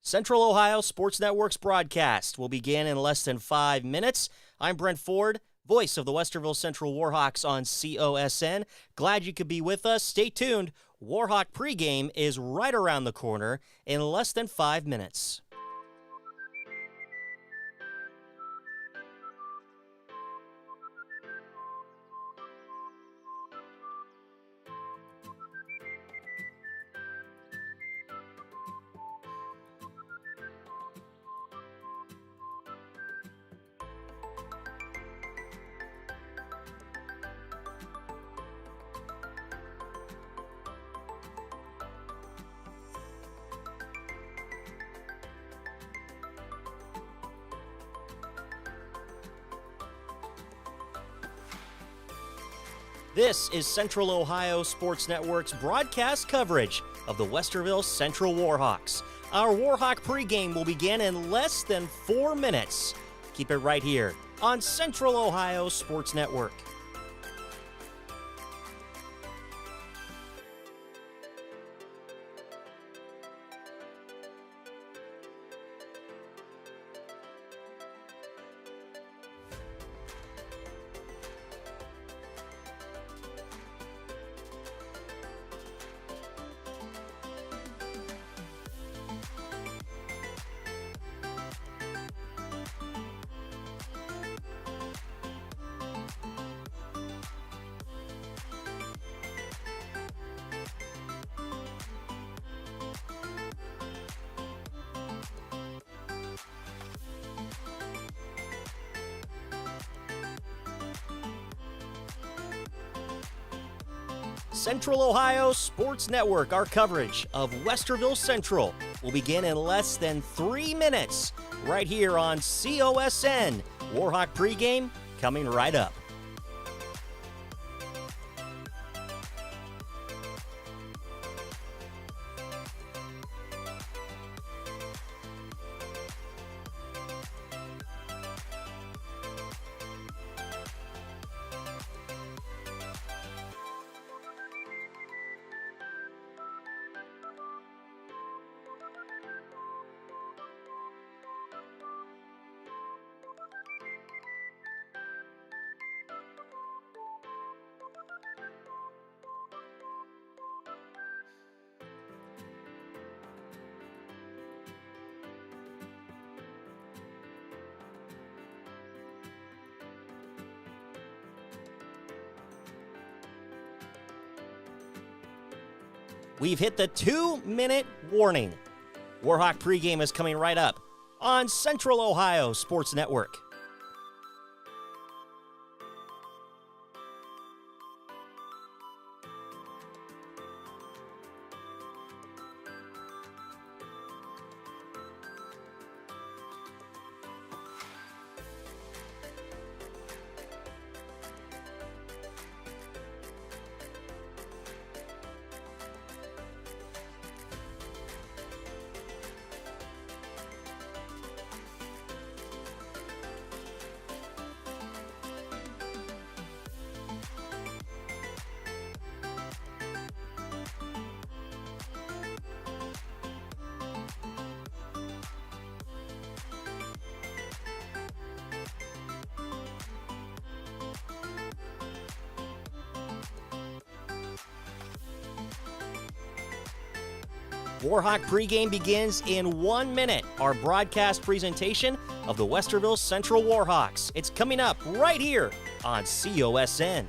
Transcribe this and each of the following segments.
Central Ohio Sports Network's broadcast will begin in less than 5 minutes. I'm Brent Ford, voice of the Westerville Central Warhawks on COSN. Glad you could be with us. Stay tuned. Warhawk pregame is right around the corner in less than 5 minutes. This is Central Ohio Sports Network's broadcast coverage of the Westerville Central Warhawks. Our Warhawk pregame will begin in less than 4 minutes. Keep it right here on Central Ohio Sports Network. Central Ohio Sports Network, our coverage of Westerville Central will begin in less than 3 minutes right here on COSN. Warhawk pregame coming right up. We've hit the 2-minute warning. Warhawk pregame is coming right up on Central Ohio Sports Network. Warhawk pregame begins in 1 minute. Our broadcast presentation of the Westerville Central Warhawks. It's coming up right here on COSN.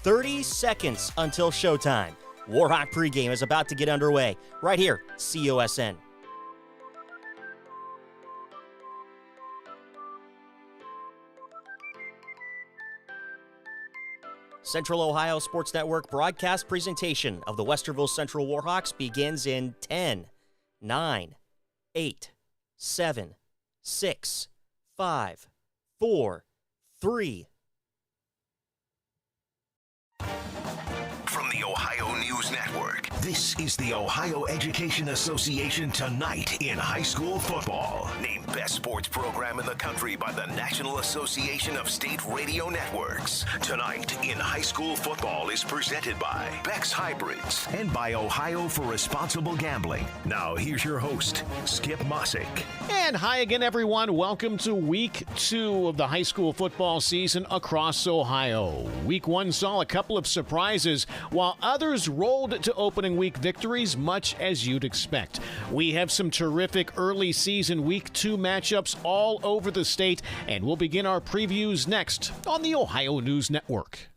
"30 seconds until showtime. Warhawk pregame is about to get underway right here, COSN. Central Ohio Sports Network broadcast presentation of the Westerville Central Warhawks begins in 10, 9, 8, 7, 6, 5, 4, 3, This is the Ohio Education Association Tonight in High School Football. Named Best Sports Program in the Country by the National Association of State Radio Networks. Tonight in High School Football is presented by Beck's Hybrids and by Ohio for Responsible Gambling. Now here's your host, Skip Mossick. And hi again, everyone. Welcome to Week 2 of the high school football season across Ohio. Week 1 saw a couple of surprises, while others rolled to opening week victories, much as you'd expect. We have some terrific early season Week 2 matchups all over the state, and we'll begin our previews next on the Ohio News Network.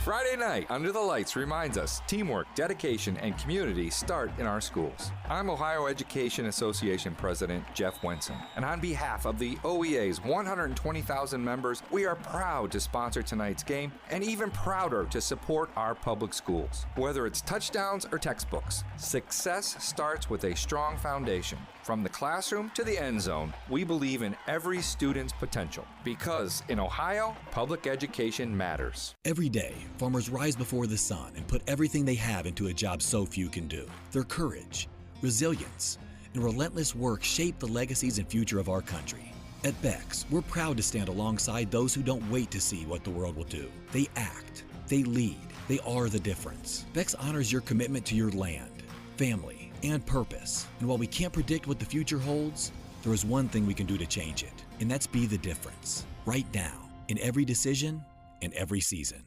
Friday night, Under the Lights reminds us teamwork, dedication, and community start in our schools. I'm Ohio Education Association President Jeff Wenson, and on behalf of the OEA's 120,000 members, we are proud to sponsor tonight's game and even prouder to support our public schools. Whether it's touchdowns or textbooks, success starts with a strong foundation. From the classroom to the end zone, we believe in every student's potential because in Ohio, public education matters. Every day, farmers rise before the sun and put everything they have into a job so few can do. Their courage, resilience, and relentless work shape the legacies and future of our country. At Beck's, we're proud to stand alongside those who don't wait to see what the world will do. They act, they lead, they are the difference. Beck's honors your commitment to your land, family, and purpose. And while we can't predict what the future holds, there is one thing we can do to change it, and that's be the difference. Right now, in every decision and every season.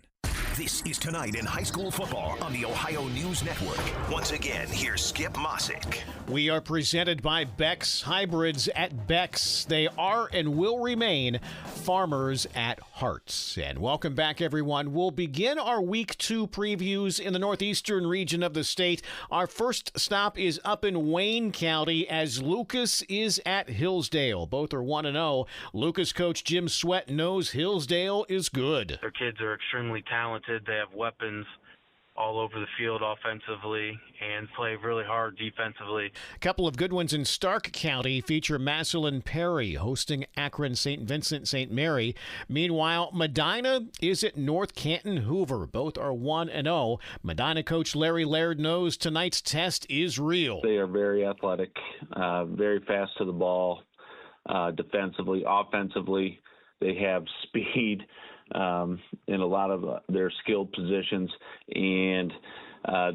This is Tonight in High School Football on the Ohio News Network. Once again, here's Skip Mossick. We are presented by Beck's Hybrids. At Beck's, they are and will remain farmers at heart. And welcome back, everyone. We'll begin our Week 2 previews in the northeastern region of the state. Our first stop is up in Wayne County as Lucas is at Hillsdale. Both are 1-0. Lucas coach Jim Sweat knows Hillsdale is good. Their kids are extremely talented. They have weapons all over the field offensively and play really hard defensively. A couple of good ones in Stark County feature Massillon Perry hosting Akron St. Vincent St. Mary. Meanwhile, Medina is at North Canton Hoover. Both are 1-0. Medina coach Larry Laird knows tonight's test is real. They are very athletic, very fast to the ball, defensively, offensively. They have speed in a lot of their skilled positions, and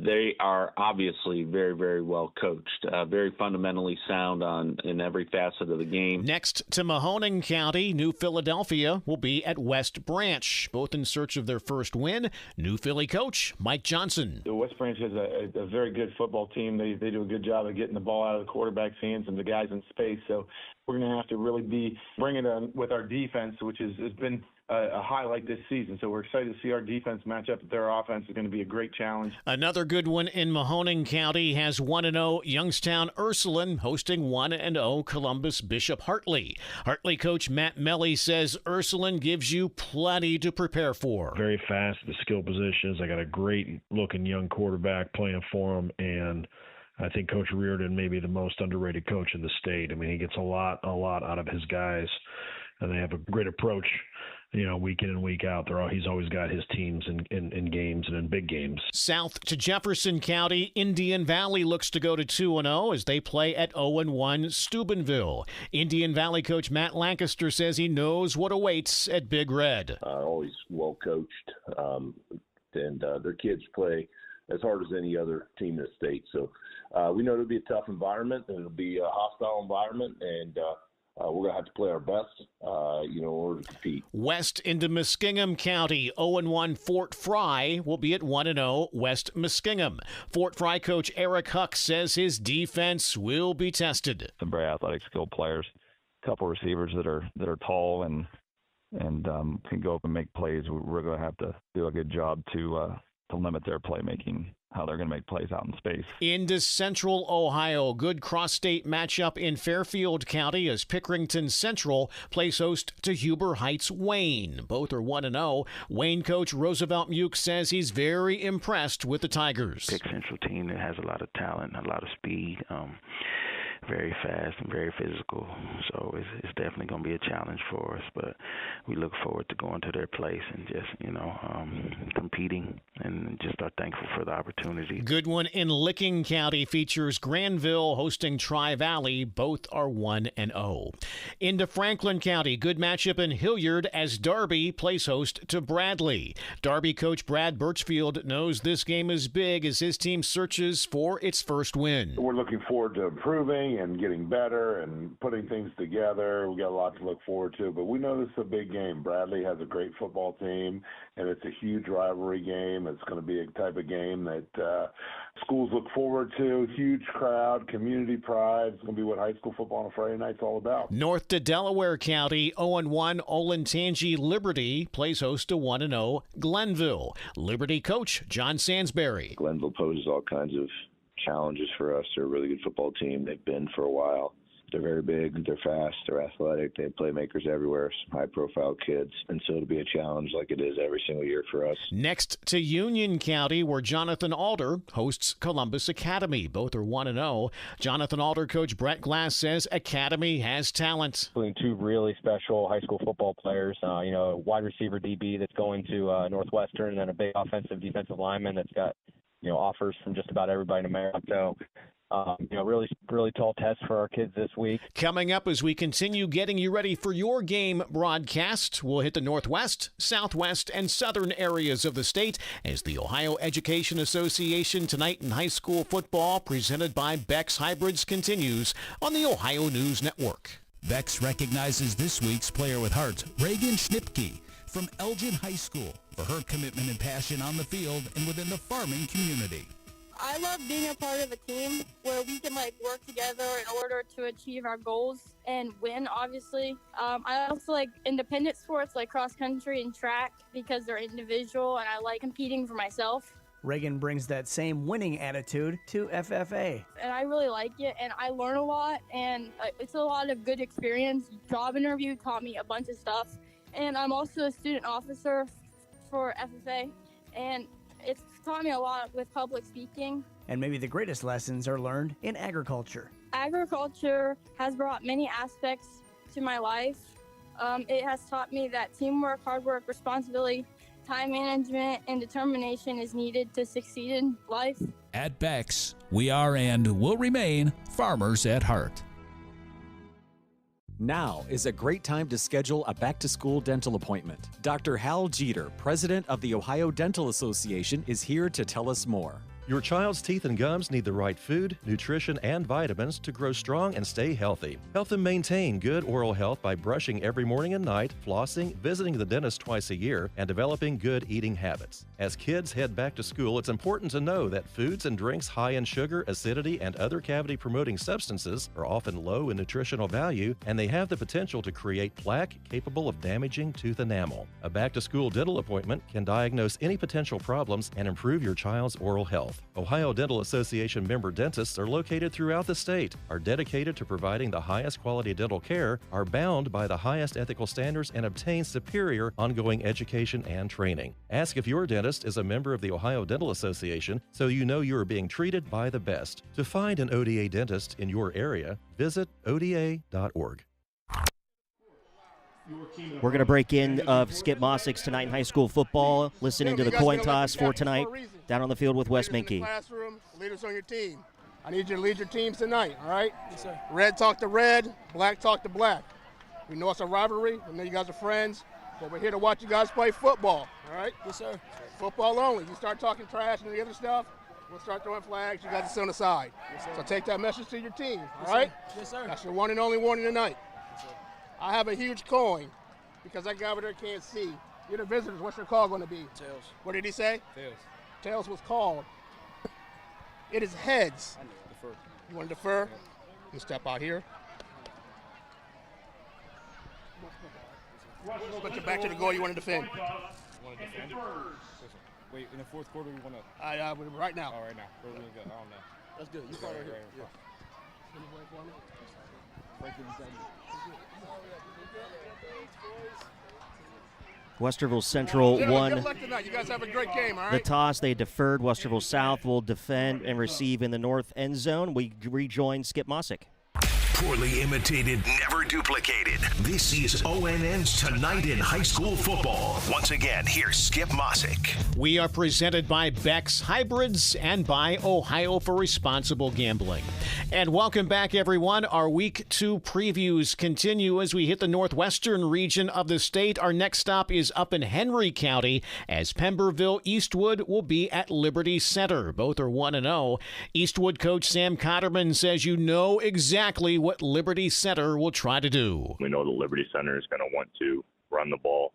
they are obviously very, very well coached, very fundamentally sound in every facet of the game. Next to Mahoning County, New Philadelphia will be at West Branch, both in search of their first win. New Philly coach Mike Johnson. The West Branch is a very good football team. They do a good job of getting the ball out of the quarterback's hands and the guys in space, so we're going to have to really be bringing it with our defense, which has been a highlight this season. So we're excited to see our defense match up with their offense. It's going to be a great challenge. Another good one in Mahoning County has 1-0 Youngstown Ursuline hosting 1-0 Columbus Bishop Hartley. Hartley coach Matt Melly says Ursuline gives you plenty to prepare for. Very fast at the skill positions. I got a great-looking young quarterback playing for them, and I think Coach Reardon may be the most underrated coach in the state. I mean, he gets a lot out of his guys, and they have a great approach, week in and week out. He's always got his teams in games and in big games. South to Jefferson County, Indian Valley looks to go to 2-0 as they play at 0-1 Steubenville. Indian Valley coach Matt Lancaster says he knows what awaits at Big Red. Always well coached, and their kids play as hard as any other team in the state. So we know it'll be a tough environment, and it'll be a hostile environment, and we're going to have to play our best, in order to compete. West into Muskingum County, 0-1 Fort Fry will be at 1-0 West Muskingum. Fort Fry coach Eric Huck says his defense will be tested. Some very athletic, skilled players, a couple receivers that are tall and can go up and make plays. We're going to have to do a good job to limit their playmaking, how they're going to make plays out in space. Into Central Ohio, good cross-state matchup in Fairfield County as Pickerington Central plays host to Huber Heights Wayne. Both are 1-0. Wayne coach Roosevelt Muke says he's very impressed with the Tigers. Pick Central team that has a lot of talent, a lot of speed. very fast and very physical. So it's definitely going to be a challenge for us. But we look forward to going to their place and just, competing and just are thankful for the opportunity. Good one in Licking County features Granville hosting Tri-Valley. Both are 1-0. Into Franklin County, good matchup in Hilliard as Darby plays host to Bradley. Darby coach Brad Birchfield knows this game is big as his team searches for its first win. We're looking forward to improving and getting better and putting things together. We got a lot to look forward to, but we know this is a big game. Bradley has a great football team, and it's a huge rivalry game. It's going to be a type of game that schools look forward to. Huge crowd, community pride. It's going to be what high school football on a Friday night's all about. North to Delaware County, 0-1 Olentangy Liberty plays host to 1-0 Glenville. Liberty coach John Sansbury. Glenville poses all kinds of challenges for us. They're a really good football team. They've been for a while. They're very big, they're fast, they're athletic, they have playmakers everywhere, some high-profile kids, and so it'll be a challenge like it is every single year for us. Next to Union County, where Jonathan Alder hosts Columbus Academy. Both are 1-0. Jonathan Alder coach Brett Glass says Academy has talent. Including two really special high school football players, a wide receiver DB that's going to Northwestern, and then a big offensive defensive lineman that's got, offers from just about everybody in America. So, really tall test for our kids this week. Coming up as we continue getting you ready for your game broadcast, we'll hit the Northwest, Southwest, and Southern areas of the state as the Ohio Education Association Tonight in High School Football, presented by Beck's Hybrids, continues on the Ohio News Network. Beck's recognizes this week's Player with Heart, Reagan Schnipke from Elgin High School, for her commitment and passion on the field and within the farming community. I love being a part of a team where we can work together in order to achieve our goals and win, obviously. I also like independent sports like cross country and track because they're individual and I like competing for myself. Reagan brings that same winning attitude to FFA. And I really like it and I learn a lot and it's a lot of good experience. Job interview taught me a bunch of stuff. And I'm also a student officer for FFA and it's taught me a lot with public speaking. And maybe the greatest lessons are learned in agriculture. Agriculture has brought many aspects to my life. It has taught me that teamwork, hard work, responsibility, time management, and determination is needed to succeed in life. At Beck's, we are and will remain farmers at heart. Now is a great time to schedule a back-to-school dental appointment. Dr. Hal Jeter, president of the Ohio Dental Association, is here to tell us more. Your child's teeth and gums need the right food, nutrition, and vitamins to grow strong and stay healthy. Help them maintain good oral health by brushing every morning and night, flossing, visiting the dentist twice a year, and developing good eating habits. As kids head back to school, it's important to know that foods and drinks high in sugar, acidity, and other cavity-promoting substances are often low in nutritional value, and they have the potential to create plaque capable of damaging tooth enamel. A back-to-school dental appointment can diagnose any potential problems and improve your child's oral health. Ohio Dental Association member dentists are located throughout the state, are dedicated to providing the highest quality dental care, are bound by the highest ethical standards, and obtain superior ongoing education and training. Ask if your dentist is a member of the Ohio Dental Association so you know you are being treated by the best. To find an ODA dentist in your area, visit oda.org. We're going to break in of Skip Mossick's Tonight in High School Football, listening to the coin toss for tonight down on the field with Wes Minke. Classroom, leaders on your team. I need you to lead your teams tonight, all right? Yes, sir. Red talk to red, black talk to black. We know it's a rivalry. We know you guys are friends, but we're here to watch you guys play football, all right? Yes, sir. Football only. You start talking trash and the other stuff, we'll start throwing flags. You guys are still on the side. Yes, so take that message to your team, all right? Yes, sir. That's your one and only warning tonight. I have a huge coin because that guy over there can't see. You're the visitors. What's your call going to be? Tails. What did he say? Tails. Tails was called. It is heads. I need to defer. You want to defer? Yeah. You step out here. Put your back to the goal. You want to defend. You want to defend? Wait, in the fourth quarter we want to. Right now. Oh, right now. Where are we going to go? I don't know. That's good. You follow right here. Yeah. Westerville Central won good luck tonight. You guys have a great game, all right? the toss. They deferred. Westerville South will defend and receive in the north end zone. We rejoin Skip Mossick. Poorly imitated, never duplicated. This is ONN's Tonight in High School Football. Once again, here's Skip Mossick. We are presented by Beck's Hybrids and by Ohio for Responsible Gambling. And welcome back, everyone. Our Week 2 previews continue as we hit the northwestern region of the state. Our next stop is up in Henry County as Pemberville Eastwood will be at Liberty Center. Both are 1-0. Eastwood coach Sam Cotterman says you know exactly what Liberty Center will try to do. We know the Liberty Center is going to want to run the ball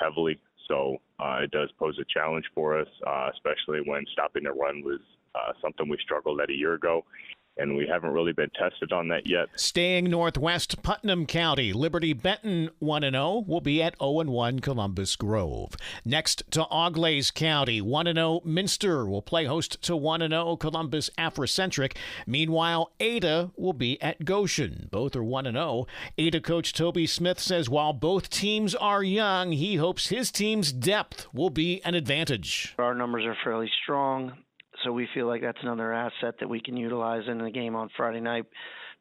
heavily, so it does pose a challenge for us, especially when stopping the run was something we struggled at a year ago, and we haven't really been tested on that yet. Staying northwest, Putnam County, Liberty Benton 1-0 will be at 0-1 Columbus Grove. Next to Auglaize County, 1-0 Minster will play host to 1-0 Columbus Afrocentric. Meanwhile, Ada will be at Goshen. Both are 1-0. Ada coach Toby Smith says while both teams are young, he hopes his team's depth will be an advantage. Our numbers are fairly strong, so we feel like that's another asset that we can utilize in the game on Friday night.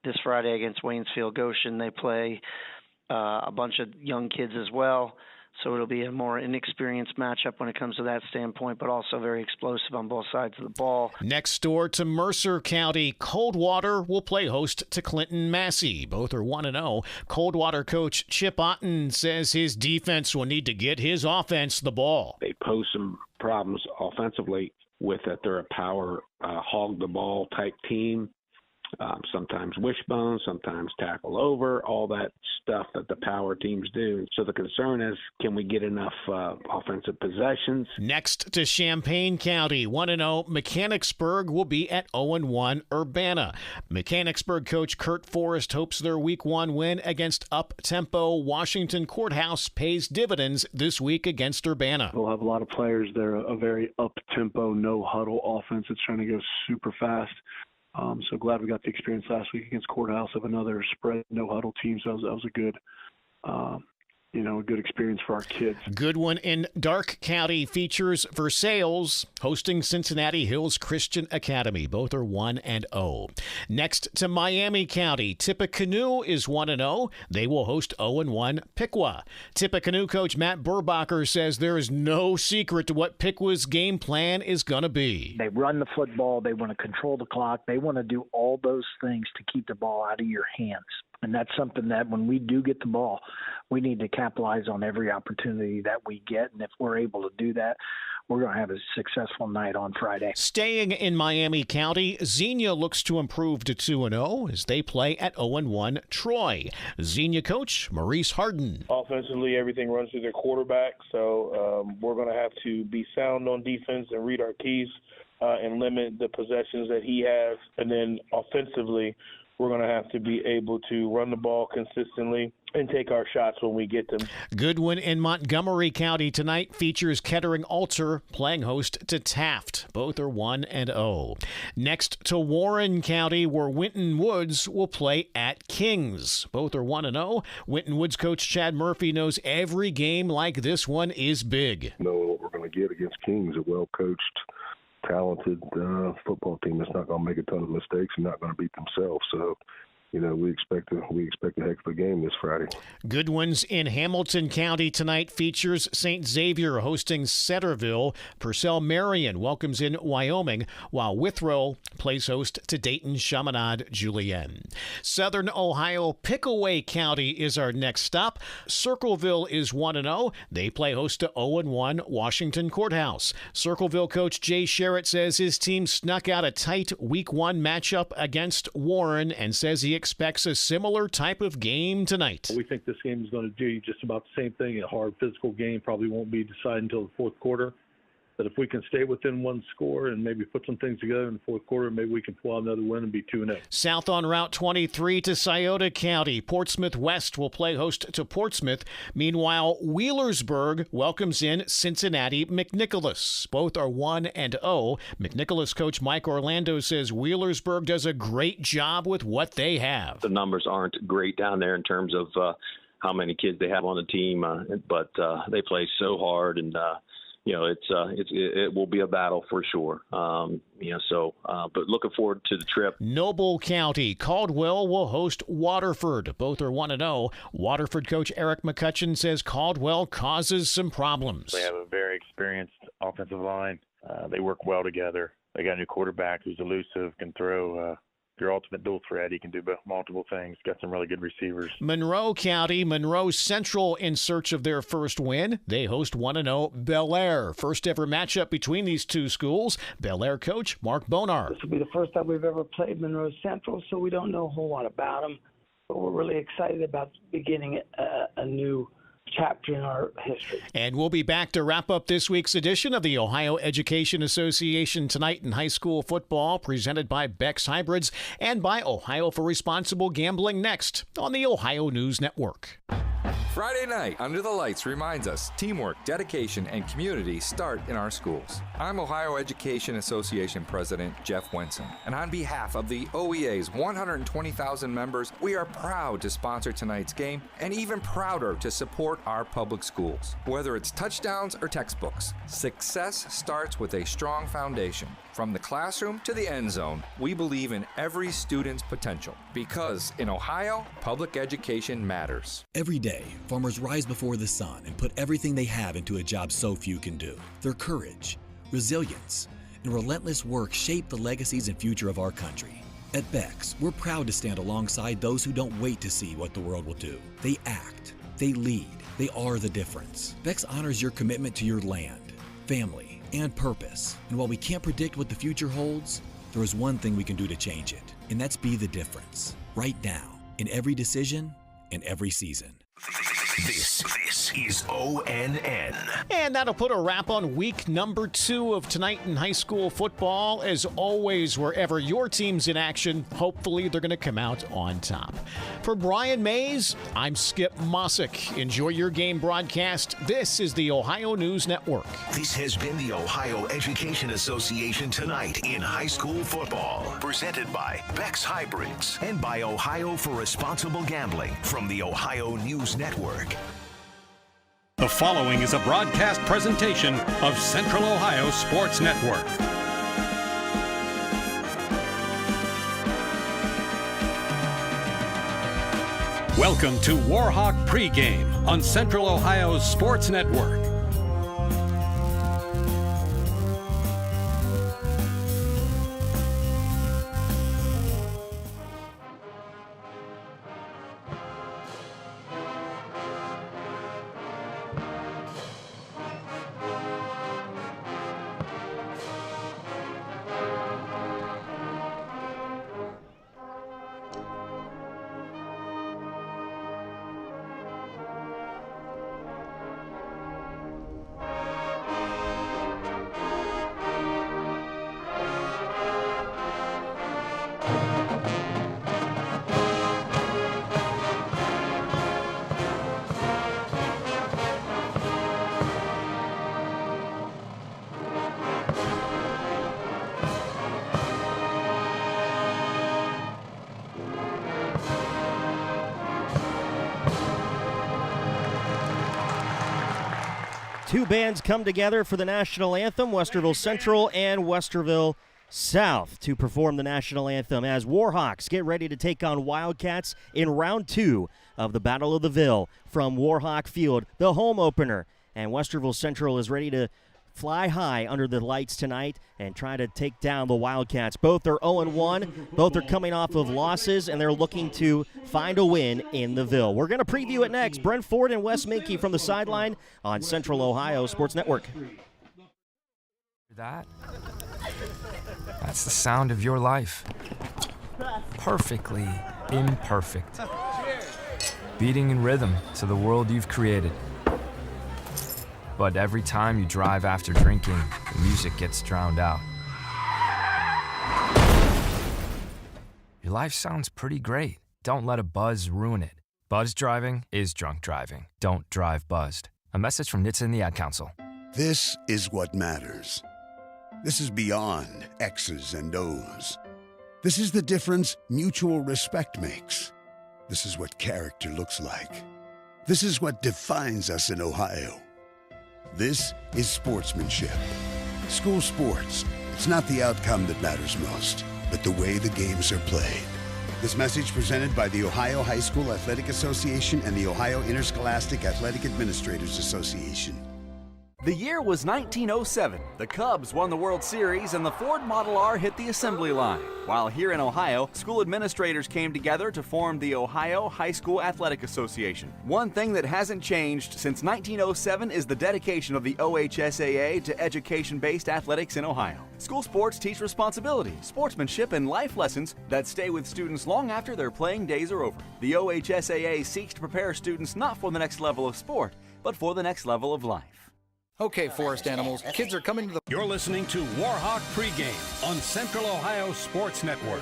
This Friday against Waynesfield Goshen, they play a bunch of young kids as well, so it'll be a more inexperienced matchup when it comes to that standpoint, but also very explosive on both sides of the ball. Next door to Mercer County, Coldwater will play host to Clinton Massey. Both are 1-0. Coldwater coach Chip Otten says his defense will need to get his offense the ball. They pose some problems offensively with that they're a power hog the ball type team, sometimes wishbone, sometimes tackle over, all that stuff that the power teams do. So the concern is, can we get enough offensive possessions? Next to Champaign County, 1-0 Mechanicsburg will be at 0-1 Urbana. Mechanicsburg coach Kurt Forrest hopes their Week 1 win against up-tempo Washington Courthouse pays dividends this week against Urbana. We'll have a lot of players. They're a very up-tempo, no-huddle offense that's trying to go super fast. So glad we got the experience last week against Courthouse of another spread, no-huddle team. So that was a good a good experience for our kids. Good one in Darke County features Versailles hosting Cincinnati Hills Christian Academy. Both are 1-0. Next to Miami County, Tippecanoe is 1-0. They will host 0-1 Piqua. Tippecanoe coach Matt Burbacher says there is no secret to what Piqua's game plan is going to be. They run the football. They want to control the clock. They want to do all those things to keep the ball out of your hands. And that's something that when we do get the ball, we need to capitalize on every opportunity that we get. And if we're able to do that, we're going to have a successful night on Friday. Staying in Miami County, Xenia looks to improve to 2-0 as they play at 0-1 Troy. Xenia coach Maurice Harden. Offensively, everything runs through their quarterback, so we're going to have to be sound on defense and read our keys and limit the possessions that he has. And then offensively, we're going to have to be able to run the ball consistently and take our shots when we get them. Good one in Montgomery County tonight features Kettering Alter playing host to Taft. Both are 1-0. Next to Warren County, where Winton Woods will play at Kings. Both are 1-0. Winton Woods coach Chad Murphy knows every game like this one is big. Know what we're going to get against Kings, a well-coached, talented football team that's not going to make a ton of mistakes and not going to beat themselves. So, we expect a heck of a game this Friday. Good ones in Hamilton County tonight features St. Xavier hosting Centerville. Purcell Marion welcomes in Wyoming, while Withrow plays host to Dayton Chaminade Julienne. Southern Ohio, Pickaway County is our next stop. Circleville is 1-0. They play host to 0-1 Washington Courthouse. Circleville coach Jay Sherritt says his team snuck out a tight Week 1 matchup against Warren and says he expects a similar type of game tonight. We think this game is going to do just about the same thing. A hard physical game, probably won't be decided until the fourth quarter. But if we can stay within one score and maybe put some things together in the fourth quarter, maybe we can pull out another win and be 2-0. South on Route 23 to Scioto County. Portsmouth West will play host to Portsmouth. Meanwhile, Wheelersburg welcomes in Cincinnati McNicholas. Both are 1-0. McNicholas coach Mike Orlando says Wheelersburg does a great job with what they have. The numbers aren't great down there in terms of how many kids they have on the team, but they play so hard and it will be a battle for sure. But looking forward to the trip. Noble County, Caldwell will host Waterford. Both are 1-0. Waterford coach Eric McCutcheon says Caldwell causes some problems. They have a very experienced offensive line. They work well together. They got a new quarterback who's elusive, can throw. Your ultimate dual threat. He can do multiple things. Got some really good receivers. Monroe County, Monroe Central in search of their first win. They host 1-0 Bel Air. First ever matchup between these two schools. Bel Air coach Mark Bonar. This will be the first time we've ever played Monroe Central, so we don't know a whole lot about them. But we're really excited about beginning a new chapter in our history. And we'll be back to wrap up this week's edition of the Ohio Education Association Tonight in High School Football, presented by Beck's Hybrids and by Ohio for Responsible Gambling, next on the Ohio News Network. Friday night under the lights reminds us teamwork, dedication, and community start in our schools. I'm Ohio Education Association President Jeff Wenson, and on behalf of the OEA's 120,000 members, we are proud to sponsor tonight's game and even prouder to support our public schools. Whether it's touchdowns or textbooks, success starts with a strong foundation. From the classroom to the end zone, we believe in every student's potential, because in Ohio, public education matters. Every day, farmers rise before the sun and put everything they have into a job so few can do. Their courage, resilience, and relentless work shape the legacies and future of our country. At Beck's, we're proud to stand alongside those who don't wait to see what the world will do. They act, they lead, they are the difference. Beck's honors your commitment to your land, family, and purpose. And while we can't predict what the future holds, there is one thing we can do to change it, and that's be the difference. Right now, in every decision, in every season. This is ONN. And that'll put a wrap on week number 2 of Tonight in High School Football. As always, wherever your team's in action, hopefully they're going to come out on top. For Brian Mays, I'm Skip Mossick. Enjoy your game broadcast. This is the Ohio News Network. This has been the Ohio Education Association Tonight in High School Football, presented by Beck's Hybrids and by Ohio for Responsible Gambling from the Ohio News Network. The following is a broadcast presentation of Central Ohio Sports Network. Welcome to Warhawk Pregame on Central Ohio's Sports Network. Two bands come together for the national anthem, Westerville Central and Westerville South, to perform the national anthem as Warhawks get ready to take on Wildcats in round 2 of the Battle of the Ville from Warhawk Field, the home opener. And Westerville Central is ready to fly high under the lights tonight and try to take down the Wildcats. Both are 0-1. Both are coming off of losses, and they're looking to find a win in the Ville. We're going to preview it next. Brent Ford and Wes Minke from the sideline on Central Ohio Sports Network. That's the sound of your life. Perfectly imperfect. Beating in rhythm to the world you've created. But every time you drive after drinking, the music gets drowned out. Your life sounds pretty great. Don't let a buzz ruin it. Buzz driving is drunk driving. Don't drive buzzed. A message from NHTSA and the Ad Council. This is what matters. This is beyond X's and O's. This is the difference mutual respect makes. This is what character looks like. This is what defines us in Ohio. This is sportsmanship. School sports. It's not the outcome that matters most, but the way the games are played. This message presented by the Ohio High School Athletic Association and the Ohio Interscholastic Athletic Administrators Association. The year was 1907. The Cubs won the World Series and the Ford Model R hit the assembly line. While here in Ohio, school administrators came together to form the Ohio High School Athletic Association. One thing that hasn't changed since 1907 is the dedication of the OHSAA to education-based athletics in Ohio. School sports teach responsibility, sportsmanship, and life lessons that stay with students long after their playing days are over. The OHSAA seeks to prepare students not for the next level of sport, but for the next level of life. Okay, forest animals, kids are coming to the... You're listening to Warhawk Pregame on Central Ohio Sports Network.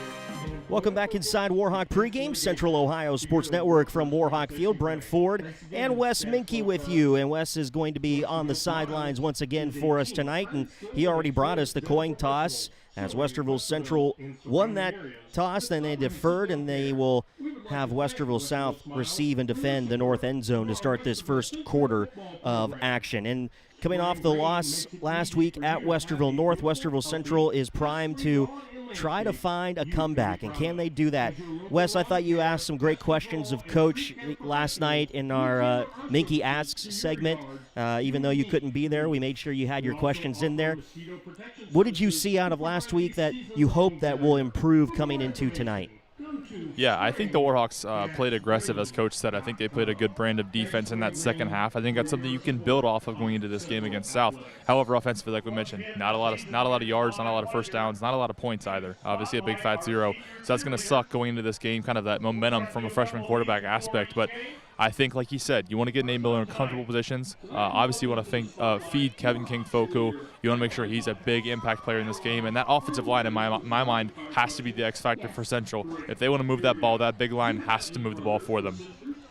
Welcome back inside Warhawk Pregame, Central Ohio Sports Network from Warhawk Field. Brent Ford and Wes Minke with you. And Wes is going to be on the sidelines once again for us tonight. And he already brought us the coin toss as Westerville Central won that toss. Then they deferred, and they will have Westerville South receive and defend the north end zone to start this first quarter of action. And coming off the loss last week at Westerville North, Westerville Central is primed to try to find a comeback. And can they do that? Wes, I thought you asked some great questions of Coach last night in our Minke Asks segment. Even though you couldn't be there, we made sure you had your questions in there. What did you see out of last week that you hope that will improve coming into tonight? Yeah, I think the Warhawks played aggressive, as Coach said. I think they played a good brand of defense in that second half. I think that's something you can build off of going into this game against South. However, offensively, like we mentioned, not a lot of yards, not a lot of first downs, not a lot of points either. Obviously, a big fat 0. So that's going to suck going into this game, kind of that momentum from a freshman quarterback aspect. But I think, like he said, you want to get Nate Miller in comfortable positions. Obviously, you want to feed Kevin King-Foku. You want to make sure he's a big impact player in this game. And that offensive line, in my mind, has to be the X factor for Central. If they want to move that ball, that big line has to move the ball for them.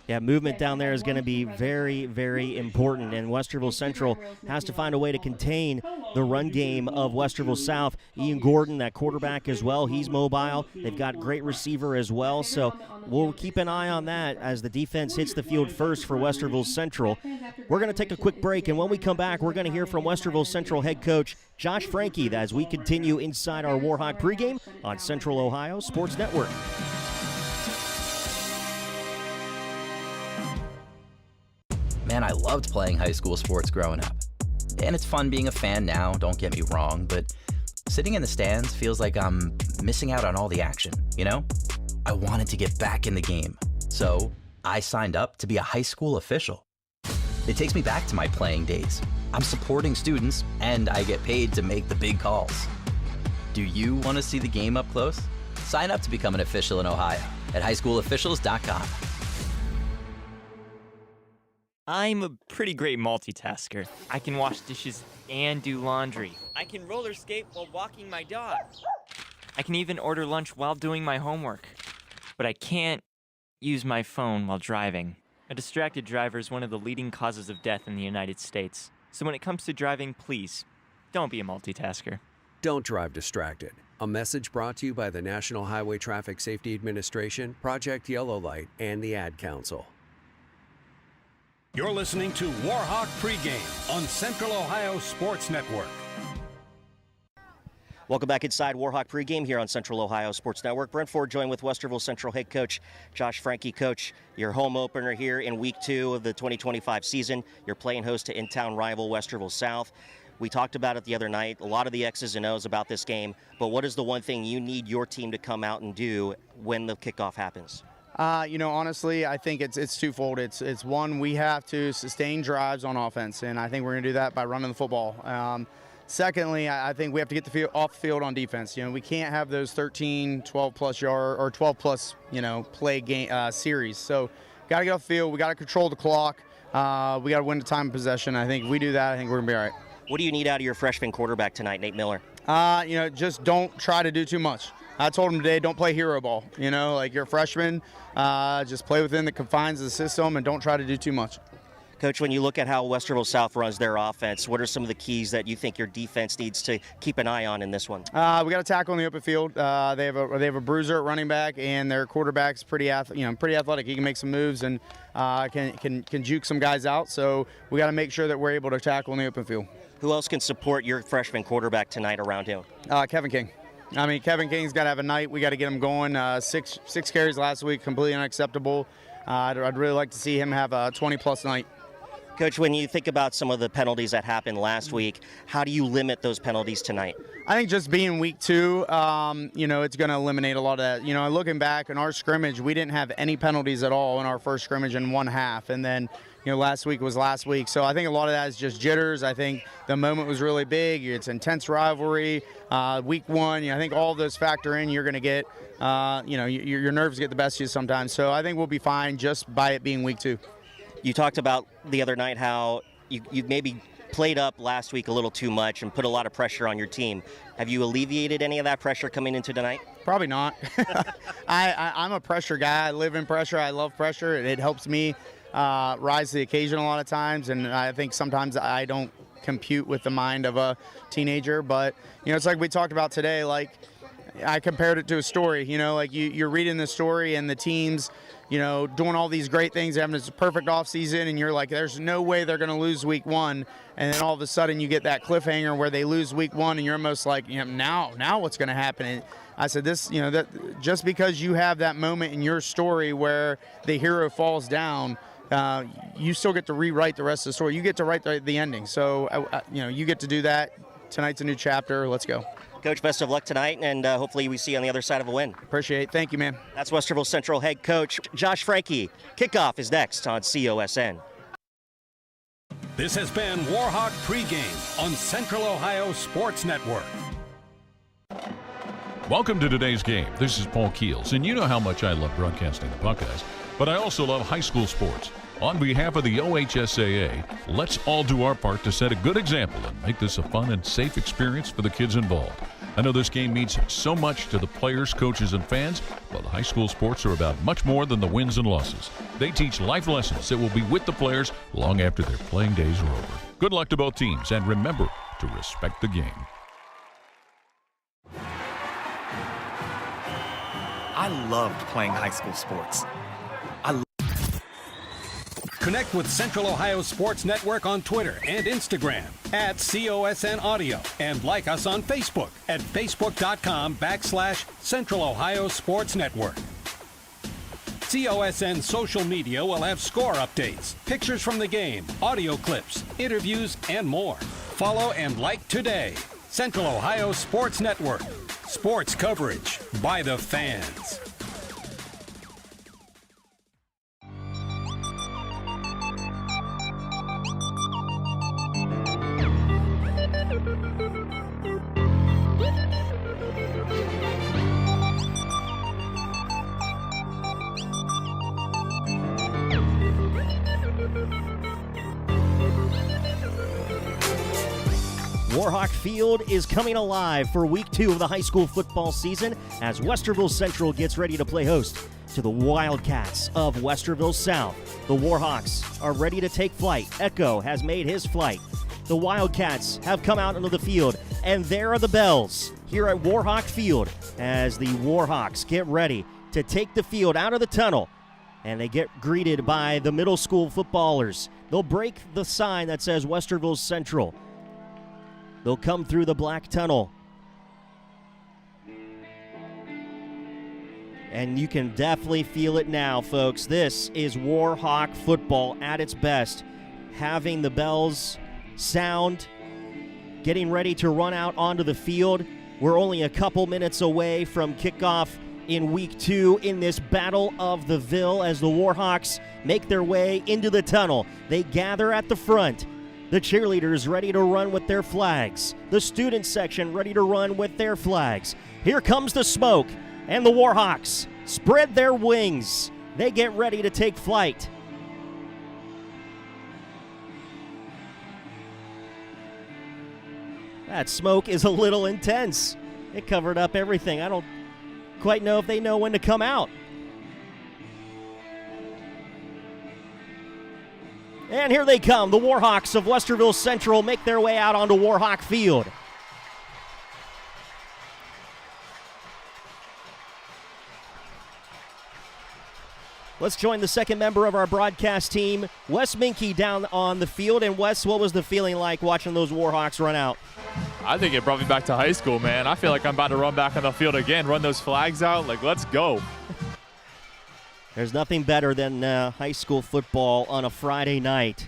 Yeah, movement down there is going to be very, very important, and Westerville Central has to find a way to contain the run game of Westerville South. Ian Gordon, that quarterback as well, he's mobile. They've got a great receiver as well, so we'll keep an eye on that as the defense hits the field first for Westerville Central. We're going to take a quick break, and when we come back, we're going to hear from Westerville Central head coach Josh Franke as we continue inside our Warhawk pregame on Central Ohio Sports Network. Man, I loved playing high school sports growing up. And it's fun being a fan now, don't get me wrong, but sitting in the stands feels like I'm missing out on all the action, you know? I wanted to get back in the game, so I signed up to be a high school official. It takes me back to my playing days. I'm supporting students, and I get paid to make the big calls. Do you want to see the game up close? Sign up to become an official in Ohio at highschoolofficials.com. I'm a pretty great multitasker. I can wash dishes and do laundry. I can roller skate while walking my dog. I can even order lunch while doing my homework. But I can't use my phone while driving. A distracted driver is one of the leading causes of death in the United States. So when it comes to driving, please, don't be a multitasker. Don't drive distracted. A message brought to you by the National Highway Traffic Safety Administration, Project Yellow Light, and the Ad Council. You're listening to Warhawk Pregame on Central Ohio Sports Network. Welcome back inside Warhawk Pregame here on Central Ohio Sports Network. Brent Ford joined with Westerville Central head coach Josh Franke. Coach, your home opener here in Week 2 of the 2025 season. You're playing host to in-town rival Westerville South. We talked about it the other night, a lot of the X's and O's about this game, but what is the one thing you need your team to come out and do when the kickoff happens? Honestly, I think it's twofold. It's one, we have to sustain drives on offense, and I think we're going to do that by running the football. Secondly, I think we have to get off the field on defense. We can't have those 13, 12-plus yard or 12-plus, play game series. So, got to get off the field. We got to control the clock. We got to win the time of possession. I think if we do that, I think we're going to be all right. What do you need out of your freshman quarterback tonight, Nate Miller? Just don't try to do too much. I told him today, don't play hero ball. Like you're a freshman, just play within the confines of the system and don't try to do too much. Coach, when you look at how Westerville South runs their offense, what are some of the keys that you think your defense needs to keep an eye on in this one? We got to tackle in the open field. They have a bruiser at running back, and their quarterback's pretty athletic. He can make some moves and can juke some guys out. So we got to make sure that we're able to tackle in the open field. Who else can support your freshman quarterback tonight around him? Kevin King. I mean, Kevin King's got to have a night. We got to get him going. Six carries last week, completely unacceptable. I'd really like to see him have a 20-plus night. Coach, when you think about some of the penalties that happened last week, how do you limit those penalties tonight? I think just being week 2, it's going to eliminate a lot of that. Looking back in our scrimmage, we didn't have any penalties at all in our first scrimmage in one half. And then, last week was last week. So I think a lot of that is just jitters. I think the moment was really big. It's intense rivalry. Week 1, I think all of those factor in. You're going to get, your nerves get the best of you sometimes. So I think we'll be fine just by it being week 2. You talked about the other night how you maybe played up last week a little too much and put a lot of pressure on your team. Have you alleviated any of that pressure coming into tonight? Probably not. I'm a pressure guy. I live in pressure. I love pressure. It helps me rise to the occasion a lot of times, and I think sometimes I don't compute with the mind of a teenager. But, it's like we talked about today, like I compared it to a story, you're reading the story and the teams, doing all these great things, having this perfect offseason, and you're like, there's no way they're going to lose week 1. And then all of a sudden you get that cliffhanger where they lose week 1, and you're almost like, now what's going to happen? And I said this, that just because you have that moment in your story where the hero falls down, you still get to rewrite the rest of the story. You get to write the ending. So, you get to do that. Tonight's a new chapter. Let's go. Coach, best of luck tonight, and hopefully we see you on the other side of a win. Appreciate it. Thank you, man. That's Westerville Central head coach Josh Franke. Kickoff is next on COSN. This has been Warhawk Pregame on Central Ohio Sports Network. Welcome to today's game. This is Paul Keels, and you know how much I love broadcasting the Buckeyes, but I also love high school sports. On behalf of the OHSAA, let's all do our part to set a good example and make this a fun and safe experience for the kids involved. I know this game means so much to the players, coaches, and fans, but high school sports are about much more than the wins and losses. They teach life lessons that will be with the players long after their playing days are over. Good luck to both teams, and remember to respect the game. I loved playing high school sports. Connect with Central Ohio Sports Network on Twitter and Instagram at COSN Audio, and like us on Facebook at facebook.com/Central Ohio Sports Network. COSN social media will have score updates, pictures from the game, audio clips, interviews, and more. Follow and like today. Central Ohio Sports Network. Sports coverage by the fans. Warhawk Field is coming alive for week 2 of the high school football season as Westerville Central gets ready to play host to the Wildcats of Westerville South. The Warhawks are ready to take flight. Echo has made his flight. The Wildcats have come out onto the field, and there are the bells here at Warhawk Field as the Warhawks get ready to take the field out of the tunnel, and they get greeted by the middle school footballers. They'll break the sign that says Westerville Central. They'll come through the black tunnel. And you can definitely feel it now, folks. This is Warhawk football at its best. Having the bells sound, getting ready to run out onto the field. We're only a couple minutes away from kickoff in week 2 in this Battle of the Ville as the Warhawks make their way into the tunnel. They gather at the front. The cheerleaders ready to run with their flags. The student section ready to run with their flags. Here comes the smoke, and the Warhawks spread their wings. They get ready to take flight. That smoke is a little intense. It covered up everything. I don't quite know if they know when to come out. And here they come. The Warhawks of Westerville Central make their way out onto Warhawk Field. Let's join the second member of our broadcast team, Wes Minke, down on the field. And Wes, what was the feeling like watching those Warhawks run out? I think it brought me back to high school, man. I feel like I'm about to run back on the field again, run those flags out. Like, let's go. There's nothing better than high school football on a Friday night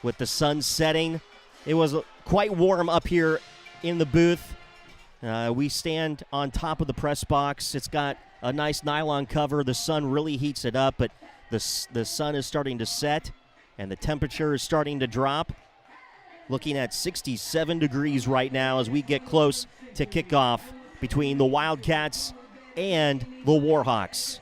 with the sun setting. It was quite warm up here in the booth. We stand on top of the press box. It's got a nice nylon cover. The sun really heats it up, but the sun is starting to set, and the temperature is starting to drop. Looking at 67 degrees right now as we get close to kickoff between the Wildcats and the Warhawks.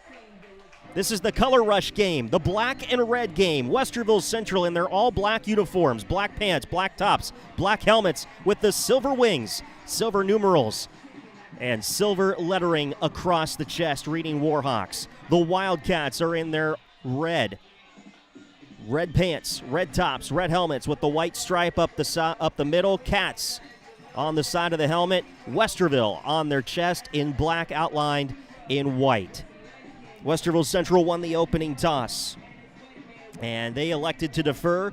This is the Color Rush game, the black and red game. Westerville Central in their all-black uniforms, black pants, black tops, black helmets with the silver wings, silver numerals, and silver lettering across the chest reading Warhawks. The Wildcats are in their red pants, red tops, red helmets with the white stripe up the middle. Cats on the side of the helmet. Westerville on their chest in black outlined in white. Westerville Central won the opening toss, and they elected to defer.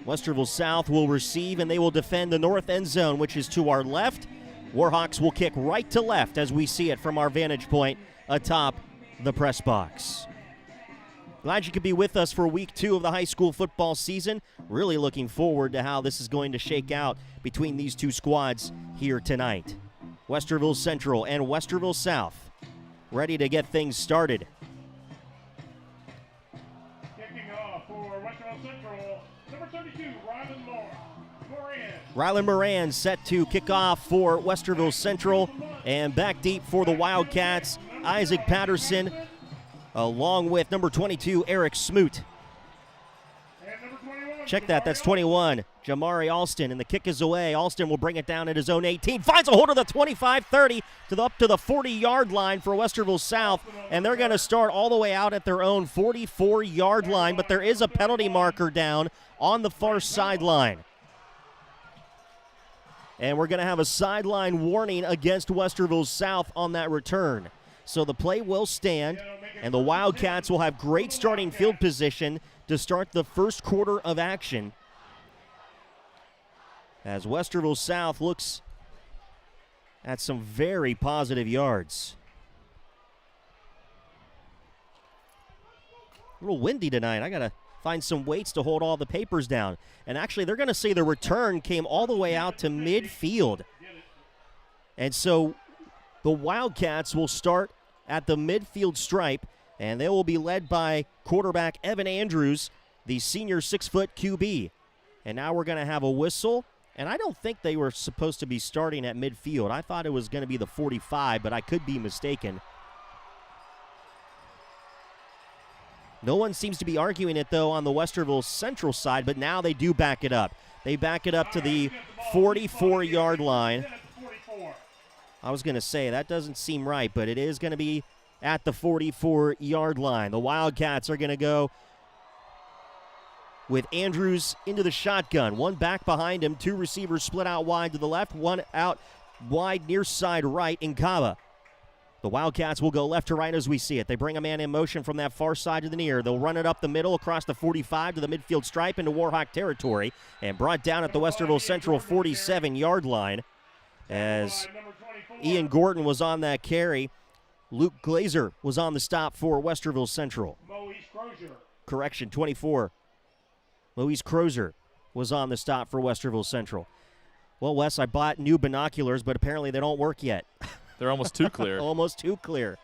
Westerville South will receive, and they will defend the north end zone, which is to our left. Warhawks will kick right to left as we see it from our vantage point atop the press box. Glad you could be with us for week 2 of the high school football season. Really looking forward to how this is going to shake out between these two squads here tonight. Westerville Central and Westerville South ready to get things started. Kicking off for Westerville Central, number 32, Rylan Moran set to kick off for Westerville Central, and back deep for the Wildcats, Isaac Patterson, along with number 22, Eric Smoot. Check that, that's 21, Jamari Alston, and the kick is away. Alston will bring it down at his own 18, finds a hold of the 25-30 up to the 40-yard line for Westerville South, and they're going to start all the way out at their own 44-yard line, but there is a penalty marker down on the far sideline. And we're going to have a sideline warning against Westerville South on that return. So the play will stand, and the Wildcats will have great starting field position to start the first quarter of action, as Westerville South looks at some very positive yards. A little windy tonight. I got to find some weights to hold all the papers down. And actually, they're going to say the return came all the way out to midfield. And so the Wildcats will start at the midfield stripe, and they will be led by quarterback Evan Andrews, the senior 6-foot QB. And now we're going to have a whistle, and I don't think they were supposed to be starting at midfield. I thought it was going to be the 45, but I could be mistaken. No one seems to be arguing it, though, on the Westerville Central side, but now they do back it up. They back it up to the 44-yard line. I was going to say, that doesn't seem right, but it is going to be at the 44-yard line. The Wildcats are going to go with Andrews into the shotgun. One back behind him, 2 receivers split out wide to the left, 1 out wide near side right in Cava. The Wildcats will go left to right as we see it. They bring a man in motion from that far side to the near. They'll run it up the middle across the 45 to the midfield stripe into Warhawk territory, and brought down at the Westerville Central 47-yard line as Ian Gordon was on that carry. Luke Glazer was on the stop for Westerville Central. Correction, 24. Moise Crozer was on the stop for Westerville Central. Well, Wes, I bought new binoculars, but apparently they don't work yet. They're almost too clear. Almost too clear.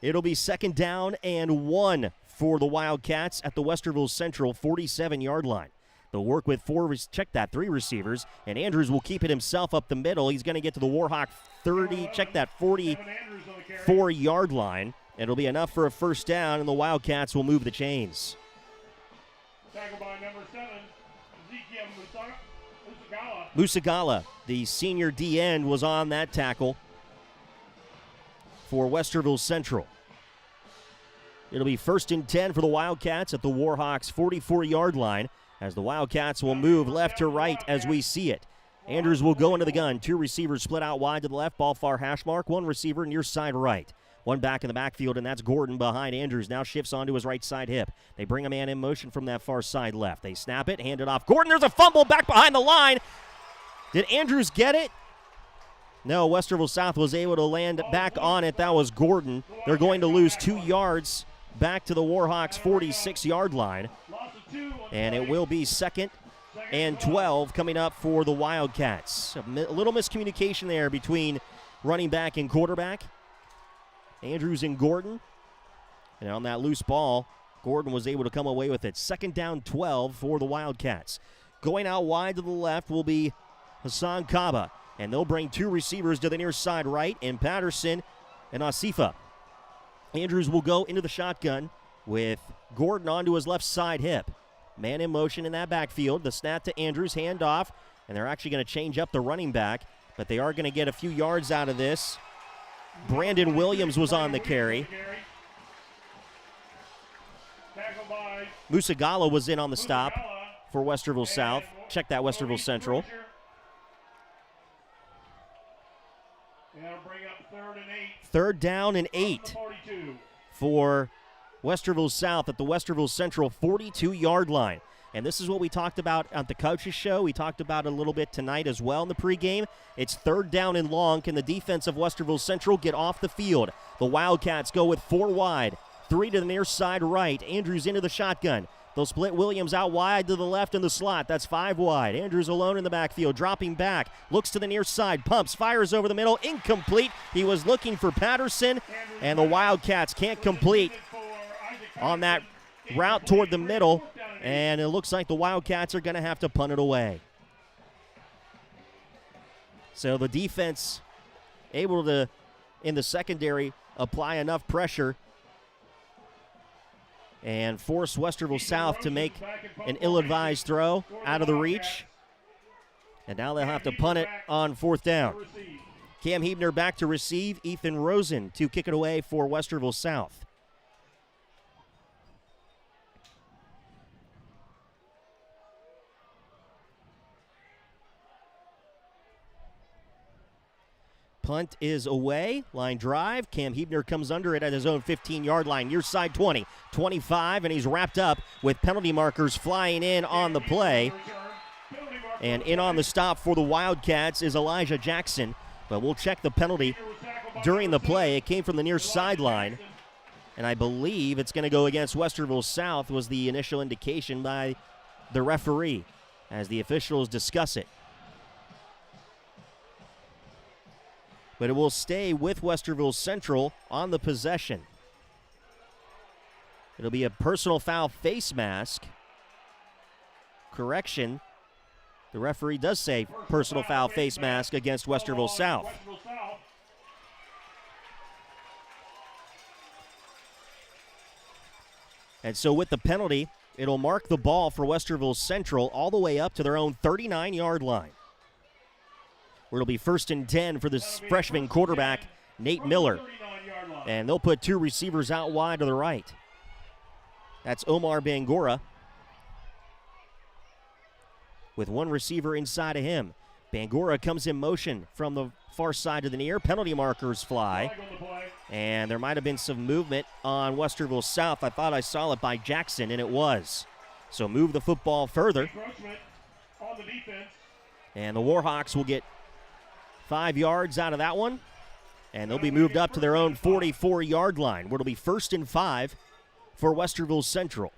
It'll be 2nd down and 1 for the Wildcats at the Westerville Central 47-yard line. They'll work with 3 receivers, and Andrews will keep it himself up the middle. He's going to get to the Warhawk 44-yard line. It'll be enough for a first down, and the Wildcats will move the chains. Tackled by number 7, Ezekiel Musagala, the senior D-end, was on that tackle for Westerville Central. It'll be 1st and 10 for the Wildcats at the Warhawks 44-yard line, as the Wildcats will move left to right as we see it. Andrews will go into the gun. 2 receivers split out wide to the left, ball far hash mark. 1 receiver near side right. 1 back in the backfield, and that's Gordon behind Andrews. Now shifts onto his right side hip. They bring a man in motion from that far side left. They snap it, hand it off. Gordon, there's a fumble back behind the line. Did Andrews get it? No, Westerville South was able to land back on it. That was Gordon. They're going to lose 2 yards back to the Warhawks 46-yard line. And it will be 2nd and 12 coming up for the Wildcats. A little miscommunication there between running back and quarterback. Andrews and Gordon. And on that loose ball, Gordon was able to come away with it. 2nd down 12 for the Wildcats. Going out wide to the left will be Hassan Kaba. And they'll bring 2 receivers to the near side right in Patterson and Asifa. Andrews will go into the shotgun with Gordon onto his left side hip. Man in motion in that backfield. The snap to Andrews, handoff. And they're actually going to change up the running back. But they are going to get a few yards out of this. Brandon Williams was on the carry. Musagala was in on the stop for Westerville South. Check that, Westerville Central. Third down and 8 for Westerville South at the Westerville Central 42-yard line. And this is what we talked about at the coaches show. We talked about it a little bit tonight as well in the pregame. It's 3rd down and long. Can the defense of Westerville Central get off the field? The Wildcats go with 4 wide, 3 to the near side right. Andrews into the shotgun. They'll split Williams out wide to the left in the slot. That's 5 wide. Andrews alone in the backfield, dropping back. Looks to the near side, pumps, fires over the middle. Incomplete. He was looking for Patterson, and the Wildcats can't complete on that route toward the middle. And it looks like the Wildcats are going to have to punt it away. So the defense able to, in the secondary, apply enough pressure and force Westerville South to make an ill-advised throw out of the reach. And now they'll have to punt it on 4th down. Cam Hebner back to receive. Ethan Rosen to kick it away for Westerville South. Punt is away. Line drive. Cam Hebner comes under it at his own 15-yard line. Near side 20, 25, and he's wrapped up with penalty markers flying in on the play. And in on the stop for the Wildcats is Elijah Jackson. But we'll check the penalty during the play. It came from the near sideline. And I believe it's going to go against Westerville South, was the initial indication by the referee as the officials discuss it. But it will stay with Westerville Central on the possession. It'll be a personal foul face mask. Correction. The referee does say personal foul face mask against Westerville South. And so with the penalty, it'll mark the ball for Westerville Central all the way up to their own 39-yard line, where it'll be 1st and 10 for this freshman quarterback, Nate Miller. And they'll put 2 receivers out wide to the right. That's Omar Bangura with 1 receiver inside of him. Bangura comes in motion from the far side of the near. Penalty markers fly. And there might have been some movement on Westerville South. I thought I saw it by Jackson, and it was. So move the football further. And the Warhawks will get 5 yards out of that one, and they'll be moved up to their own 44-yard line, where it'll be 1st and 5 for Westerville Central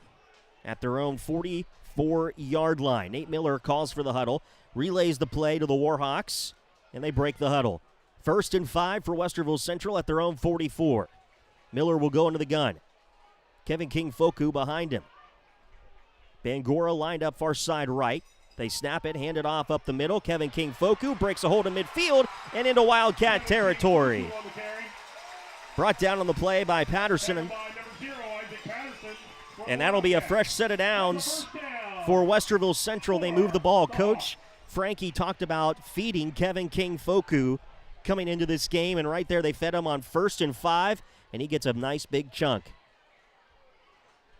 at their own 44-yard line. Nate Miller calls for the huddle, relays the play to the Warhawks, and they break the huddle. 1st and 5 for Westerville Central at their own 44. Miller will go into the gun. Kevin King-Foku behind him. Bangura lined up far side right. They snap it, hand it off up the middle. Kevin King-Foku breaks a hold in midfield and into Wildcat territory. Brought down on the play by Patterson. And that'll be a fresh set of downs for Westerville Central. They move the ball. Coach Frankie talked about feeding Kevin King-Foku coming into this game, and right there they fed him on 1st and 5, and he gets a nice big chunk.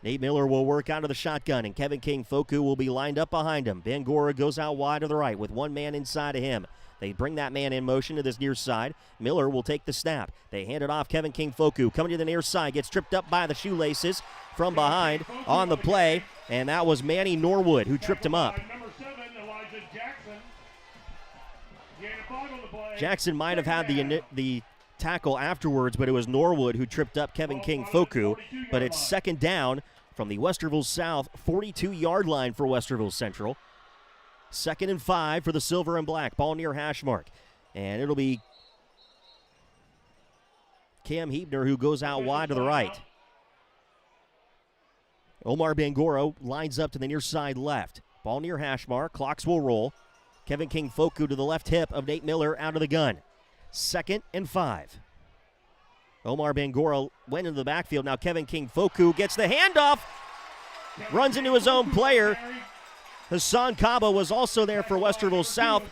Nate Miller will work out of the shotgun, and Kevin King Foku will be lined up behind him. Bangura goes out wide to the right with one man inside of him. They bring that man in motion to this near side. Miller will take the snap. They hand it off. Kevin King Foku coming to the near side. Gets tripped up by the shoelaces from behind on the play. And that was Manny Norwood who tripped him up. Jackson might have had the tackle afterwards, but it was Norwood who tripped up Kevin King Foku. But it's second down from the Westerville South 42-yard line for Westerville Central. 2nd and 5 for the silver and black. Ball near hash mark. And it'll be Cam Hebner who goes out wide to the right. Omar Bangura lines up to the near side left. Ball near hash mark. Clocks will roll. Kevin King Foku to the left hip of Nate Miller out of the gun. 2nd and 5. Omar Bangura went into the backfield. Now Kevin King Foku gets the handoff. Runs into his own player. Hassan Kaba was also there for Westerville South,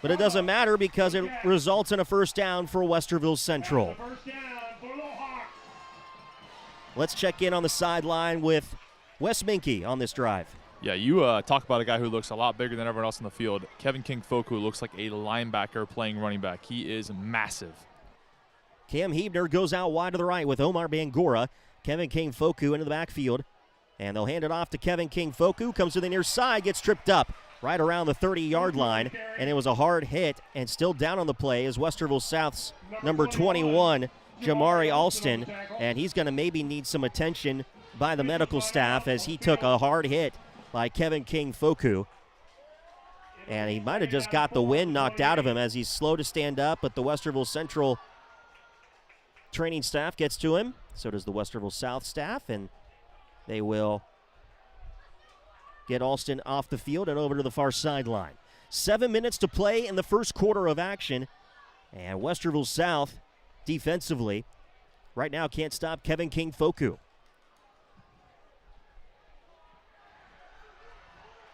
but it doesn't matter because it results in a first down for Westerville Central. Let's check in on the sideline with Wes Minke on this drive. Yeah, you talk about a guy who looks a lot bigger than everyone else in the field. Kevin King Foku looks like a linebacker playing running back. He is massive. Cam Hebner goes out wide to the right with Omar Bangura. Kevin King Foku into the backfield. And they'll hand it off to Kevin King Foku. Comes to the near side, gets tripped up right around the 30-yard line. And it was a hard hit, and still down on the play is Westerville South's number 21, Jamari Alston. And he's going to maybe need some attention by the medical staff as he took a hard hit by Kevin King Foku. And he might have just got the wind knocked out of him as he's slow to stand up, but the Westerville Central training staff gets to him. So does the Westerville South staff, and they will get Alston off the field and over to the far sideline. 7 minutes to play in the first quarter of action. And Westerville South, defensively, right now can't stop Kevin King Foku.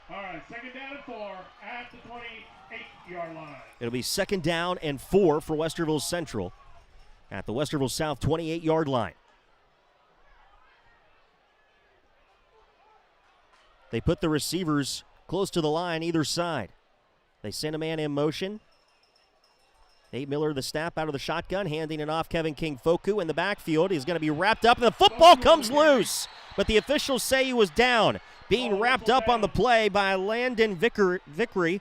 All right, 2nd down and 4 at the 28-yard line. It'll be 2nd down and 4 for Westerville Central at the Westerville South 28-yard line. They put the receivers close to the line either side. They send a man in motion. Nate Miller, the snap out of the shotgun, handing it off Kevin King Foku in the backfield. He's going to be wrapped up, and the football comes loose. But the officials say he was down. Being wrapped up on the play by Landon Vickery.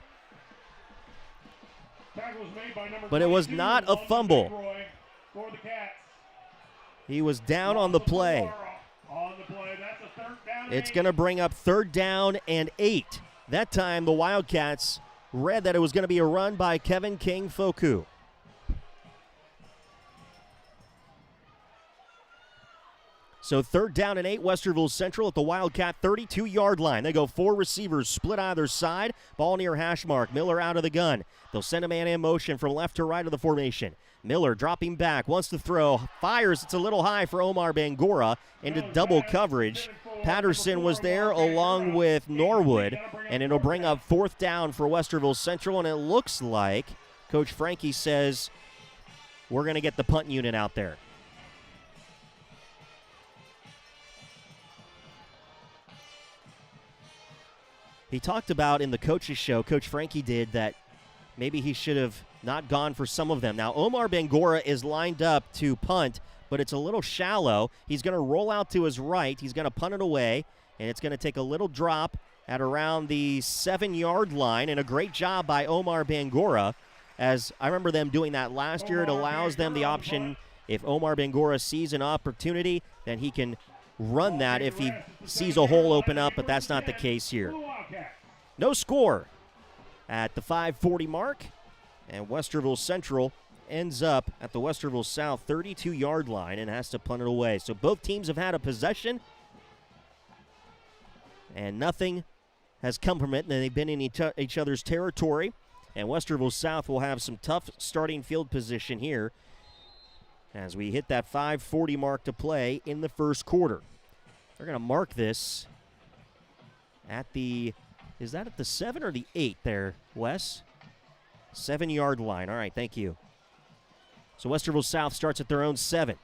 But it was not a fumble. He was down on the play. It's going to bring up 3rd down and 8. That time the Wildcats read that it was going to be a run by Kevin King Foku. So 3rd down and 8, Westerville Central at the Wildcat 32-yard line. They go 4 receivers split either side. Ball near hash mark. Miller out of the gun. They'll send a man in motion from left to right of the formation. Miller dropping back, wants to throw, fires. It's a little high for Omar Bangura into double coverage. Patterson was there along with Norwood, and it'll bring up 4th down for Westerville Central, and it looks like Coach Frankie says we're going to get the punt unit out there. He talked about in the coaches show, Coach Frankie did, that maybe he should have not gone for some of them. Now, Omar Bangura is lined up to punt, but it's a little shallow. He's going to roll out to his right. He's going to punt it away, and it's going to take a little drop at around the 7-yard line, and a great job by Omar Bangura. As I remember them doing that last year, it allows them the option, if Omar Bangura sees an opportunity, then he can run that if he sees a hole open up, but that's not the case here. No score at the 5:40 mark, and Westerville Central ends up at the Westerville South 32-yard line and has to punt it away. So both teams have had a possession, and nothing has come from it, and they've been in each other's territory, and Westerville South will have some tough starting field position here as we hit that 5:40 mark to play in the first quarter. They're going to mark this at the, is that at the 7 or the 8 there, Wes? 7-yard line. All right, thank you. So Westerville South starts at their own 7.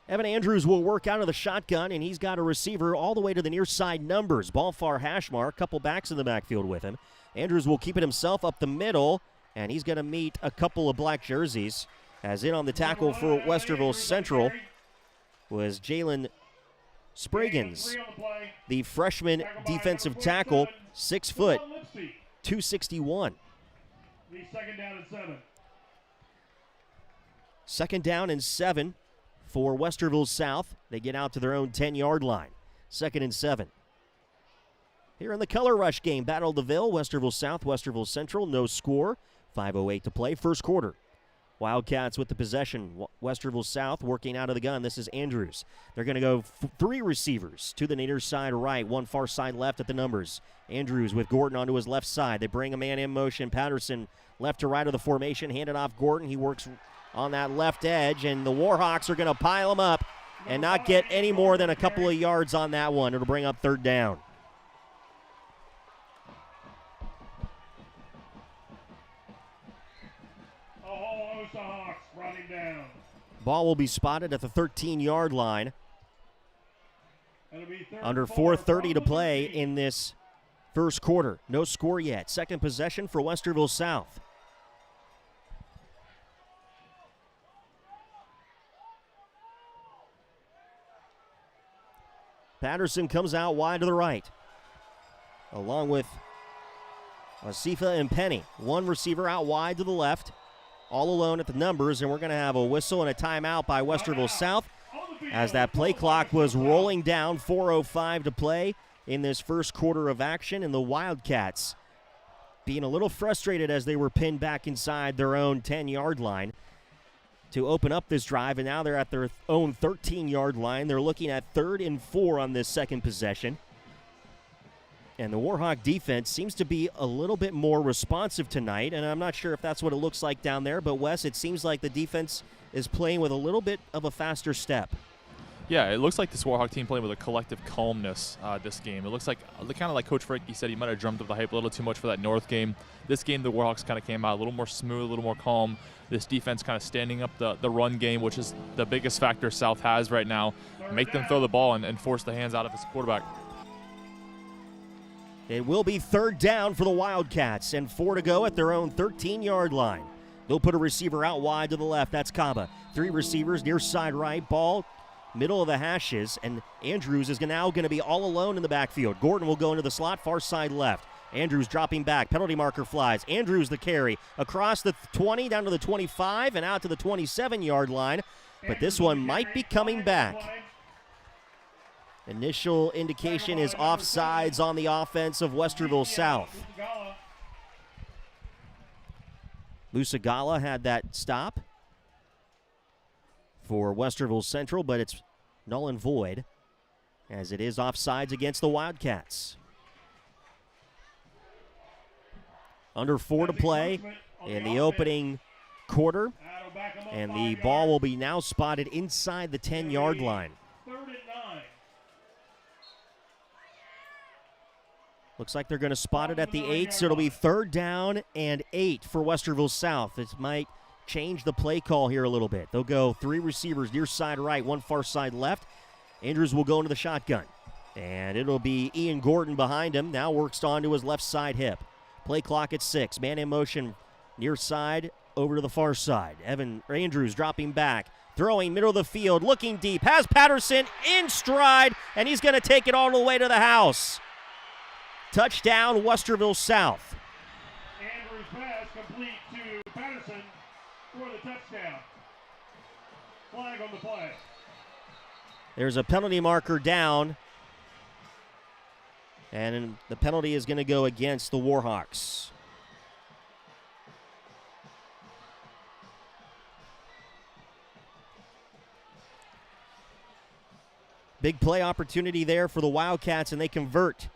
Evan Andrews will work out of the shotgun, and he's got a receiver all the way to the near side numbers. Ball far hash mark, couple backs in the backfield with him. Andrews will keep it himself up the middle, and he's going to meet a couple of black jerseys. As in on the tackle for Westerville Central was Jalen Spraggins, the freshman defensive tackle, 6 foot, 261. Second down and 7. Second down and 7 for Westerville South. They get out to their own 10-yard line. 2nd and 7. Here in the color rush game, Battle of the Ville, Westerville South, Westerville Central, no score. 5:08 to play, first quarter. Wildcats with the possession. Westerville South working out of the gun. This is Andrews. They're going to go 3 receivers to the near side right, 1 far side left at the numbers. Andrews with Gordon onto his left side. They bring a man in motion. Patterson left to right of the formation, handed off Gordon. He works on that left edge, and the Warhawks are going to pile him up and not get any more than a couple of yards on that one. It'll bring up 3rd down. Ball will be spotted at the 13-yard line. Under 4:30 to play in this first quarter. No score yet. Second possession for Westerville South. Patterson comes out wide to the right, along with Asifa and Penny. 1 receiver out wide to the left. All alone at the numbers, and we're going to have a whistle and a timeout by Westerville South as that play clock was rolling down. 4:05 to play in this first quarter of action, and the Wildcats being a little frustrated as they were pinned back inside their own 10-yard line to open up this drive, and now they're at their own 13-yard line. They're looking at 3rd and 4 on this second possession. And the Warhawk defense seems to be a little bit more responsive tonight, and I'm not sure if that's what it looks like down there, but Wes, it seems like the defense is playing with a little bit of a faster step. Yeah, it looks like this Warhawk team playing with a collective calmness this game. It looks like, kind of like Coach Frankie said, he might have drummed up the hype a little too much for that North game. This game, the Warhawks kind of came out a little more smooth, a little more calm. This defense kind of standing up the run game, which is the biggest factor South has right now. Make them throw the ball and force the hands out of his quarterback. It will be 3rd down for the Wildcats and 4 to go at their own 13-yard line. They'll put a receiver out wide to the left. That's Kaba. 3 receivers near side right. Ball middle of the hashes, and Andrews is now going to be all alone in the backfield. Gordon will go into the slot, far side left. Andrews dropping back. Penalty marker flies. Andrews the carry across the 20 down to the 25 and out to the 27-yard line. But this one might be coming back. Initial indication is offsides on the offense of Westerville South. Lusagala had that stop for Westerville Central, but it's null and void as it is offsides against the Wildcats. Under 4 to play in the opening quarter, and the ball will be now spotted inside the 10-yard line. Looks like they're going to spot it at the 8, so it'll be 3rd down and 8 for Westerville South. It might change the play call here a little bit. They'll go 3 receivers near side right, 1 far side left. Andrews will go into the shotgun, and it'll be Ian Gordon behind him. Now works on to his left side hip. Play clock at 6. Man in motion near side over to the far side. Andrews dropping back, throwing middle of the field, looking deep. Has Patterson in stride, and he's going to take it all the way to the house. Touchdown, Westerville South. Andrews pass complete to Patterson for the touchdown. Flag on the play. There's a penalty marker down, and the penalty is going to go against the Warhawks. Big play opportunity there for the Wildcats, and they convert.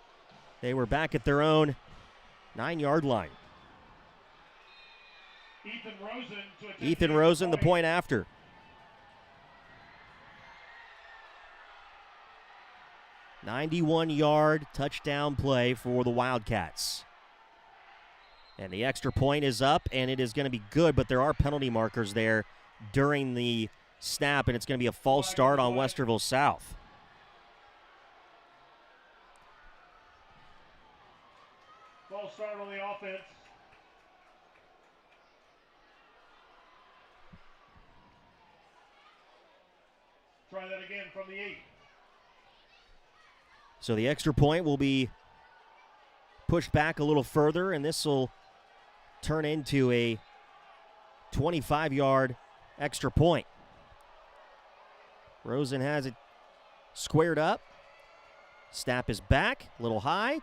They were back at their own 9-yard line. Ethan Rosen, the point after. "91-yard touchdown play for the Wildcats. And the extra point is up, and it is going to be good, but there are penalty markers there during the snap, and it's going to be a false start on Westerville South. False start on the offense. Try that again from the 8. So the extra point will be pushed back a little further, and this will turn into a 25-yard extra point. Rosen has it squared up. Snap is back, a little high.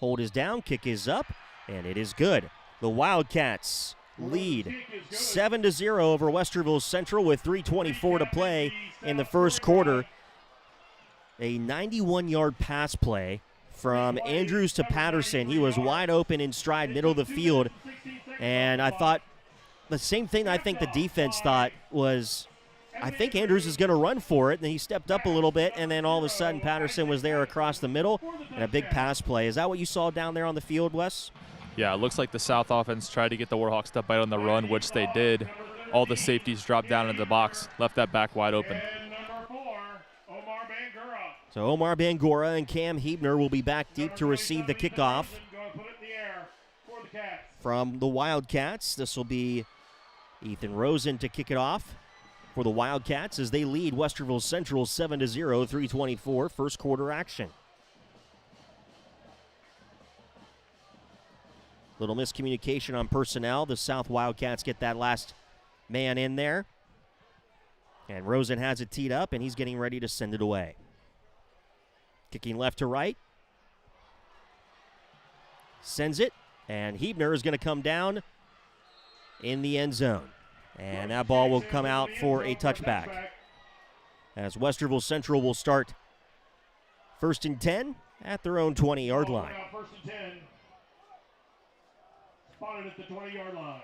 Hold is down, kick is up, and it is good. The Wildcats lead 7-0 over Westerville Central with 3:24 to play in the first quarter. A 91-yard pass play from Andrews to Patterson. He was wide open in stride, middle of the field, and I thought the same thing I think the defense thought was, I think Andrews is going to run for it, and he stepped up a little bit, and then all of a sudden Patterson was there across the middle, and a big pass play. Is that what you saw down there on the field, Wes? Yeah, it looks like the South offense tried to get the Warhawks to bite on the run, which they did. All the safeties dropped down into the box, left that back wide open. So Omar Bangora and Cam Hebner will be back deep to receive the kickoff from the Wildcats. This will be Ethan Rosen to kick it off for the Wildcats as they lead Westerville Central 7-0, 3:24 first quarter action. Little miscommunication on personnel. The South Wildcats get that last man in there. And Rosen has it teed up, and he's getting ready to send it away. Kicking left to right. Sends it, and Hebner is going to come down in the end zone. And that ball will come out for a touchback. As Westerville Central will start 1st and 10 at their own 20-yard line. 1st and 10. Spotted at the 20-yard line.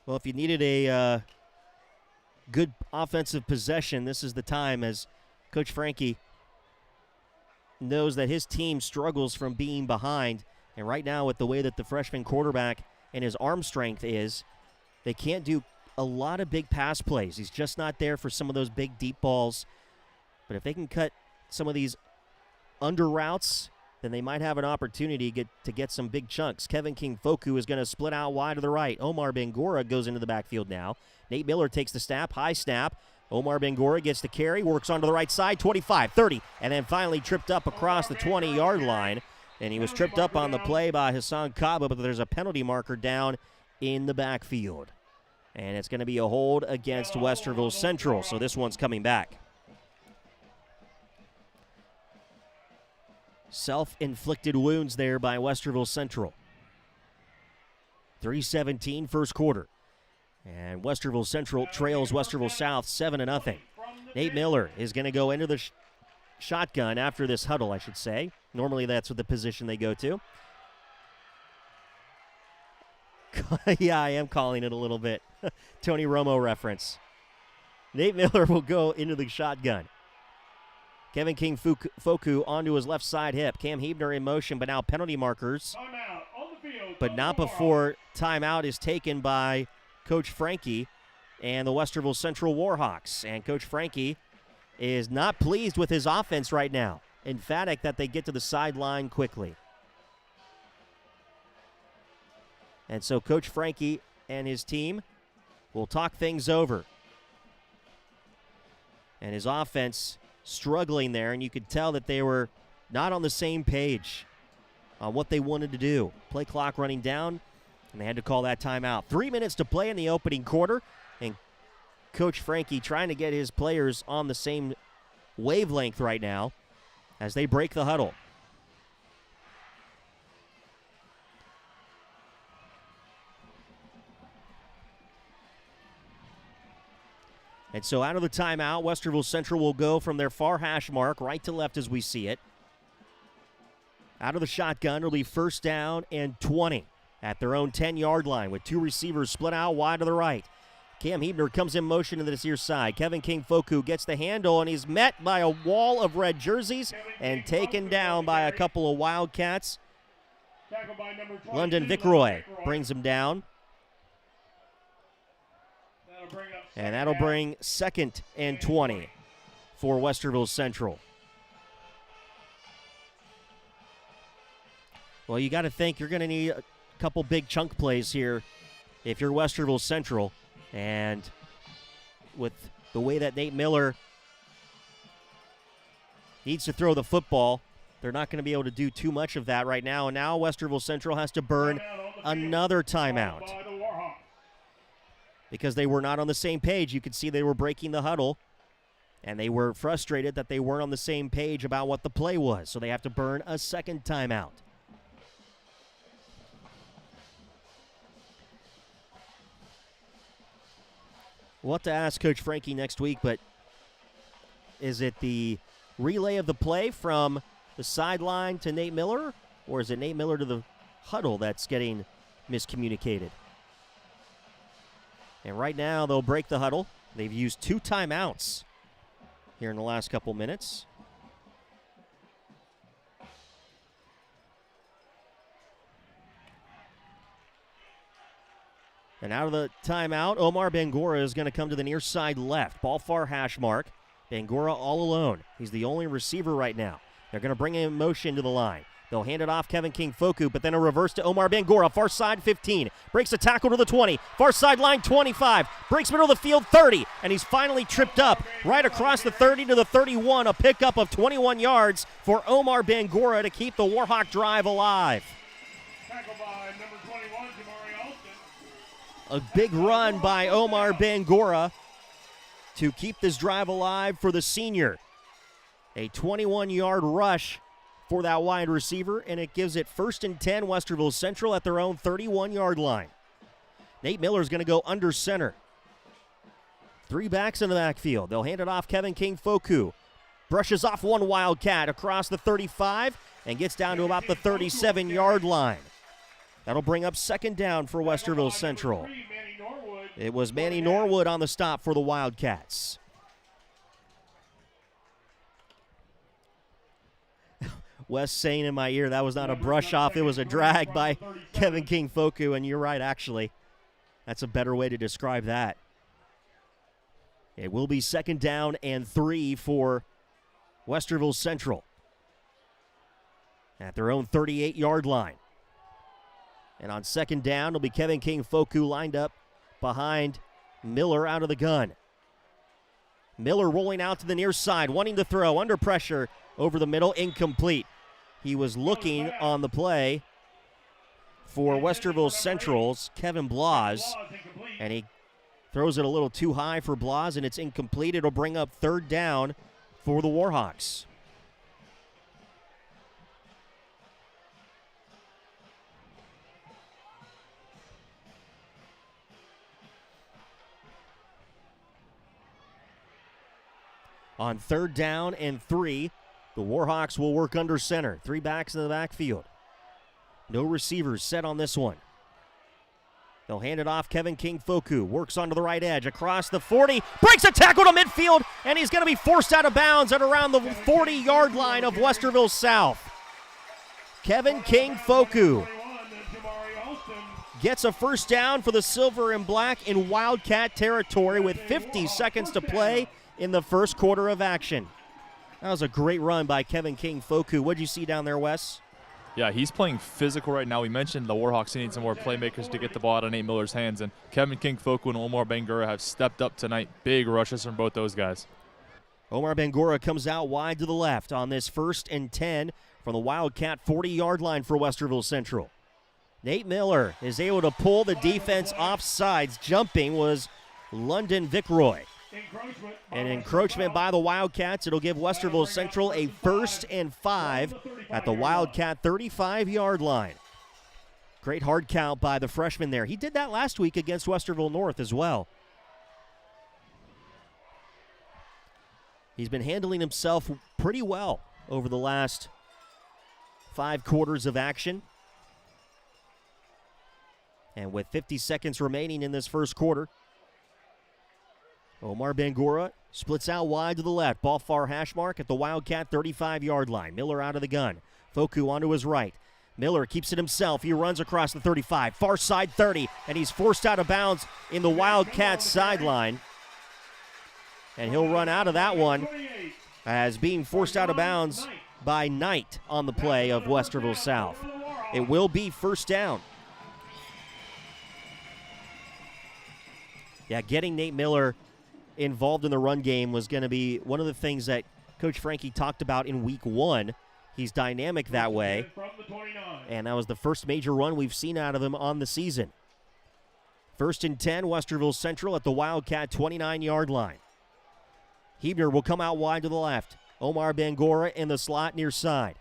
Well, if you needed a good offensive possession, this is the time, as Coach Frankie knows that his team struggles from being behind. And right now, with the way that the freshman quarterback and his arm strength is, they can't do a lot of big pass plays. He's just not there for some of those big deep balls. But if they can cut some of these under routes, then they might have an opportunity to get some big chunks. Kevin King-Foku is going to split out wide to the right. Omar Bangora goes into the backfield now. Nate Miller takes the snap, high snap. Omar Bangora gets the carry, works onto the right side, 25, 30, and then finally tripped up across the 20-yard line. And he was tripped up on the play by Hassan Kaba, but there's a penalty marker down in the backfield. And it's going to be a hold against Westerville Central, so this one's coming back. Self-inflicted wounds there by Westerville Central. 3:17 first quarter. And Westerville Central trails Westerville South 7-0. Nate Miller is going to go into the shotgun after this huddle, I should say. Normally that's what the position they go to. Yeah, I am calling it a little bit. Tony Romo reference. Nate Miller will go into the shotgun. Kevin King-Foku onto his left side hip. Cam Hebner in motion, but now penalty markers. But not before timeout is taken by Coach Frankie and the Westerville Central Warhawks. And Coach Frankie is not pleased with his offense right now. Emphatic that they get to the sideline quickly. And so Coach Frankie and his team will talk things over. And his offense struggling there, and you could tell that they were not on the same page on what they wanted to do. Play clock running down, and they had to call that timeout. 3 minutes to play in the opening quarter, and Coach Frankie trying to get his players on the same wavelength right now as they break the huddle. And so out of the timeout, Westerville Central will go from their far hash mark right to left as we see it. Out of the shotgun, it'll be 1st down and 20 at their own 10-yard line with two receivers split out wide to the right. Cam Hebner comes in motion to this near side. Kevin King-Foku gets the handle, and he's met by a wall of red jerseys and taken down by a couple of Wildcats. London Vickroy brings him down. And that'll bring 2nd and 20 for Westerville Central. Well, you got to think you're going to need a couple big chunk plays here if you're Westerville Central. And with the way that Nate Miller needs to throw the football, they're not going to be able to do too much of that right now. And now Westerville Central has to burn another timeout because they were not on the same page. You could see they were breaking the huddle, and they were frustrated that they weren't on the same page about what the play was. So they have to burn a second timeout. We'll have to ask Coach Frankie next week, but is it the relay of the play from the sideline to Nate Miller, or is it Nate Miller to the huddle that's getting miscommunicated? And right now, they'll break the huddle. They've used 2 timeouts here in the last couple minutes. And out of the timeout, Omar Bangura is going to come to the near side left. Ball far hash mark. Bangura all alone. He's the only receiver right now. They're going to bring him in motion to the line. They'll hand it off Kevin King Foku, but then a reverse to Omar Bangura. Far side 15. Breaks a tackle to the 20. Far sideline 25. Breaks middle of the field 30. And he's finally tripped up right across the 30 to the 31. A pickup of 21 yards for Omar Bangura to keep the Warhawk drive alive. A big run by Omar Bangura to keep this drive alive for the senior. A 21-yard rush for that wide receiver, and it gives it 1st and 10, Westerville Central at their own 31-yard line. Nate Miller's going to go under center. 3 backs in the backfield. They'll hand it off Kevin King Foku. Brushes off one Wildcat across the 35 and gets down to about the 37-yard line. That'll bring up 2nd down for Westerville Central. It was Manny Norwood on the stop for the Wildcats. Wes saying in my ear that was not a brush off, it was a drag by Kevin King Foku, and you're right, actually. That's a better way to describe that. It will be 2nd down and 3 for Westerville Central at their own 38-yard line. And on 2nd down, it'll be Kevin King Foku lined up behind Miller out of the gun. Miller rolling out to the near side, wanting to throw, under pressure, over the middle, incomplete. He was looking on the play for Westerville Central's Kevin Blas, and he throws it a little too high for Blas, and it's incomplete. It'll bring up 3rd down for the Warhawks. On 3rd down and 3, the Warhawks will work under center. 3 backs in the backfield. No receivers set on this one. They'll hand it off. Kevin King Foku works onto the right edge across the 40, breaks a tackle to midfield, and he's going to be forced out of bounds at around the 40-yard line of Westerville South. Kevin King Foku gets a 1st down for the Silver and Black in Wildcat territory with 50 seconds to play in the 1st quarter of action. That was a great run by Kevin King Foku. What'd you see down there, Wes? Yeah, he's playing physical right now. We mentioned the Warhawks need some more playmakers to get the ball out of Nate Miller's hands, and Kevin King Foku and Omar Bangura have stepped up tonight. Big rushes from both those guys. Omar Bangura comes out wide to the left on this 1st and 10 from the Wildcat 40-yard line for Westerville Central. Nate Miller is able to pull the defense off sides. Jumping was London Vickroy. An encroachment by the Wildcats. It'll give Westerville Central a 1st and 5 at the Wildcat 35-yard line. Great hard count by the freshman there. He did that last week against Westerville North as well. He's been handling himself pretty well over the last 5 quarters of action. And with 50 seconds remaining in this 1st quarter, Omar Bangura splits out wide to the left. Ball far hash mark at the Wildcat 35-yard line. Miller out of the gun. Foku onto his right. Miller keeps it himself. He runs across the 35, far side 30, and he's forced out of bounds in the Wildcats sideline. And he'll run out of that one as being forced out of bounds by Knight on the play of Westerville South. It will be first down. Yeah, getting Nate Miller involved in the run game was going to be one of the things that Coach Frankie talked about in week 1. He's dynamic that way, and that was the first major run we've seen out of him on the season. 1st and 10, Westerville Central at the Wildcat 29-yard line. Hebner will come out wide to the left. Omar Bangora in the slot near side.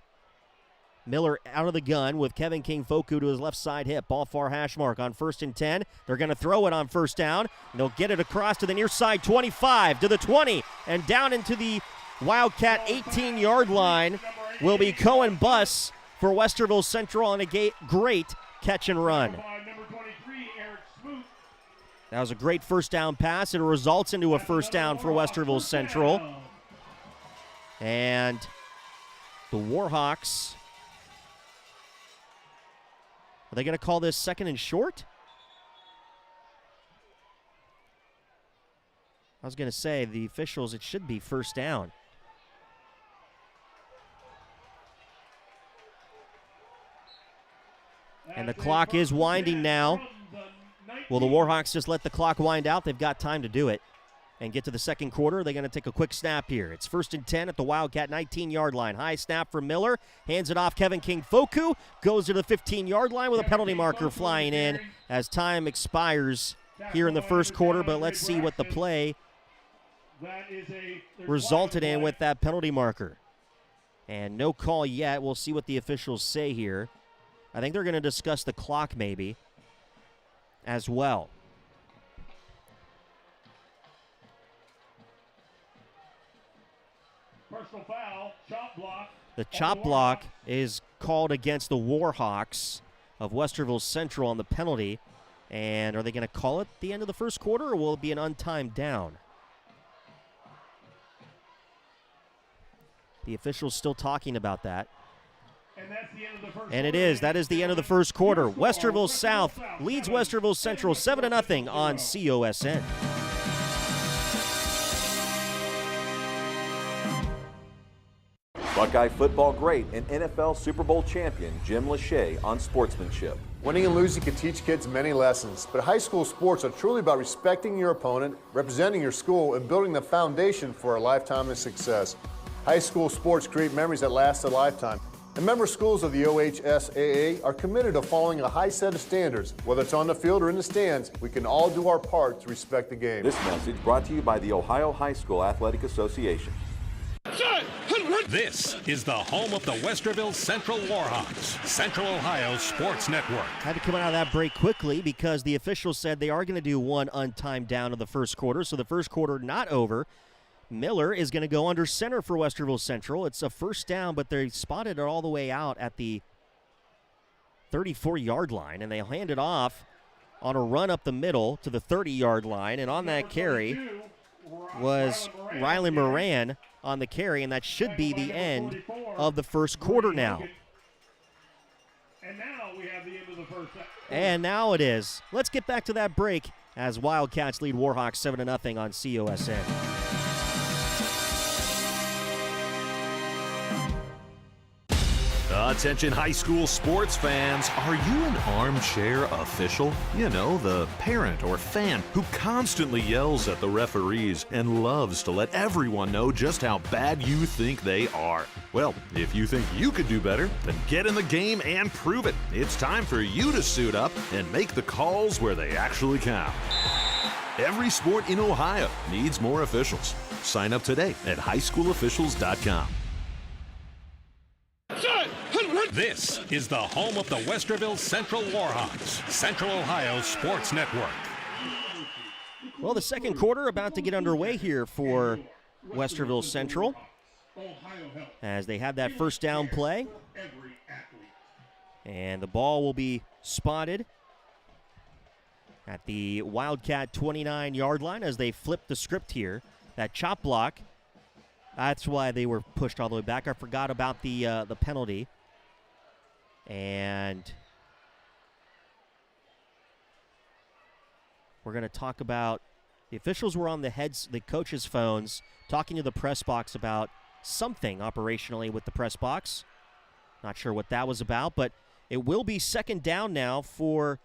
Miller out of the gun with Kevin King-Foku to his left side hip. Ball far hash mark on 1st and 10. They're going to throw it on first down. And they'll get it across to the near side 25 to the 20 and down into the Wildcat 18-yard line will be Cohen Buss for Westerville Central on a great catch and run. That was a great first down pass. It results into a first down for Westerville Central. And the Warhawks, are they going to call this 2nd and short? I was going to say, the officials, it should be first down. And the clock is winding now. Will the Warhawks just let the clock wind out? They've got time to do it and get to the second quarter. They're going to take a quick snap here. It's 1st and 10 at the Wildcat 19-yard line. High snap from Miller. Hands it off Kevin King-Foku. Goes to the 15-yard line with a penalty marker flying in as time expires here in the first quarter. But let's see what the play resulted in with that penalty marker. And no call yet. We'll see what the officials say here. I think they're going to discuss the clock maybe as well. Personal foul, chop block. The chop block is called against the Warhawks of Westerville Central on the penalty. And are they going to call it the end of the first quarter, or will it be an untimed down? The officials still talking about that. And it is. That is the end of the first quarter. Westerville South leads Westerville Central 7-0 on COSN. Buckeye football great and NFL Super Bowl champion Jim Lachey on sportsmanship. Winning and losing can teach kids many lessons, but high school sports are truly about respecting your opponent, representing your school, and building the foundation for a lifetime of success. High school sports create memories that last a lifetime. And member schools of the OHSAA are committed to following a high set of standards. Whether it's on the field or in the stands, we can all do our part to respect the game. This message brought to you by the Ohio High School Athletic Association. This is the home of the Westerville Central Warhawks, Central Ohio Sports Network. Had to come out of that break quickly because the officials said they are going to do one untimed down in the first quarter, so the first quarter not over. Miller is going to go under center for Westerville Central. It's a first down, but they spotted it all the way out at the 34-yard line, and they hand it off on a run up the middle to the 30-yard line, and on that carry was Riley Moran on the carry, and that should be the end of the first quarter now. And now we have the end of the first. And now it is. Let's get back to that break as Wildcats lead Warhawks 7-0 on COSN. Attention high school sports fans, are you an armchair official? You know, the parent or fan who constantly yells at the referees and loves to let everyone know just how bad you think they are. Well, if you think you could do better, then get in the game and prove it. It's time for you to suit up and make the calls where they actually count. Every sport in Ohio needs more officials. Sign up today at highschoolofficials.com. This is the home of the Westerville Central Warhawks, Central Ohio Sports Network. Well, the second quarter about to get underway here for Westerville Central as they have that first down play. And the ball will be spotted at the Wildcat 29-yard line as they flip the script here. That chop block, that's why they were pushed all the way back. I forgot about the penalty. And we're going to talk about, the officials were on the coaches' phones talking to the press box about something operationally with the press box. Not sure what that was about, but it will be second down now for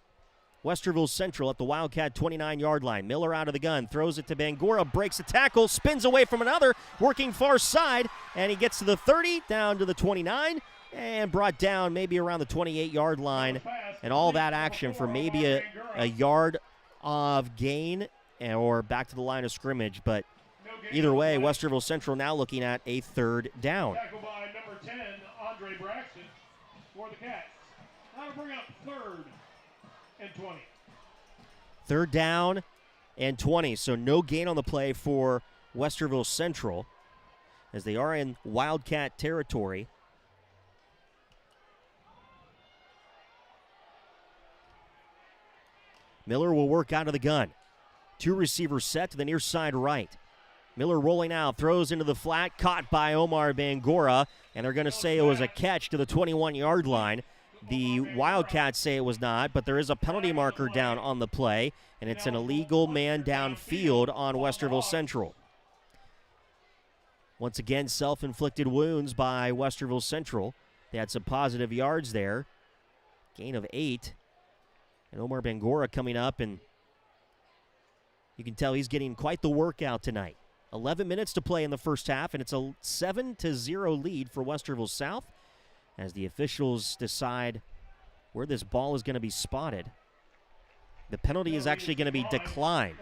Westerville Central at the Wildcat 29-yard line. Miller out of the gun, throws it to Bangura, breaks a tackle, spins away from another, working far side, and he gets to the 30, down to the 29, and brought down maybe around the 28-yard line. And all that action for maybe a yard of gain or back to the line of scrimmage. But either way, Westerville Central now looking at a third down. Tackle by number 10, Andre Braxton, for the Cats. Now to bring up 3rd and 20. Third down and 20, so no gain on the play for Westerville Central as they are in Wildcat territory. Miller will work out of the gun. 2 receivers set to the near side right. Miller rolling out, throws into the flat, caught by Omar Bangura, and they're going to say it was a catch to the 21-yard line. The Wildcats say it was not, but there is a penalty marker down on the play, and it's an illegal man downfield on Westerville Central. Once again, self-inflicted wounds by Westerville Central. They had some positive yards there. Gain of 8. And Omar Bangura coming up, and you can tell he's getting quite the workout tonight. 11 minutes to play in the first half, and it's a 7-0 lead for Westerville South as the officials decide where this ball is going to be spotted. The penalty is actually going to be declined.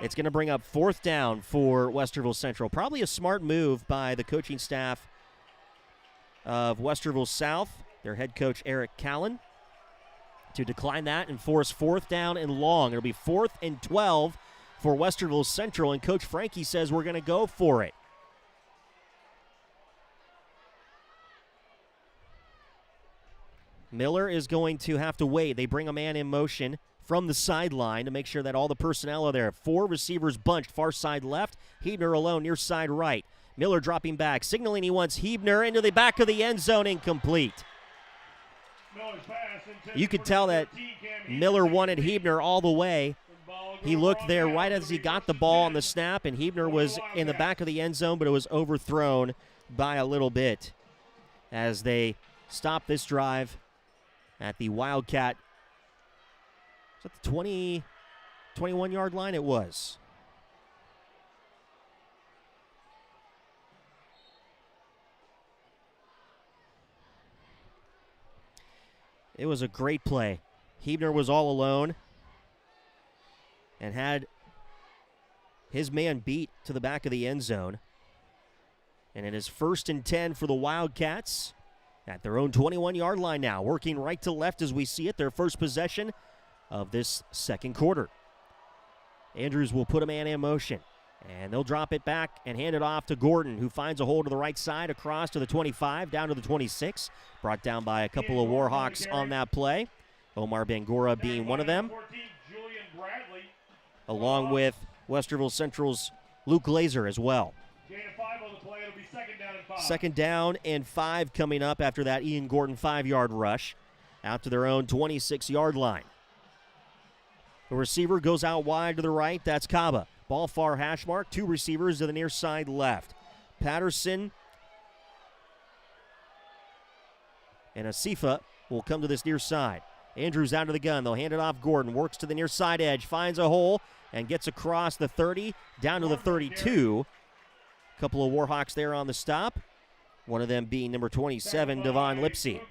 It's going to bring up 4th down for Westerville Central. Probably a smart move by the coaching staff of Westerville South, their head coach Eric Callan, to decline that and force 4th down and long. It'll be 4th and 12 for Westerville Central, and Coach Frankie says we're going to go for it. Miller is going to have to wait. They bring a man in motion from the sideline to make sure that all the personnel are there. 4 receivers bunched, far side left. Hebner alone, near side right. Miller dropping back, signaling he wants Hebner into the back of the end zone, incomplete. You could tell that Miller wanted Hebner all the way. He looked there right as he got the ball on the snap, and Hebner was in the back of the end zone, but it was overthrown by a little bit as they stopped this drive at the Wildcat. Was that the 21-yard line? It was. It was a great play. Hebner was all alone and had his man beat to the back of the end zone. And it is 1st and 10 for the Wildcats at their own 21-yard line now, working right to left as we see it, their first possession of this second quarter. Andrews will put a man in motion, and they'll drop it back and hand it off to Gordon, who finds a hole to the right side across to the 25, down to the 26, brought down by a couple of Warhawks on that play, Omar Bangura being one of them, along with Westerville Central's Luke Glazer as well. Second down and 5 coming up after that Ian Gordon 5-yard rush out to their own 26-yard line. The receiver goes out wide to the right. That's Kaba. Ball far hash mark. 2 receivers to the near side left. Patterson and Asifa will come to this near side. Andrews out of the gun. They'll hand it off Gordon. Works to the near side edge. Finds a hole and gets across the 30 down to the 32. A couple of Warhawks there on the stop. One of them being number 27, Devon Lipsy.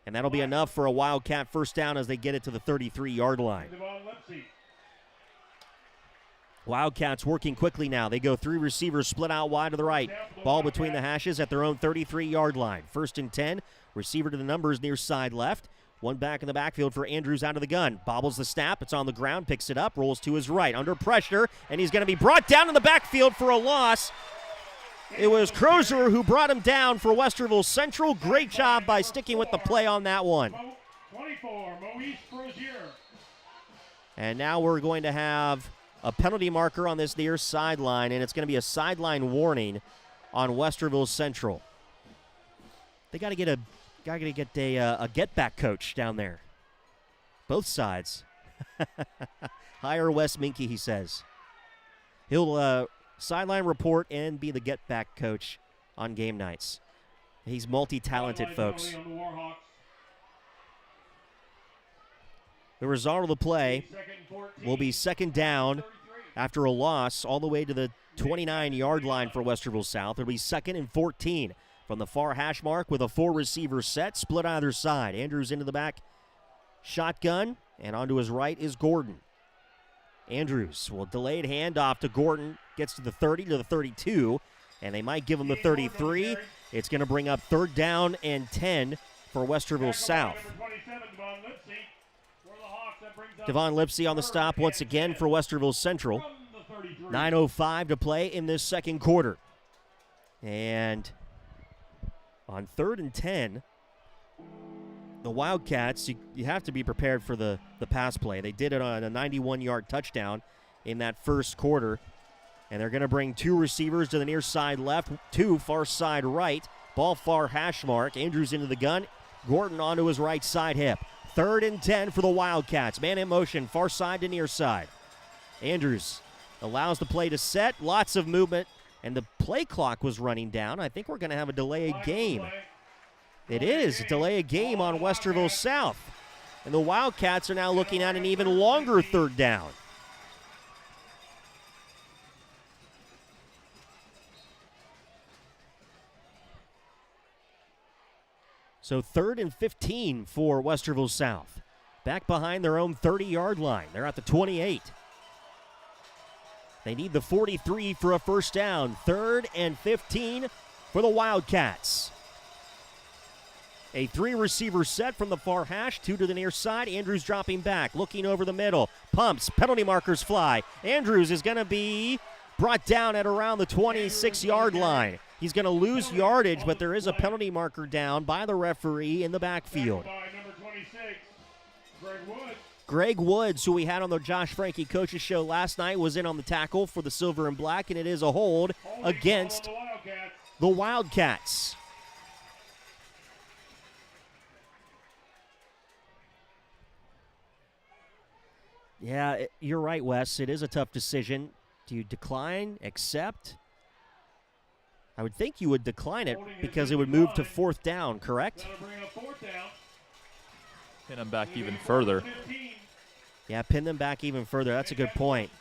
And that'll be enough for a Wildcat first down as they get it to the 33-yard line. Wildcats working quickly now. They go 3 receivers split out wide to the right. Ball between the hashes at their own 33-yard line. 1st and 10. Receiver to the numbers near side left. One back in the backfield for Andrews out of the gun. Bobbles the snap. It's on the ground. Picks it up. Rolls to his right. Under pressure. And he's going to be brought down in the backfield for a loss. It was Crozier who brought him down for Westerville Central. Great job by sticking with the play on that one. 24, Moise Crozier. And now we're going to have a penalty marker on this near sideline, and it's going to be a sideline warning on Westerville Central. They got to get Got to get a get-back coach down there. Both sides. Hire Wes Minke, he says. He'll sideline report and be the get-back coach on game nights. He's multi-talented, folks. The result of the play will be second down after a loss all the way to the 29-yard line for Westerville South. It'll be 2nd and 14 from the far hash mark with a 4-receiver set, split either side. Andrews into the back, shotgun, and onto his right is Gordon. Andrews will delayed handoff to Gordon, gets to the 30 to the 32, and they might give him the 33. It's going to bring up 3rd down and 10 for Westerville South. Devon Lipsey on the stop once again for Westerville Central. 9:05 to play in this second quarter. And on 3rd and 10, the Wildcats, you have to be prepared for the pass play. They did it on a 91-yard touchdown in that first quarter. And they're going to bring 2 receivers to the near side left, 2 far side right. Ball far hash mark. Andrews into the gun. Gordon onto his right side hip. 3rd and 10 for the Wildcats. Man in motion, far side to near side. Andrews allows the play to set. Lots of movement. And the play clock was running down. I think we're going to have a delay of game. It is a delay of game on Westerville South. And the Wildcats are now looking at an even longer 3rd down. So 3rd and 15 for Westerville South. Back behind their own 30-yard line. They're at the 28. They need the 43 for a first down. 3rd and 15 for the Wildcats. A 3-receiver set from the far hash, 2 to the near side. Andrews dropping back, looking over the middle. Pumps, penalty markers fly. Andrews is going to be brought down at around the 26-yard line. He's going to lose yardage, but there is a penalty marker down by the referee in the backfield. Greg Woods, who we had on the Josh Frankie Coaches Show last night, was in on the tackle for the Silver and Black, and it is a hold against the Wildcats. Yeah, you're right, Wes. It is a tough decision. Do you decline, accept? I would think you would decline it because it would move to 4th down, correct? Pin them back even further. Yeah, pin them back even further. That's a good point.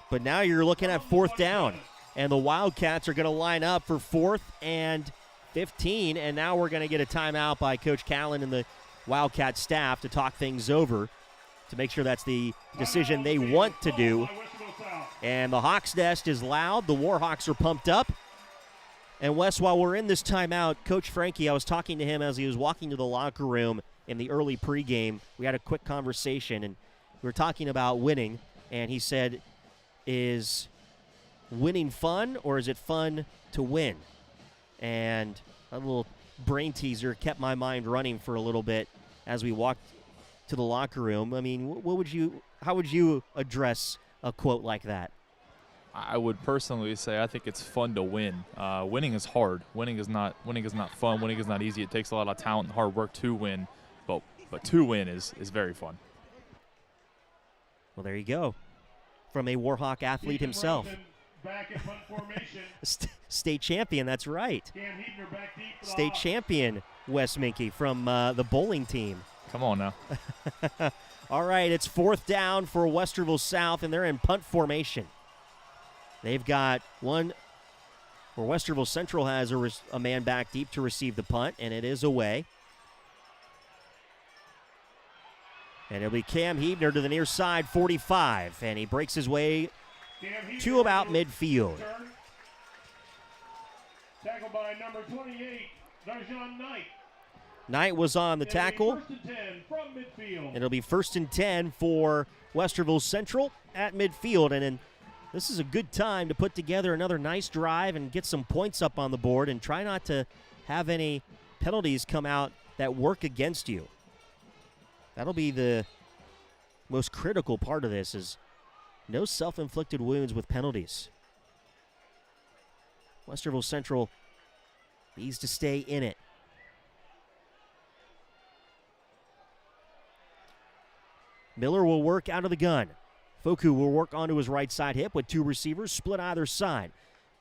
But now you're looking at 4th down, and the Wildcats are going to line up for 4th and 15, and now we're going to get a timeout by Coach Callan and the Wildcat staff to talk things over to make sure that's the decision they want to do. And the Hawks nest is loud. The Warhawks are pumped up. And, Wes, while we're in this timeout, Coach Frankie, I was talking to him as he was walking to the locker room in the early pregame. We had a quick conversation, and we were talking about winning. And he said, is winning fun or is it fun to win? And a little brain teaser kept my mind running for a little bit as we walked to the locker room. I mean, how would you address a quote like that? I would personally say I think it's fun to win. Winning is hard. Winning is not fun. Winning is not easy. It takes a lot of talent and hard work to win, but to win is very fun. Well, there you go. From a Warhawk athlete himself. Back in punt formation. State champion, that's right. State champion Wes Minke from the bowling team. Come on now. All right, it's 4th down for Westerville South, and they're in punt formation. They've got one where Westerville Central has a man back deep to receive the punt, and it is away. And it'll be Cam Hebner to the near side, 45, and he breaks his way to about midfield. Tackled by number 28, Darjon Knight. Knight was on the tackle. First and 10 from midfield. It'll be 1st and 10 for Westerville Central at midfield, and then this is a good time to put together another nice drive and get some points up on the board and try not to have any penalties come out that work against you. That'll be the most critical part of this, is no self-inflicted wounds with penalties. Westerville Central needs to stay in it. Miller will work out of the gun. Foku will work onto his right side hip with two receivers split either side.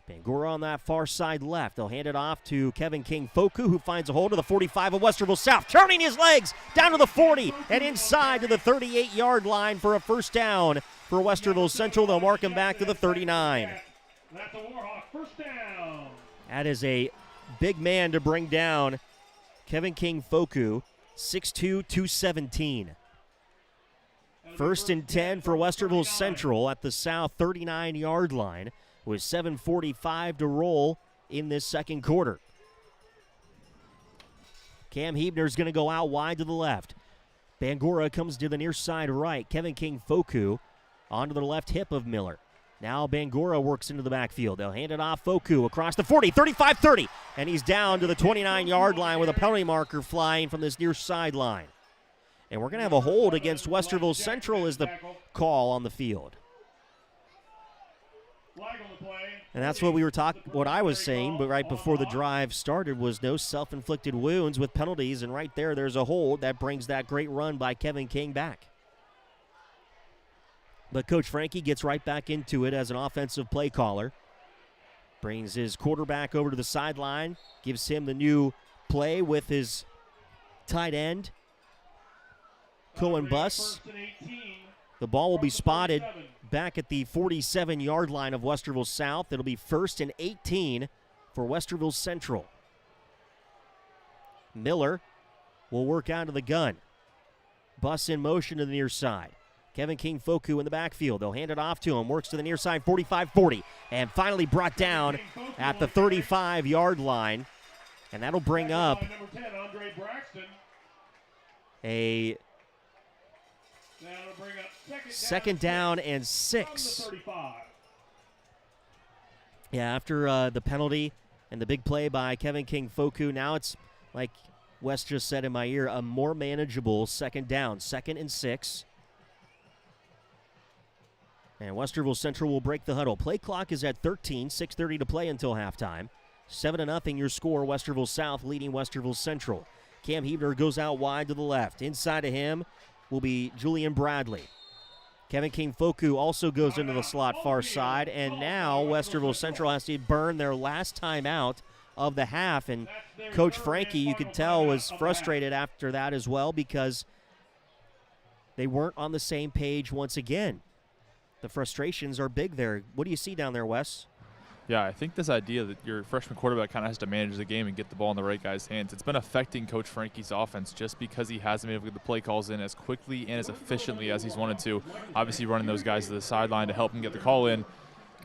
Bangura on that far side left. They'll hand it off to Kevin King Foku, who finds a hold of the 45 of Westerville South, turning his legs down to the 40 and inside to the 38-yard line for a first down for Westerville Central. They'll mark him back to the 39. That's a Warhawk first down. That is a big man to bring down Kevin King Foku, 6'2", 217. First and 10 for Westerville Central at the South 39-yard line with 7:45 to roll in this second quarter. Cam Hebner's going to go out wide to the left. Bangura comes to the near side right. Kevin King Foku onto the left hip of Miller. Now Bangura works into the backfield. They'll hand it off. Foku across the 40, 35-30, and he's down to the 29-yard line with a penalty marker flying from this near sideline. And we're going to have a hold against Westerville Central as the call on the field. And that's what we were what I was saying, but right before the drive started was no self-inflicted wounds with penalties, and right there's a hold that brings that great run by Kevin King back. But Coach Frankie gets right back into it as an offensive play caller. Brings his quarterback over to the sideline, gives him the new play with his tight end, Cohen Buss. The ball will be spotted back at the 47-yard line of Westerville South. It'll be 1st and 18 for Westerville Central. Miller will work out of the gun. Buss in motion to the near side. Kevin King Foku in the backfield. They'll hand it off to him. Works to the near side, 45-40. And finally brought down at the 35-yard line. And that'll bring up a second down and 6. Yeah, after the penalty and the big play by Kevin King Foku, now it's, like Wes just said in my ear, a more manageable second down. 2nd and 6. And Westerville Central will break the huddle. Play clock is at 13, 6:30 to play until halftime. 7-0 your score, Westerville South leading Westerville Central. Cam Hebner goes out wide to the left. Inside of him will be Julian Bradley. Kevin King Foku also goes into the slot far side, and now Westerville Central has to burn their last time out of the half, and Coach Frankie, you could tell, was frustrated after that as well because they weren't on the same page once again. The frustrations are big there. What do you see down there, Wes? Yeah, I think this idea that your freshman quarterback kind of has to manage the game and get the ball in the right guy's hands, it's been affecting Coach Frankie's offense just because he hasn't been able to get the play calls in as quickly and as efficiently as he's wanted to. Obviously, running those guys to the sideline to help him get the call in.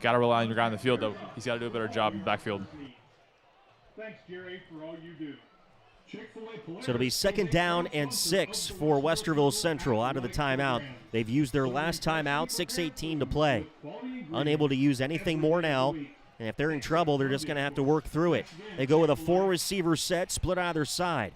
Got to rely on your guy in the field, though. He's got to do a better job in the backfield. Thanks, Jerry, for all you do. So it'll be 2nd down and 6 for Westerville Central out of the timeout. They've used their last timeout, 6:18 to play. Unable to use anything more now. And if they're in trouble, they're just going to have to work through it. They go with a 4-receiver set, split either side.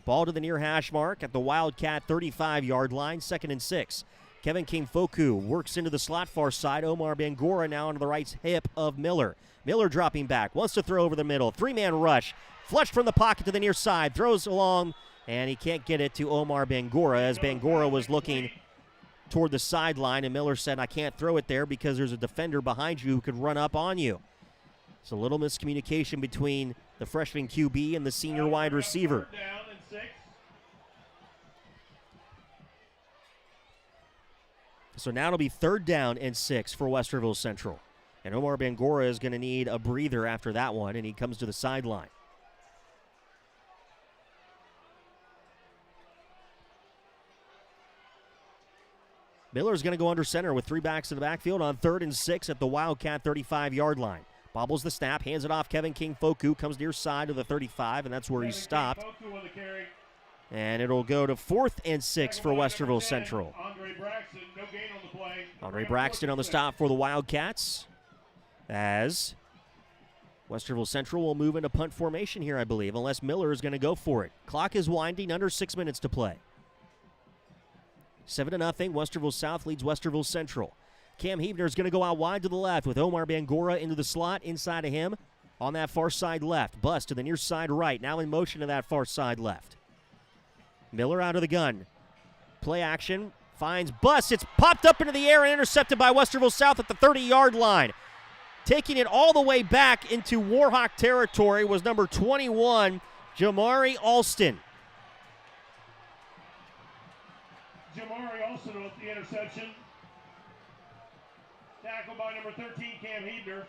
Ball to the near hash mark at the Wildcat 35-yard line, 2nd and 6. Kevin King Foku works into the slot far side. Omar Bangura now onto the right hip of Miller. Miller dropping back, wants to throw over the middle. 3-man rush, flushed from the pocket to the near side, throws along, and he can't get it to Omar Bangura as Bangura was looking toward the sideline, and Miller said, I can't throw it there because there's a defender behind you who could run up on you. It's a little miscommunication between the freshman QB and the senior wide receiver. So now it'll be 3rd down and 6 for Westerville Central. And Omar Bangura is going to need a breather after that one, and he comes to the sideline. Miller's going to go under center with 3 backs in the backfield on 3rd and 6 at the Wildcat 35-yard line. Bobbles the snap, hands it off. Kevin King Foku comes near side of the 35, and that's where he stopped. And it'll go to 4th and 6 for Westerville Central. Andre Braxton on the stop for the Wildcats, as Westerville Central will move into punt formation here, I believe, unless Miller is going to go for it. Clock is winding, under 6 minutes to play. 7-0, Westerville South leads Westerville Central. Cam Hebner is going to go out wide to the left with Omar Bangura into the slot. Inside of him on that far side left. Bust to the near side right. Now in motion to that far side left. Miller out of the gun. Play action. finds Buss. It's popped up into the air and intercepted by Westerville South at the 30-yard line. Taking it all the way back into Warhawk territory was number 21, Jamari Alston. Jamari Alston with the interception. Tackled by number 13, Cam Hebner.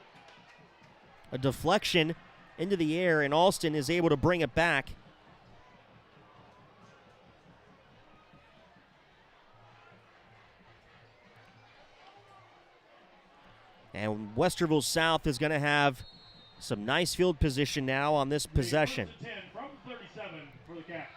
A deflection into the air, and Alston is able to bring it back. And Westerville South is going to have some nice field position now on this possession. 10 from 37 for the Cats.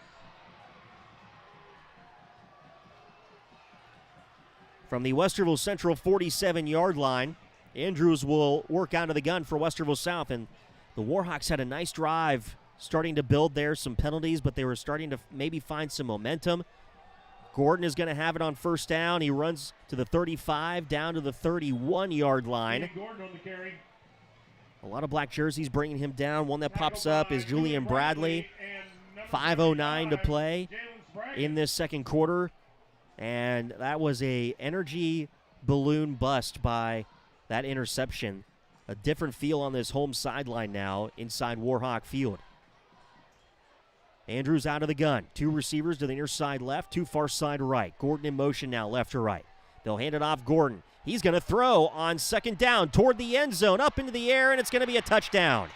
From the Westerville Central 47-yard line, Andrews will work out of the gun for Westerville South. And the Warhawks had a nice drive starting to build there, some penalties, but they were starting to maybe find some momentum. Gordon is going to have it on first down. He runs to the 35, down to the 31-yard line. Gordon on the carry. A lot of black jerseys bringing him down. One that pops up is Julian Bradley. 5:09 to play in this second quarter. And that was a energy balloon bust by that interception. A different feel on this home sideline now inside Warhawk Field. Andrews out of the gun. Two receivers to the near side left, two far side right. Gordon in motion now, left to right. They'll hand it off Gordon. He's going to throw on second down toward the end zone, up into the air, and it's going to be a touchdown.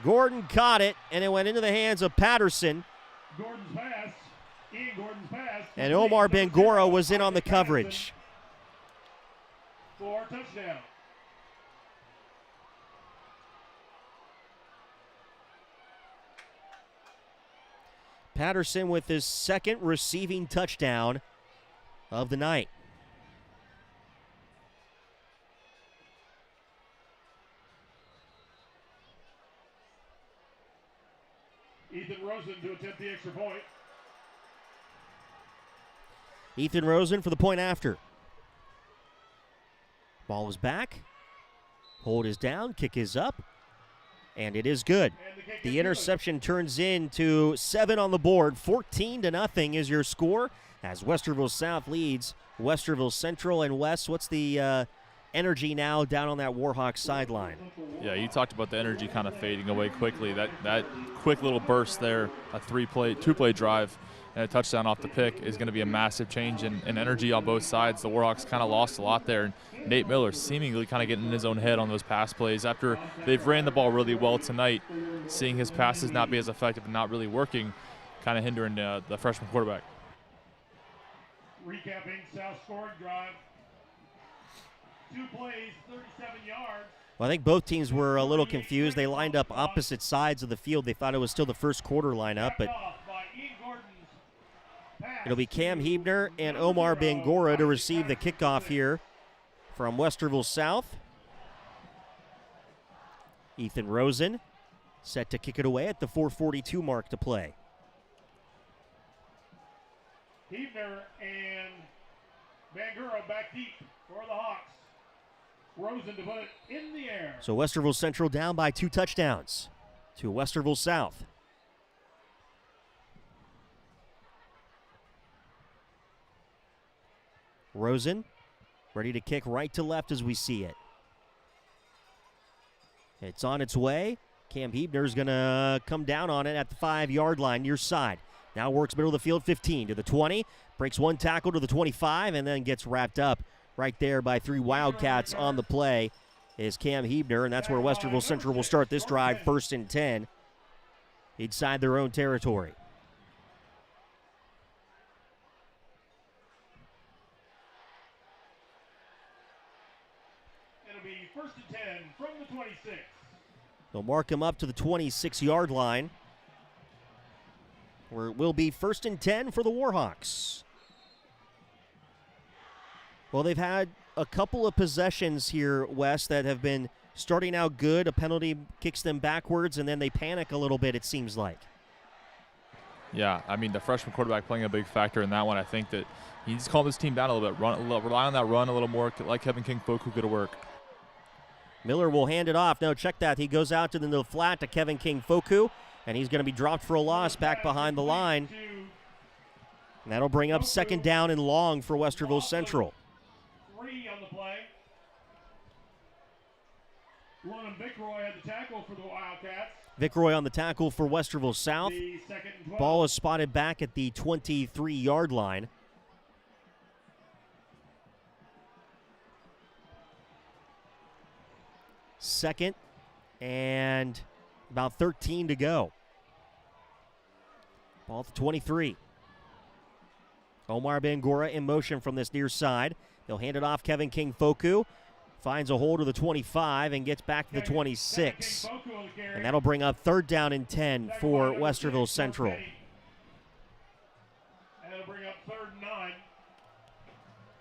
Gordon caught it, and it went into the hands of Patterson. Gordon's pass. Gordon's pass. And Omar Bangora was in on the coverage. For touchdown. Patterson with his second receiving touchdown of the night. Ethan Rosen to attempt the extra point. Ethan Rosen for the point after. Ball is back. Hold is down. Kick is up. And it is good. The interception turns into 7 on the board. 14-0 is your score as Westerville South leads Westerville Central. And Wes, what's the energy now down on that Warhawks sideline? Yeah, you talked about the energy kind of fading away quickly. That quick little burst there, a two-play drive, and a touchdown off the pick is going to be a massive change in energy on both sides. The Warhawks kind of lost a lot there. And Nate Miller seemingly kind of getting in his own head on those pass plays after they've ran the ball really well tonight. Seeing his passes not be as effective and not really working, kind of hindering the freshman quarterback. Recapping South scoring drive. 2 plays, 37 yards. Well, I think both teams were a little confused. They lined up opposite sides of the field. They thought it was still the first quarter lineup, but it'll be Cam Hebner and Omar Bangora to receive the kickoff here from Westerville South. Ethan Rosen set to kick it away at the 4:42 mark to play. Hebner and Bangura back deep for the Hawks. Rosen to put it in the air. So Westerville Central down by 2 touchdowns to Westerville South. Rosen ready to kick right to left as we see it. It's on its way. Cam Hebner's going to come down on it at the 5-yard line near side. Now works middle of the field, 15 to the 20. Breaks one tackle to the 25 and then gets wrapped up right there by 3 Wildcats on the play is Cam Hebner, and that's where Westerville Central will start this drive, 1st and 10 inside their own territory. It'll be 1st and 10 from the 26. They'll mark him up to the 26-yard line, where it will be 1st and 10 for the Warhawks. Well, they've had a couple of possessions here, Wes, that have been starting out good. A penalty kicks them backwards, and then they panic a little bit, it seems like. Yeah, I mean, the freshman quarterback playing a big factor in that one. I think that he needs to calm this team down a little bit, rely on that run a little more, like Kevin King Folk, who could work. Miller will hand it off. No, check that. He goes out to the flat to Kevin King Foku, and he's going to be dropped for a loss back behind the line. And that'll bring up second down and long for Westerville Central. 3 on the play. Lauren Vickroy had the tackle for the Wildcats. Vickroy on the tackle for Westerville South. Ball is spotted back at the 23-yard line. Second and about 13 to go. Ball to 23. Omar Bangura in motion from this near side. He'll hand it off. Kevin King-Foku finds a hold of the 25 and gets back to the 26. And that'll bring up third down and 10 for Westerville Central. And it'll bring up 3rd and 9.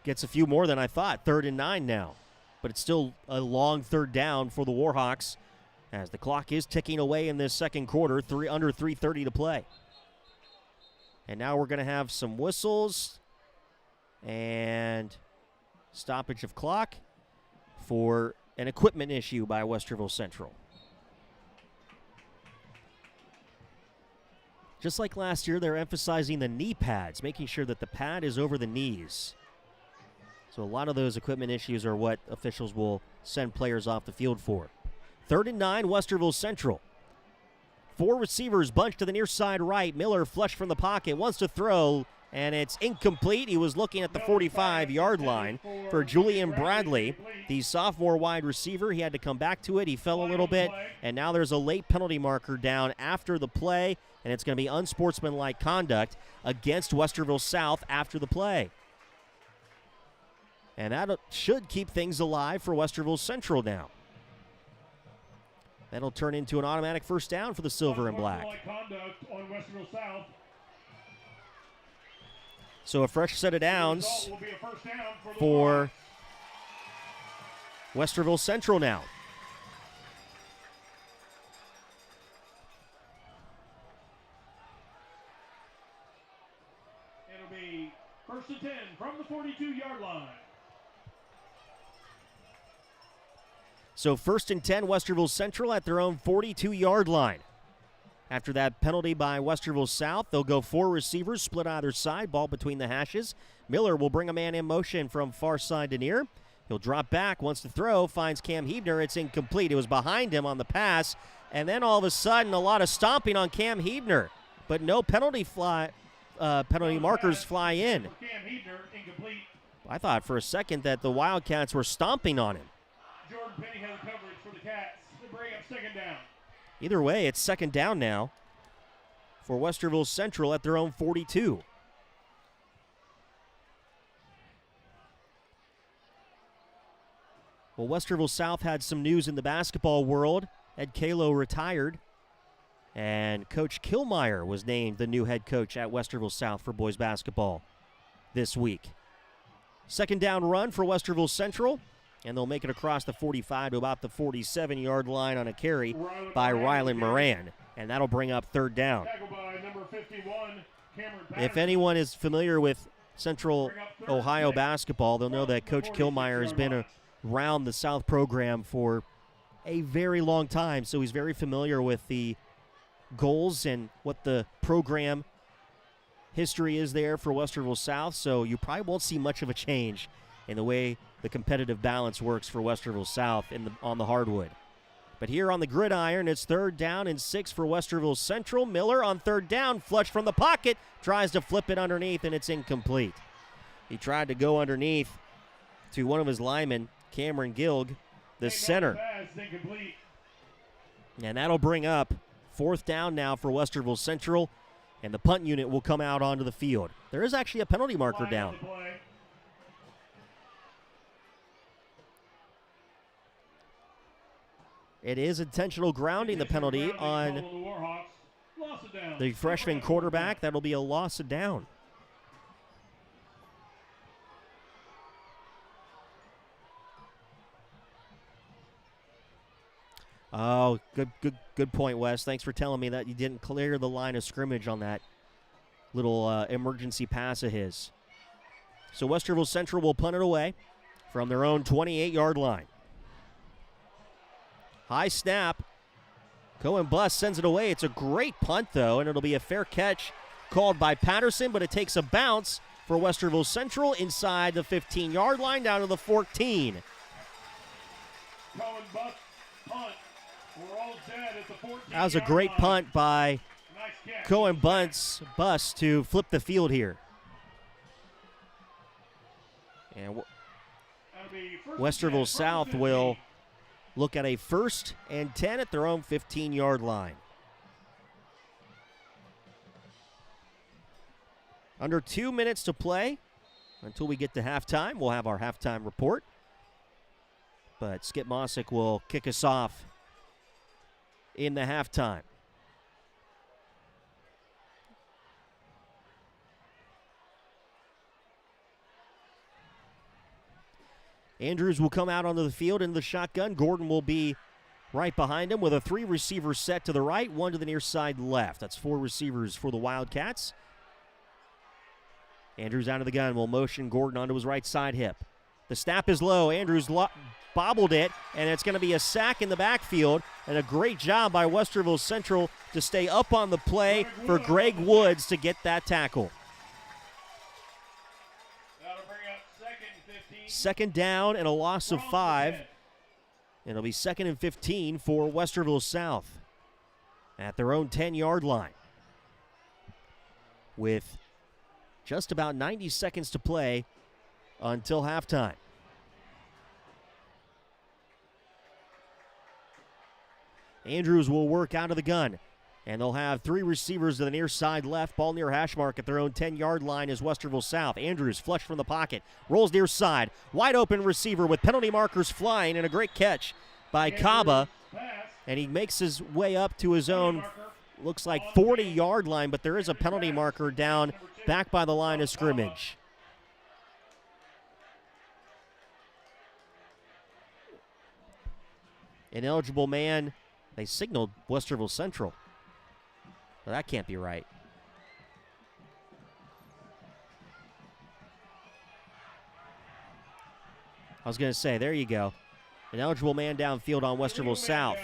Gets a few more than I thought. 3rd and 9 now. But it's still a long third down for the Warhawks as the clock is ticking away in this second quarter. Under 3:30 to play. And now we're going to have some whistles and stoppage of clock for an equipment issue by Westerville Central. Just like last year, they're emphasizing the knee pads, making sure that the pad is over the knees. So a lot of those equipment issues are what officials will send players off the field for. 3rd and 9, Westerville Central. 4 receivers bunched to the near side right. Miller flush from the pocket, wants to throw, and it's incomplete. He was looking at the 45-yard line for Julian Bradley, the sophomore wide receiver. He had to come back to it. He fell a little bit, and now there's a late penalty marker down after the play, and it's going to be unsportsmanlike conduct against Westerville South after the play. And that should keep things alive for Westerville Central now. That'll turn into an automatic first down for the Silver and Black. Conduct on Westerville South. So a fresh set of downs for Westerville Central now. It'll be 1st and 10 from the 42-yard line. So 1st and 10, Westerville Central at their own 42-yard line. After that penalty by Westerville South, they'll go 4 receivers, split either side, ball between the hashes. Miller will bring a man in motion from far side to near. He'll drop back, wants to throw, finds Cam Hebner. It's incomplete. It was behind him on the pass, and then all of a sudden, a lot of stomping on Cam Hebner, but no penalty markers fly in. Cam Hebner, incomplete. I thought for a second that the Wildcats were stomping on him. Jordan Penny has coverage for the Cats. They bring up 2nd down. Either way, it's 2nd down now for Westerville Central at their own 42. Well, Westerville South had some news in the basketball world. Ed Kalo retired, and Coach Kilmeyer was named the new head coach at Westerville South for boys basketball this week. 2nd down run for Westerville Central. And they'll make it across the 45 to about the 47-yard line on a carry by Rylan Moran. And that'll bring up 3rd down. If anyone is familiar with Central Ohio basketball, they'll know that Coach Kilmeyer has been around the South program for a very long time. So he's very familiar with the goals and what the program history is there for Westerville South. So you probably won't see much of a change in the way the competitive balance works for Westerville South on the hardwood. But here on the gridiron, it's 3rd down and 6 for Westerville Central. Miller on 3rd down, flush from the pocket, tries to flip it underneath, and it's incomplete. He tried to go underneath to one of his linemen, Cameron Gilg, the center. And that'll bring up 4th down now for Westerville Central, and the punt unit will come out onto the field. There is actually a penalty marker down. It is intentional grounding, the penalty on the freshman quarterback. That'll be a loss of down. Oh, good point, Wes. Thanks for telling me that you didn't clear the line of scrimmage on that little emergency pass of his. So Westerville Central will punt it away from their own 28-yard line. High snap. Cohen Bus sends it away. It's a great punt, though, and it'll be a fair catch called by Patterson, but it takes a bounce for Westerville Central inside the 15-yard line down to the 14. That was a great punt by Cohen Bus to flip the field here. And Westerville South will look at a 1st and 10 at their own 15-yard line. Under 2 minutes to play until we get to halftime. We'll have our halftime report. But Skip Mossick will kick us off in the halftime. Andrews will come out onto the field in the shotgun. Gordon will be right behind him with a 3-receiver set to the right, 1 to the near side left. That's 4 receivers for the Wildcats. Andrews out of the gun will motion Gordon onto his right side hip. The snap is low. Andrews bobbled it, and it's going to be a sack in the backfield, and a great job by Westerville Central to stay up on the play for Greg Woods to get that tackle. Second down and a loss of 5. And it'll be 2nd and 15 for Westerville South at their own 10-yard line. With just about 90 seconds to play until halftime. Andrews will work out of the gun. And they'll have 3 receivers to the near side left. Ball near hash mark at their own 10-yard line is Westerville South. Andrews flush from the pocket. Rolls near side. Wide open receiver with penalty markers flying, and a great catch by Kaba. And he makes his way up to his own, looks like 40-yard line, but there is a penalty marker down back by the line of scrimmage. Ineligible man. They signaled Westerville Central. Well, that can't be right. I was going to say, there you go. An eligible man downfield on Westerville South.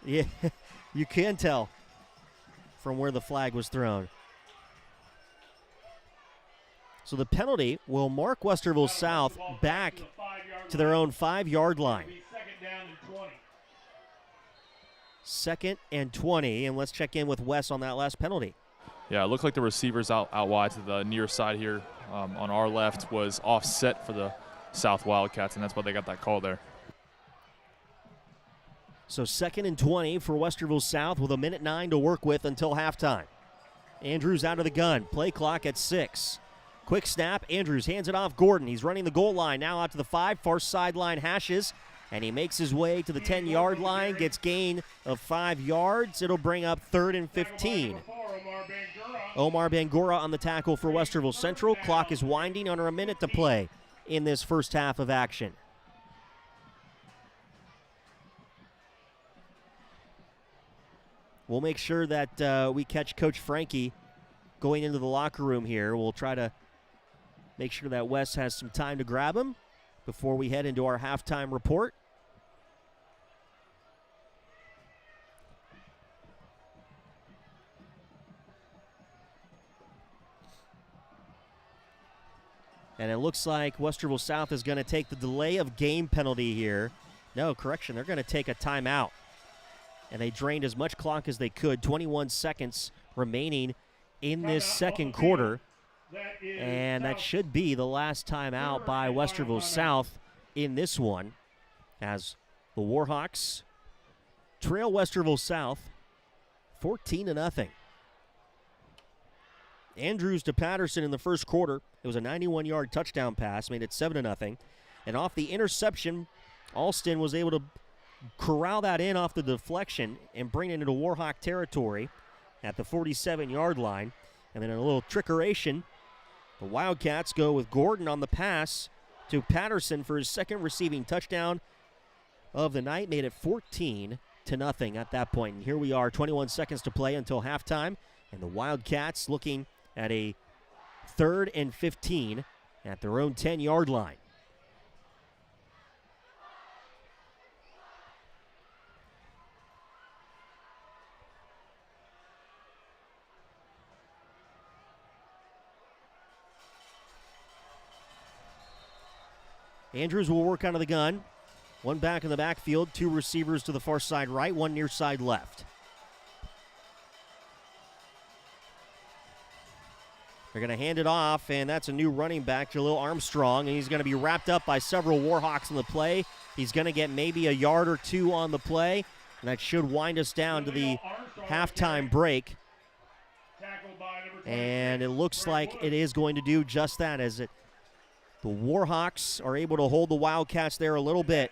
Yeah, you can tell from where the flag was thrown. So the penalty will mark Westerville South back to their own 5-yard line. 2nd and 20, and let's check in with Wes on that last penalty. Yeah, it looked like the receivers out wide to the near side here on our left was offset for the South Wildcats, and that's why they got that call there. So 2nd and 20 for Westerville South with 1:09 to work with until halftime. Andrews out of the gun. Play clock at 6. Quick snap. Andrews hands it off Gordon. He's running the goal line now out to the 5. Far sideline hashes. And he makes his way to the 10-yard line, gets gain of 5 yards. It'll bring up 3rd and 15. Omar Bangura on the tackle for Westerville Central. Clock is winding, under a minute to play in this first half of action. We'll make sure that we catch Coach Frankie going into the locker room here. We'll try to make sure that Wes has some time to grab him before we head into our halftime report. And it looks like Westerville South is going to take the delay of game penalty here. No, correction, they're going to take a timeout. And they drained as much clock as they could. 21 seconds remaining in this second quarter. And that should be the last timeout by Westerville South in this one, as the Warhawks trail Westerville South 14-0. Andrews to Patterson in the first quarter. It was a 91-yard touchdown pass, made it 7-0. And off the interception, Alston was able to corral that in off the deflection and bring it into Warhawk territory at the 47-yard line. And then a little trickeration. The Wildcats go with Gordon on the pass to Patterson for his second receiving touchdown of the night. Made it 14-0 at that point. And here we are, 21 seconds to play until halftime. And the Wildcats looking at a 3rd and 15 at their own 10-yard line. Andrews will work out of the gun. One back in the backfield, two receivers to the far side right, one near side left. They're going to hand it off, and that's a new running back, Jalil Armstrong, and he's going to be wrapped up by several Warhawks on the play. He's going to get maybe a yard or two on the play, and that should wind us down to the halftime break. And it looks like it is going to do just that, as the Warhawks are able to hold the Wildcats there a little bit.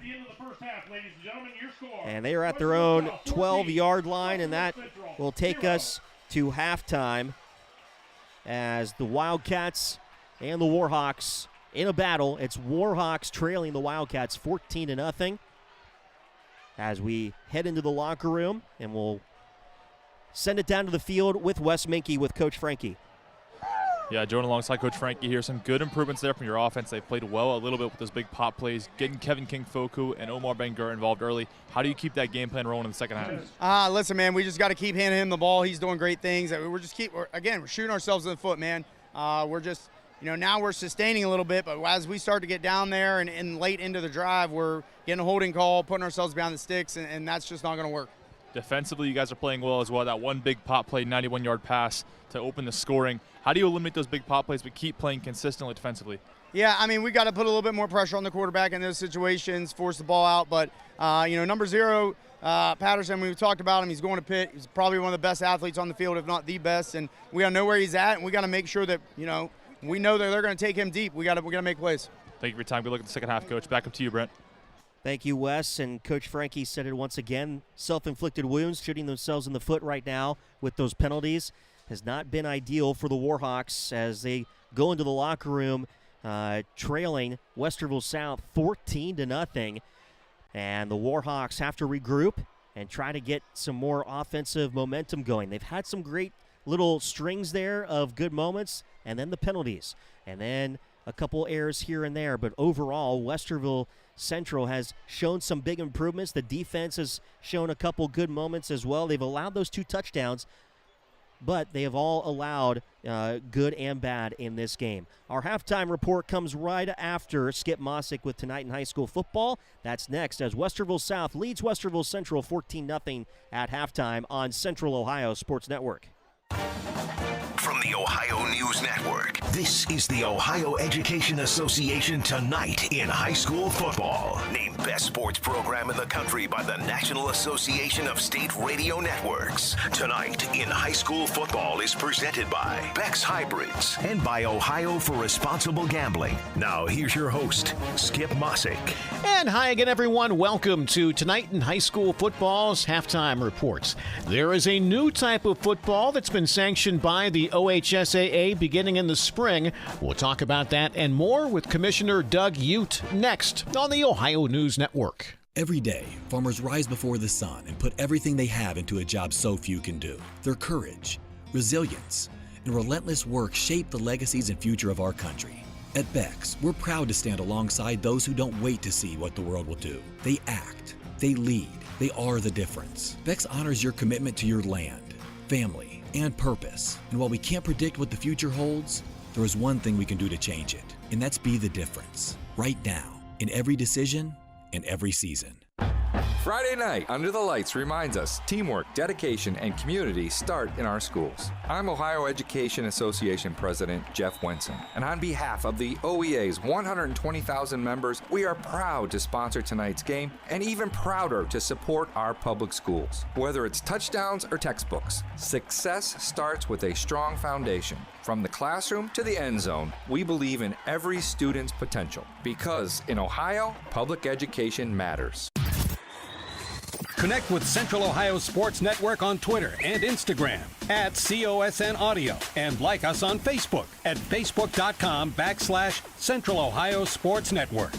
And they are at their own 12-yard line, and that will take us to halftime as the Wildcats and the Warhawks in a battle. It's Warhawks trailing the Wildcats 14-0 as we head into the locker room, and we'll send it down to the field with Wes Minke with Coach Frankie. Yeah, joining alongside Coach Frankie here. Some good improvements there from your offense. They played well a little bit with those big pop plays, getting Kevin King-Foku and Omar Ben-Gur involved early. How do you keep that game plan rolling in the second half? Listen, man, we just got to keep handing him the ball. He's doing great things. We're shooting ourselves in the foot, man. We're just, now we're sustaining a little bit, but as we start to get down there and late into the drive, we're getting a holding call, putting ourselves behind the sticks, and that's just not going to work. Defensively, you guys are playing well as well. That one big pop play, 91-yard pass to open the scoring. How do you eliminate those big pop plays but keep playing consistently defensively? Yeah, I mean, we got to put a little bit more pressure on the quarterback in those situations, force the ball out. But, number 0, Patterson, we've talked about him. He's going to Pitt. He's probably one of the best athletes on the field, if not the best. And we got to know where he's at, and we got to make sure that, we know that they're going to take him deep. We got to make plays. Thank you for your time. Good luck in the second half, Coach. Back up to you, Brent. Thank you, Wes. And Coach Frankie said it once again, self-inflicted wounds, shooting themselves in the foot right now with those penalties has not been ideal for the Warhawks as they go into the locker room trailing Westerville South 14-0. And the Warhawks have to regroup and try to get some more offensive momentum going. They've had some great little strings there of good moments, and then the penalties, and then a couple errors here and there. But overall, Westerville Central has shown some big improvements. The defense has shown a couple good moments as well. They've allowed those 2 touchdowns, but they have all allowed good and bad in this game. Our halftime report comes right after Skip Mossick with Tonight in High School Football. That's next as Westerville South leads Westerville Central 14-0 at halftime on Central Ohio Sports Network. From the Ohio News Network, this is the Ohio Education Association Tonight in High School Football. Named Best Sports Program in the Country by the National Association of State Radio Networks. Tonight in High School Football is presented by Beck's Hybrids and by Ohio for Responsible Gambling. Now here's your host, Skip Mossick. And hi again, everyone. Welcome to Tonight in High School Football's Halftime Reports. There is a new type of football that's been sanctioned by the OHSAA beginning in the spring. We'll talk about that and more with Commissioner Doug Ute next on the Ohio News Network. Every day, farmers rise before the sun and put everything they have into a job so few can do. Their courage, resilience, and relentless work shape the legacies and future of our country. At Beck's, we're proud to stand alongside those who don't wait to see what the world will do. They act, they lead, they are the difference. Beck's honors your commitment to your land, family, and purpose. And while we can't predict what the future holds, there is one thing we can do to change it, and that's be the difference. Right now, in every decision and every season. Friday night under the lights reminds us teamwork, dedication, and community start in our schools. I'm Ohio Education Association President Jeff Wenson, and on behalf of the OEA's 120,000 members, we are proud to sponsor tonight's game and even prouder to support our public schools. Whether it's touchdowns or textbooks, success starts with a strong foundation. From the classroom to the end zone, we believe in every student's potential because in Ohio, public education matters. Connect with Central Ohio Sports Network on Twitter and Instagram at COSN Audio and like us on Facebook at facebook.com/Central Ohio Sports Network.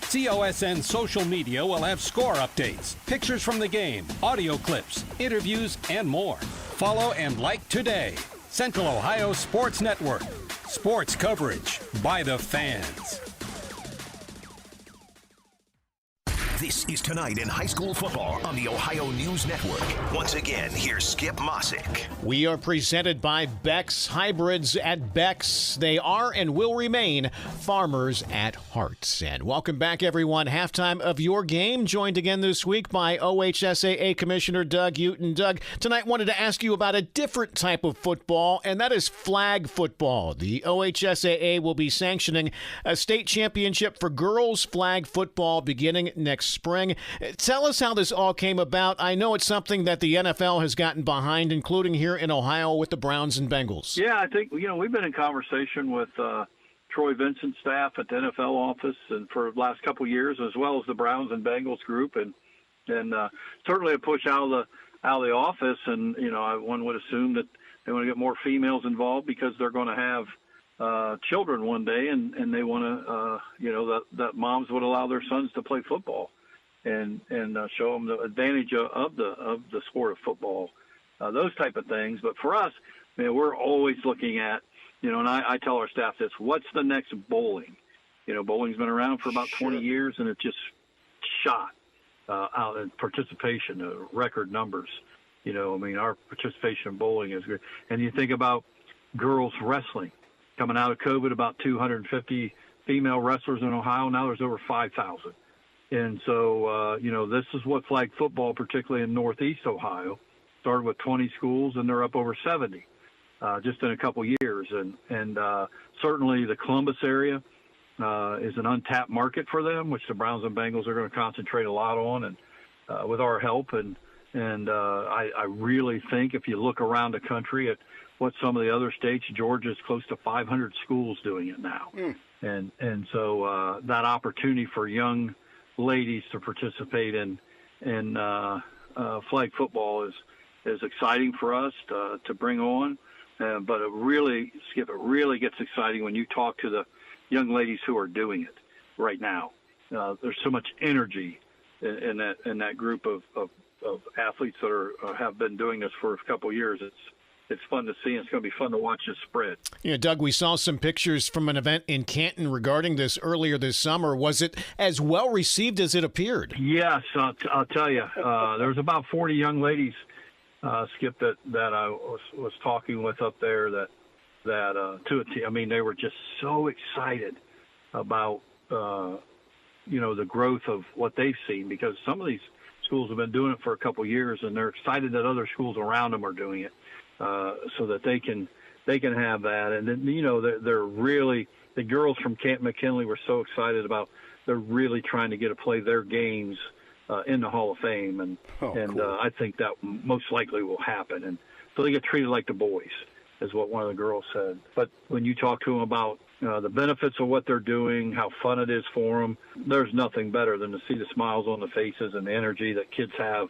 COSN social media will have score updates, pictures from the game, audio clips, interviews, and more. Follow and like today. Central Ohio Sports Network. Sports coverage by the fans. This is Tonight in High School Football on the Ohio News Network. Once again, here's Skip Mossick. We are presented by Beck's. Hybrids at Beck's. They are and will remain farmers at heart. And welcome back, everyone. Halftime of your game, joined again this week by OHSAA Commissioner Doug Uten. Doug, tonight wanted to ask you about a different type of football, and that is flag football. The OHSAA will be sanctioning a state championship for girls flag football beginning next spring. Tell us how this all came about. I know it's something that the NFL has gotten behind, including here in Ohio with the Browns and Bengals. Yeah, I think, we've been in conversation with Troy Vincent's staff at the NFL office and for the last couple of years, as well as the Browns and Bengals group, and certainly a push out of the office. And one would assume that they want to get more females involved because they're going to have children one day, and they want to that moms would allow their sons to play football and show them the advantage of the sport of football, those type of things. But for us, we're always looking at, and I tell our staff this: what's the next bowling? Bowling's been around for about 20 years, and it just shot out in participation, record numbers. Our participation in bowling is good. And you think about girls wrestling. Coming out of COVID, about 250 female wrestlers in Ohio. Now there's over 5,000. And so, this is what flag football, particularly in Northeast Ohio, started with 20 schools, and they're up over 70 just in a couple years. And certainly the Columbus area is an untapped market for them, which the Browns and Bengals are going to concentrate a lot on, and with our help. And I really think if you look around the country at what some of the other states, Georgia's close to 500 schools doing it now. And so that opportunity for young ladies to participate in flag football is exciting for us to bring on. But it really gets exciting when you talk to the young ladies who are doing it right now. There's so much energy in that group of athletes that have been doing this for a couple of years. It's fun to see, and it's going to be fun to watch this spread. Doug, we saw some pictures from an event in Canton regarding this earlier this summer. Was it as well received as it appeared? Yes, I'll tell you. There was about 40 young ladies, Skip, that I was talking with up there that to a team. I mean, they were just so excited about the growth of what they've seen, because some of these schools have been doing it for a couple of years, and they're excited that other schools around them are doing it. So that they can have that. And then, they're really, the girls from Camp McKinley were so excited about, they're really trying to get to play their games in the Hall of Fame. And cool. I think that most likely will happen. And so they get treated like the boys, is what one of the girls said. But when you talk to them about the benefits of what they're doing, how fun it is for them, there's nothing better than to see the smiles on the faces and the energy that kids have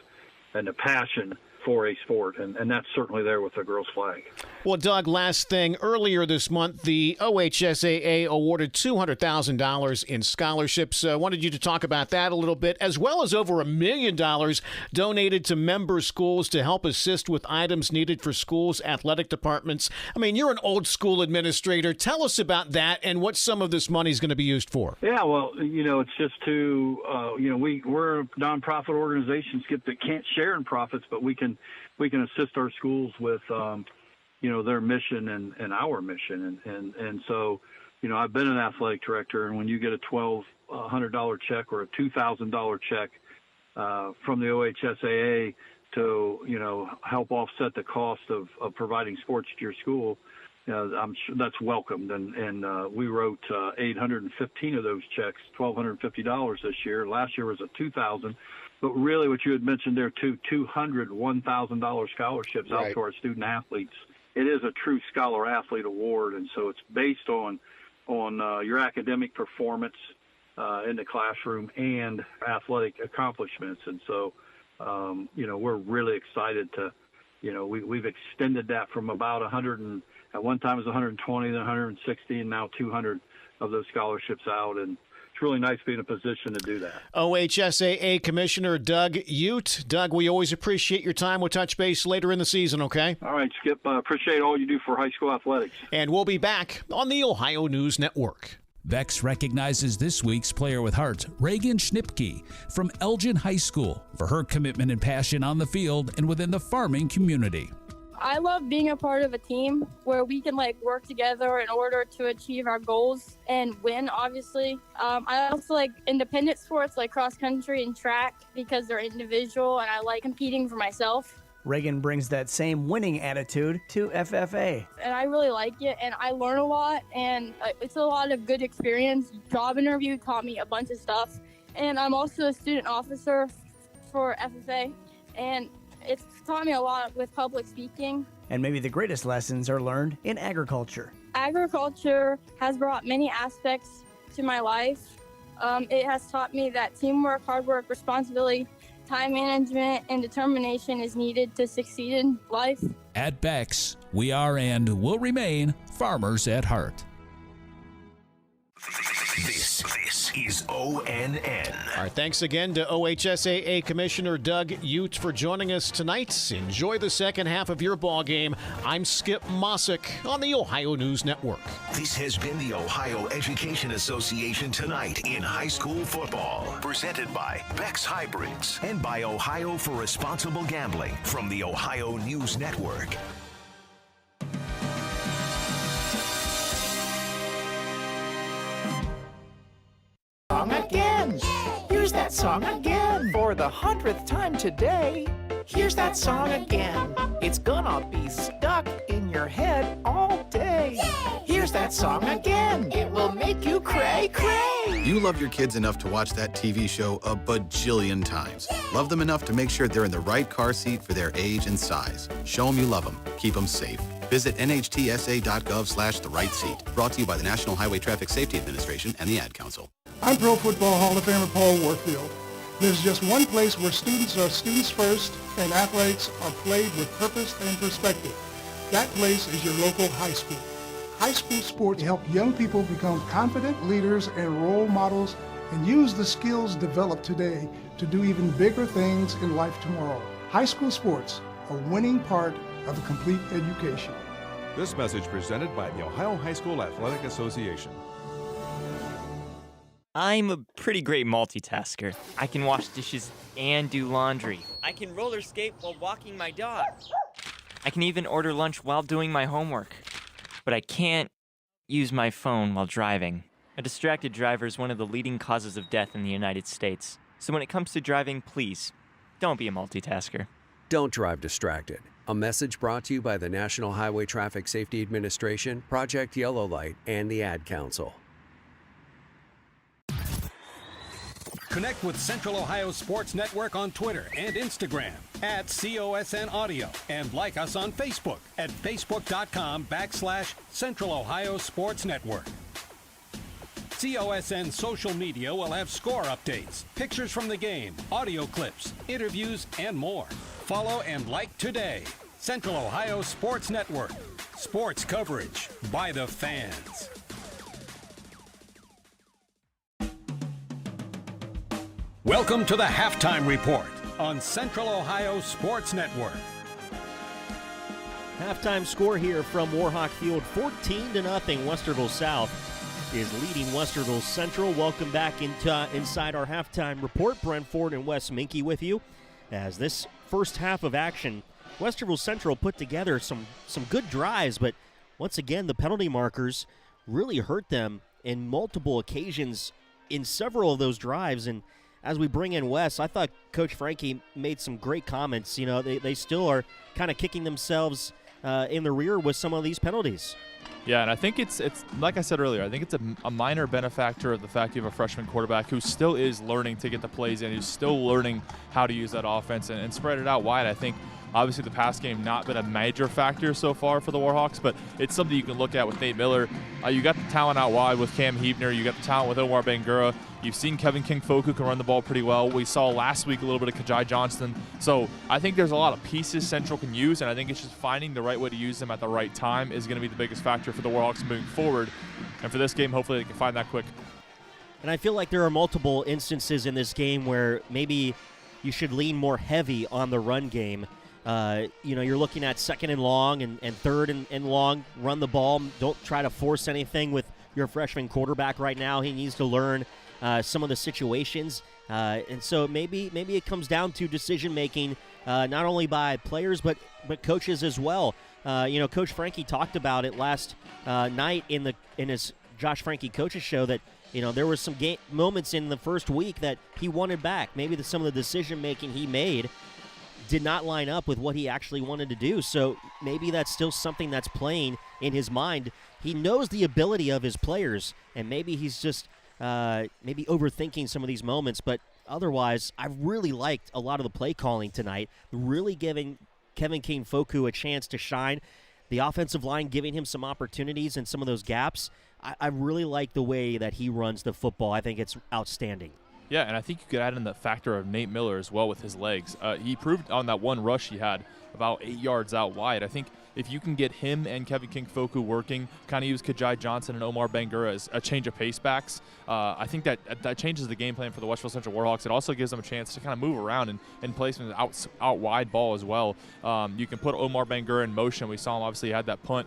and the passion for a sport, and that's certainly there with the girls' flag. Well, Doug, last thing. Earlier this month, the OHSAA awarded $200,000 in scholarships. Wanted you to talk about that a little bit, as well as over $1 million donated to member schools to help assist with items needed for schools' athletic departments. I mean, you're an old school administrator. Tell us about that and what some of this money is going to be used for. Yeah, well, it's just to, we're a nonprofit organization, Skip, that can't share in profits, but we can assist our schools with their mission and our mission, and so I've been an athletic director, and when you get a $1,200 check or a $2,000 check from the OHSAA to help offset the cost of providing sports to your school, I'm sure that's welcomed, and we wrote 815 of those checks, $1,250 this year. Last year was $2,000. But really, what you had mentioned there, too, 200 $1,000 scholarships out to our student athletes. It is a true scholar-athlete award, and so it's based on your academic performance in the classroom and athletic accomplishments. And so, we're really excited to, we've extended that from about 100, and at one time it was 120, then 160, and now 200 of those scholarships out. And it's really nice to be in a position to do that. OHSAA Commissioner Doug Ute. Doug, we always appreciate your time. We'll touch base later in the season, okay? All right, Skip. Appreciate all you do for high school athletics. And we'll be back on the Ohio News Network. Vex recognizes this week's Player with Heart, Reagan Schnipke from Elgin High School, for her commitment and passion on the field and within the farming community. I love being a part of a team where we can work together in order to achieve our goals and win, obviously. I also like independent sports like cross country and track because they're individual and I like competing for myself. Reagan brings that same winning attitude to FFA. And I really like it and I learn a lot and it's a lot of good experience. Job interview taught me a bunch of stuff. And I'm also a student officer for FFA and it's taught me a lot with public speaking. And maybe the greatest lessons are learned in agriculture. Agriculture has brought many aspects to my life. It has taught me that teamwork, hard work, responsibility, time management, and determination is needed to succeed in life. At Bex, we are and will remain farmers at heart. This is ONN. Our thanks again to OHSAA Commissioner Doug Ute for joining us tonight. Enjoy the second half of your ball game. I'm Skip Mossick on the Ohio News Network. This has been the Ohio Education Association Tonight in High School Football. Presented by Bex Hybrids and by Ohio for Responsible Gambling from the Ohio News Network. Song again. Here's that song again. For the 100th time today. Here's that song again. It's gonna be stuck in your head all day. Here's that song again. It will make you cray cray. You love your kids enough to watch that TV show a bajillion times. Love them enough to make sure they're in the right car seat for their age and size. Show them you love them. Keep them safe. Visit nhtsa.gov/the right seat. Brought to you by the National Highway Traffic Safety Administration and the Ad Council. I'm Pro Football Hall of Famer Paul Warfield. There's just one place where students are students first and athletics are played with purpose and perspective. That place is your local high school. High school sports help young people become confident leaders and role models and use the skills developed today to do even bigger things in life tomorrow. High school sports, a winning part of a complete education. This message presented by the Ohio High School Athletic Association. I'm a pretty great multitasker. I can wash dishes and do laundry. I can roller skate while walking my dog. I can even order lunch while doing my homework. But I can't use my phone while driving. A distracted driver is one of the leading causes of death in the United States. So when it comes to driving, please, don't be a multitasker. Don't drive distracted. A message brought to you by the National Highway Traffic Safety Administration, Project Yellow Light, and the Ad Council. Connect with Central Ohio Sports Network on Twitter and Instagram at COSN Audio and like us on Facebook at facebook.com/Central Ohio Sports Network. COSN social media will have score updates, pictures from the game, audio clips, interviews, and more. Follow and like today. Central Ohio Sports Network. Sports coverage by the fans. Welcome to the Halftime Report on Central Ohio Sports Network. Halftime score here from Warhawk Field, 14-0. Westerville South is leading Westerville Central. Welcome back inside our Halftime Report. Brent Ford and Wes Minke with you. As this first half of action, Westerville Central put together some good drives, but once again, the penalty markers really hurt them in multiple occasions in several of those drives. And as we bring in Wes, I thought Coach Frankie made some great comments. You know, they still are kind of kicking themselves in the rear with some of these penalties. Yeah, and I think it's like I said earlier, I think it's a minor benefactor of the fact you have a freshman quarterback who still is learning to get the plays in, who's still learning how to use that offense and spread it out wide. I think obviously the pass game not been a major factor so far for the Warhawks, but it's something you can look at with Nate Miller. You got the talent out wide with Cam Hebner. You got the talent with Omar Bangura. You've seen Kevin King-Folk who can run the ball pretty well. We saw last week a little bit of Kajai Johnston. So I think there's a lot of pieces Central can use, and I think it's just finding the right way to use them at the right time is going to be the biggest factor for the Warhawks moving forward. And for this game, hopefully they can find that quick. And I feel like there are multiple instances in this game where maybe you should lean more heavy on the run game. You're looking at second and long and third and long, run the ball. Don't try to force anything with you're a freshman quarterback right now. He needs to learn some of the situations. And so maybe it comes down to decision-making, not only by players but coaches as well. Coach Frankie talked about it last night in his Josh Frankie Coaches Show that, there were some moments in the first week that he wanted back. Maybe some of the decision-making he made did not line up with what he actually wanted to do. So maybe that's still something that's playing in his mind. He knows the ability of his players, and maybe he's just maybe overthinking some of these moments. But otherwise, I really liked a lot of the play calling tonight, really giving Kevin King-Foku a chance to shine. The offensive line giving him some opportunities and some of those gaps. I really like the way that he runs the football. I think it's outstanding. Yeah, and I think you could add in the factor of Nate Miller as well with his legs. He proved on that one rush he had about 8 yards out wide. I think if you can get him and Kevin King-Foku working, kind of use Kajai Johnson and Omar Bangura as a change of pace backs, I think that changes the game plan for the Westerville Central Warhawks. It also gives them a chance to kind of move around and play some out wide ball as well. You can put Omar Bangura in motion. We saw him, obviously, he had that punt.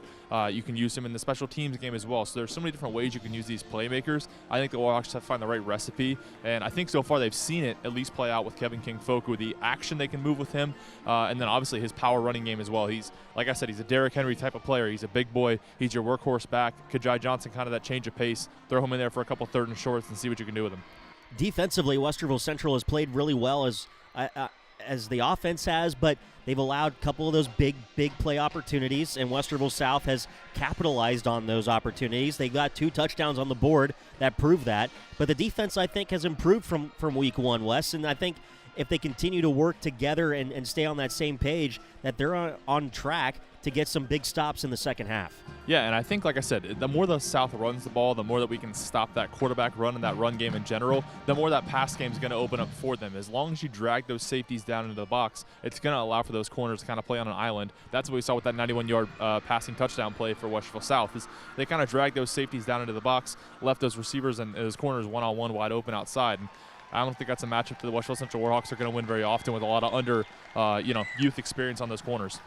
You can use him in the special teams game as well. So there's so many different ways you can use these playmakers. I think the Warhawks have to find the right recipe, and I think so far they've seen it at least play out with Kevin King-Foku, the action they can move with him, and then obviously his power running game as well. He's, like I said, he's a Derrick Henry type of player. He's a big boy. He's your workhorse back. Kajai Johnson, kind of that change of pace. Throw him in there for a couple third and shorts and see what you can do with him. Defensively, Westerville Central has played really well as the offense has, but they've allowed a couple of those big play opportunities, and Westerville South has capitalized on those opportunities. They got 2 touchdowns on the board that prove that, but the defense, I think, has improved from week 1, Wes, and I think if they continue to work together and stay on that same page, that they're on track to get some big stops in the second half. Yeah, and I think, like I said, the more the South runs the ball, the more that we can stop that quarterback run and that run game in general, the more that pass game is going to open up for them. As long as you drag those safeties down into the box, it's going to allow for those corners to kind of play on an island. That's what we saw with that 91-yard passing touchdown play for Westerville South. Is they kind of dragged those safeties down into the box, left those receivers and those corners one-on-one wide open outside. And I don't think that's a matchup that the Westerville Central Warhawks are going to win very often with a lot of youth experience on those corners.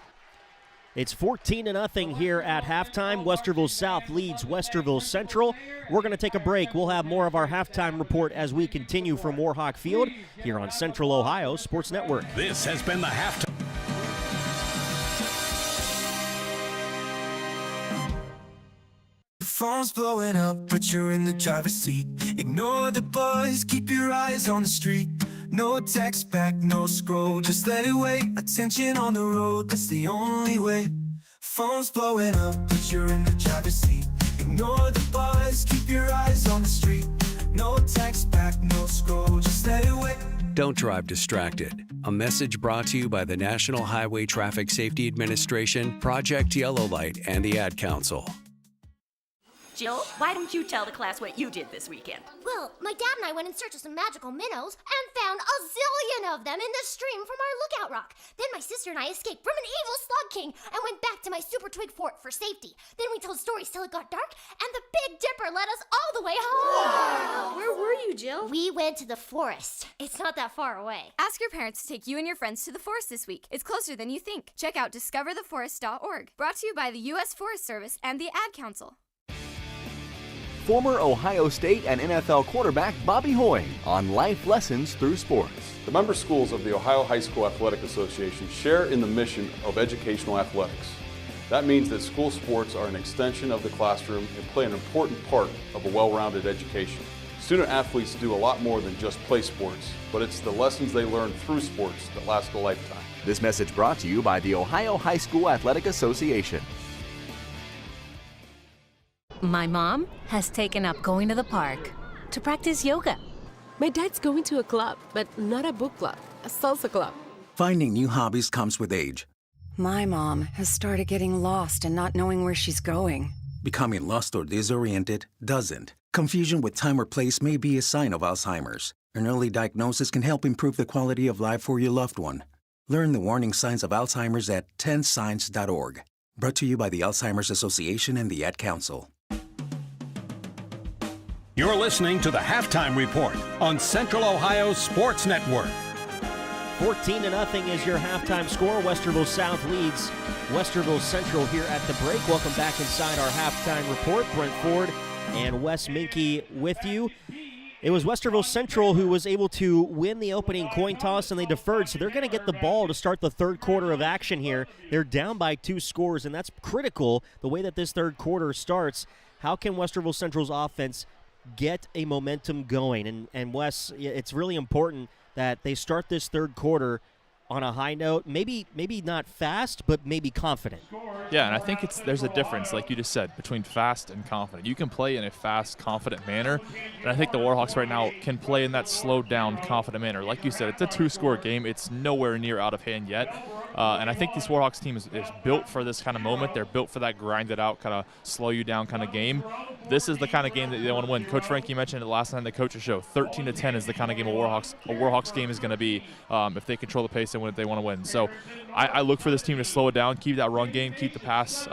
It's 14-0 here at halftime. Westerville South leads Westerville Central. We're going to take a break. We'll have more of our halftime report as we continue from Warhawk Field here on Central Ohio Sports Network. This has been the halftime. The phone's blowing up, but you're in the driver's seat. Ignore the buzz, keep your eyes on the street. No text back, no scroll, just let it wait. Attention on the road, that's the only way. Phone's blowing up, but you're in the driver's seat. Ignore the buzz, keep your eyes on the street. No text back, no scroll, just let it wait. Don't drive distracted. A message brought to you by the National Highway Traffic Safety Administration, Project Yellow Light, and the Ad Council. Jill, why don't you tell the class what you did this weekend? Well, my dad and I went in search of some magical minnows and found a zillion of them in the stream from our lookout rock. Then my sister and I escaped from an evil slug king and went back to my super twig fort for safety. Then we told stories till it got dark, and the Big Dipper led us all the way home. Wow. Where were you, Jill? We went to the forest. It's not that far away. Ask your parents to take you and your friends to the forest this week. It's closer than you think. Check out discovertheforest.org. Brought to you by the U.S. Forest Service and the Ad Council. Former Ohio State and NFL quarterback Bobby Hoying on life lessons through sports. The member schools of the Ohio High School Athletic Association share in the mission of educational athletics. That means that school sports are an extension of the classroom and play an important part of a well-rounded education. Student athletes do a lot more than just play sports, but it's the lessons they learn through sports that last a lifetime. This message brought to you by the Ohio High School Athletic Association. My mom has taken up going to the park to practice yoga. My dad's going to a club, but not a book club, a salsa club. Finding new hobbies comes with age. My mom has started getting lost and not knowing where she's going. Becoming lost or disoriented doesn't. Confusion with time or place may be a sign of Alzheimer's. An early diagnosis can help improve the quality of life for your loved one. Learn the warning signs of Alzheimer's at 10signs.org. Brought to you by the Alzheimer's Association and the Ad Council. You're listening to the Halftime Report on Central Ohio Sports Network. 14-0 is your halftime score. Westerville South leads Westerville Central here at the break. Welcome back inside our halftime report. Brent Ford and Wes Minke with you. It was Westerville Central who was able to win the opening coin toss, and they deferred, so they're going to get the ball to start the third quarter of action here. They're down by 2 scores, and that's critical, the way that this third quarter starts. How can Westerville Central's offense get a momentum going? And Wes, it's really important that they start this third quarter on a high note, maybe not fast, but maybe confident. Yeah, and I think there's a difference, like you just said, between fast and confident. You can play in a fast, confident manner, and I think the Warhawks right now can play in that slowed down, confident manner. Like you said, it's a 2-score game. It's nowhere near out of hand yet. And I think this Warhawks team is built for this kind of moment. They're built for that grinded out, kind of slow you down kind of game. This is the kind of game that they want to win. Coach Frankie mentioned it last night in the coaches show. 13-10 is the kind of game a Warhawks game is going to be if they control the pace and when they want to win. So I look for this team to slow it down, keep that run game, keep the pass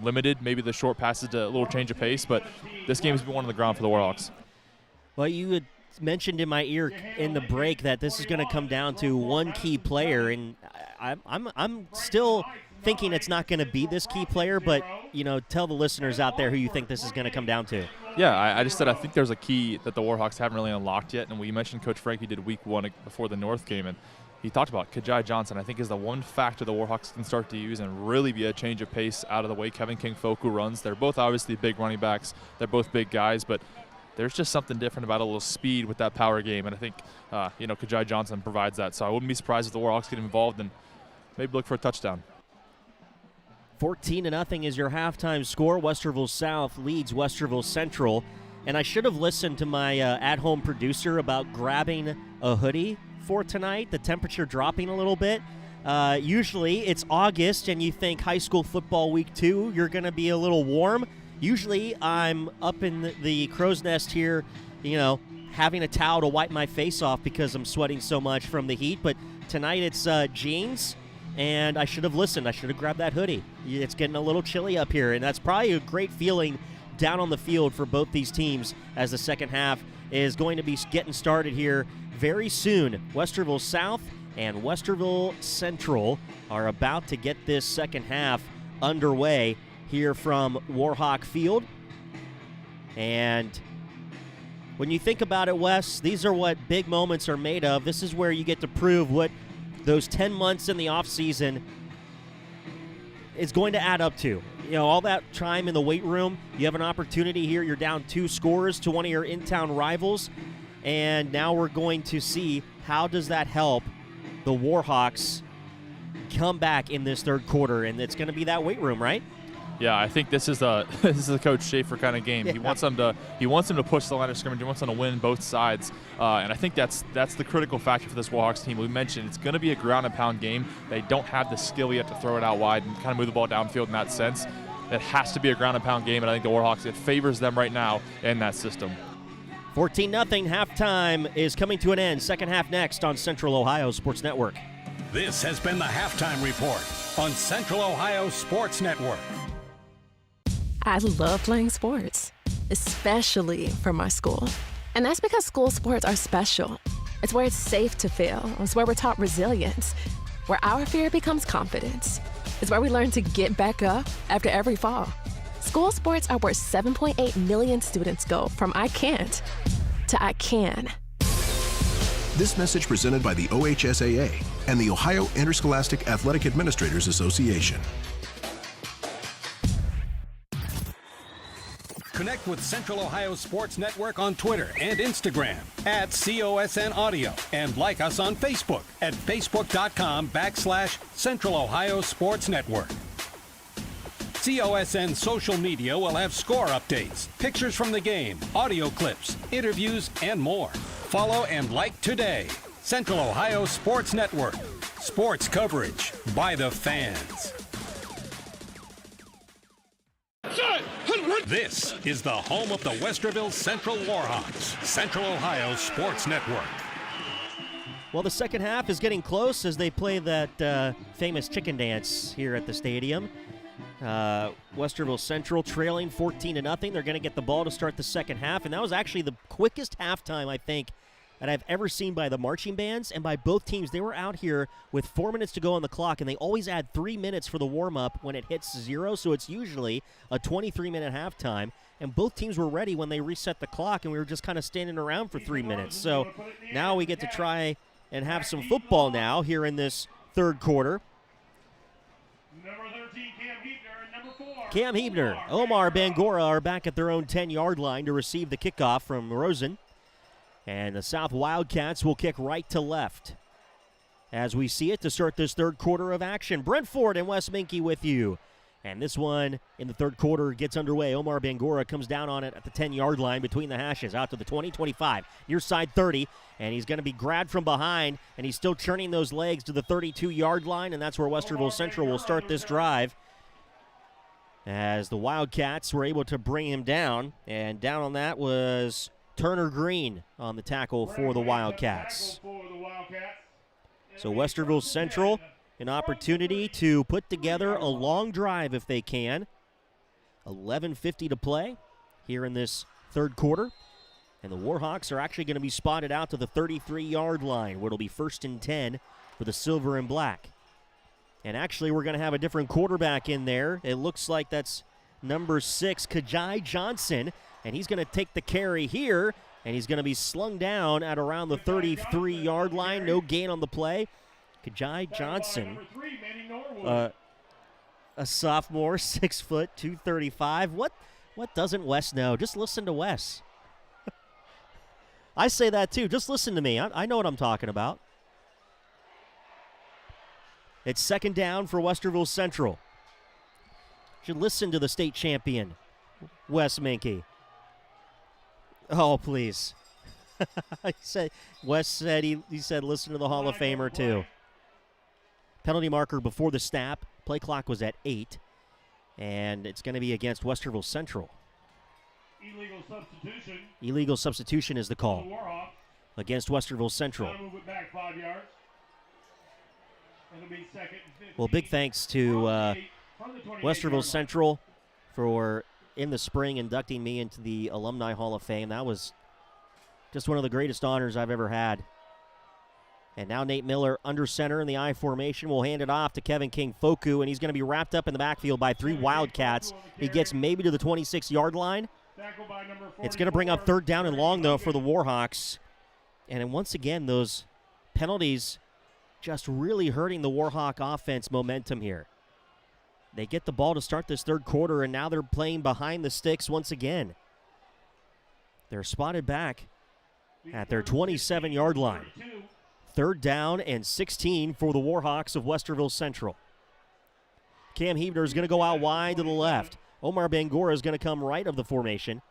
limited, maybe the short passes to a little change of pace. But this game has been one on the ground for the Warhawks. Well, you had mentioned in my ear in the break that this is going to come down to one key player, and I'm still thinking it's not going to be this key player, but tell the listeners out there who you think this is going to come down to. Yeah, I just said I think there's a key that the Warhawks haven't really unlocked yet, and we mentioned Coach Frankie did week 1 before the North game, and he talked about Kajai Johnson. I think is the one factor the Warhawks can start to use and really be a change of pace out of the way Kevin King-Foku runs. They're both obviously big running backs. They're both big guys, but there's just something different about a little speed with that power game, and I think Kajai Johnson provides that. So I wouldn't be surprised if the Warhawks get involved and maybe look for a touchdown. 14-0 is your halftime score. Westerville South leads Westerville Central, and I should have listened to my at-home producer about grabbing a hoodie for tonight. The temperature dropping a little bit. Usually it's August, and you think high school football week 2, you're going to be a little warm. Usually I'm up in the crow's nest here, having a towel to wipe my face off because I'm sweating so much from the heat. But tonight it's jeans, and I should have listened. I should have grabbed that hoodie. It's getting a little chilly up here, and that's probably a great feeling down on the field for both these teams as the second half is going to be getting started here very soon. Westerville South and Westerville Central are about to get this second half underway here from Warhawk Field. And when you think about it, Wes, these are what big moments are made of. This is where you get to prove what those 10 months in the offseason is going to add up to. All that time in the weight room, you have an opportunity here. You're down 2 scores to one of your in-town rivals, and now we're going to see how does that help the Warhawks come back in this third quarter, and it's going to be that weight room, right? Yeah, I think this is a Coach Schaefer kind of game. Yeah. He wants them to push the line of scrimmage. He wants them to win both sides, and I think that's the critical factor for this Warhawks team. We mentioned it's going to be a ground and pound game. They don't have the skill yet to throw it out wide and kind of move the ball downfield in that sense. It has to be a ground and pound game, and I think the Warhawks, it favors them right now in that system. 14-0 halftime is coming to an end. Second half next on Central Ohio Sports Network. This has been the Halftime Report on Central Ohio Sports Network. I love playing sports, especially for my school. And that's because school sports are special. It's where it's safe to fail. It's where we're taught resilience, where our fear becomes confidence. It's where we learn to get back up after every fall. School sports are where 7.8 million students go from I can't to I can. This message presented by the OHSAA and the Ohio Interscholastic Athletic Administrators Association. Connect with Central Ohio Sports Network on Twitter and Instagram at COSN Audio, and like us on Facebook at facebook.com/Central Ohio Sports Network. COSN social media will have score updates, pictures from the game, audio clips, interviews, and more. Follow and like today. Central Ohio Sports Network. Sports coverage by the fans. This is the home of the Westerville Central Warhawks, Central Ohio Sports Network. Well, the second half is getting close as they play that famous chicken dance here at the stadium. Westerville Central trailing 14-0. They're going to get the ball to start the second half, and that was actually the quickest halftime, I think, that I've ever seen by the marching bands and by both teams. They were out here with 4 minutes to go on the clock, and they always add 3 minutes for the warm-up when it hits 0, so it's usually a 23-minute halftime. And both teams were ready when they reset the clock, and we were just kind of standing around for 3 minutes. So now we get to try and have some football now here in this third quarter. Cam Hebner, Omar Bangora are back at their own 10-yard line to receive the kickoff from Rosen. And the South Wildcats will kick right to left as we see it to start this third quarter of action. Brent Ford and Wes Minke with you. And this one in the third quarter gets underway. Omar Bangora comes down on it at the 10-yard line between the hashes, out to the 20, 25, near side 30, and he's going to be grabbed from behind, and he's still churning those legs to the 32-yard line, and that's where Westerville Central will start this drive as the Wildcats were able to bring him down, and down on that was Turner Green on the tackle for the Wildcats. So Westerville Central, an opportunity to put together a long drive if they can. 11:50 to play here in this third quarter. And the Warhawks are actually going to be spotted out to the 33-yard line, where it'll be 1st and 10 for the silver and black. And actually, we're going to have a different quarterback in there. It looks like that's number 6, Kajai Johnson. And he's going to take the carry here, and he's going to be slung down at around the 33-yard line. No gain on the play. Kajai Johnson, a sophomore, 6 foot, 235. What doesn't Wes know? Just listen to Wes. I say that too. Just listen to me. I know what I'm talking about. It's second down for Westerville Central. Should listen to the state champion, Wes Minke. Oh, please. Wes said he said listen to the Hall of Famer too. Penalty marker before the snap. Play clock was at 8. And it's going to be against Westerville Central. Illegal substitution. Illegal substitution is the call against Westerville Central. Move it back 5 yards. It'll be 2nd and 15. Well, big thanks to Westerville Central for, in the spring, inducting me into the Alumni Hall of Fame. That was just one of the greatest honors I've ever had. And now Nate Miller under center in the I formation will hand it off to Kevin King Foku, and he's going to be wrapped up in the backfield by 3 Wildcats. He gets maybe to the 26-yard line. It's going to bring up 3rd down and long, though, for the Warhawks. And then once again, those penalties just really hurting the Warhawk offense momentum here. They get the ball to start this third quarter, and now they're playing behind the sticks once again. They're spotted back at their 27-yard line. 3rd down and 16 for the Warhawks of Westerville Central. Cam Hebner is going to go out wide to the left. Omar Bangora is going to come right of the formation.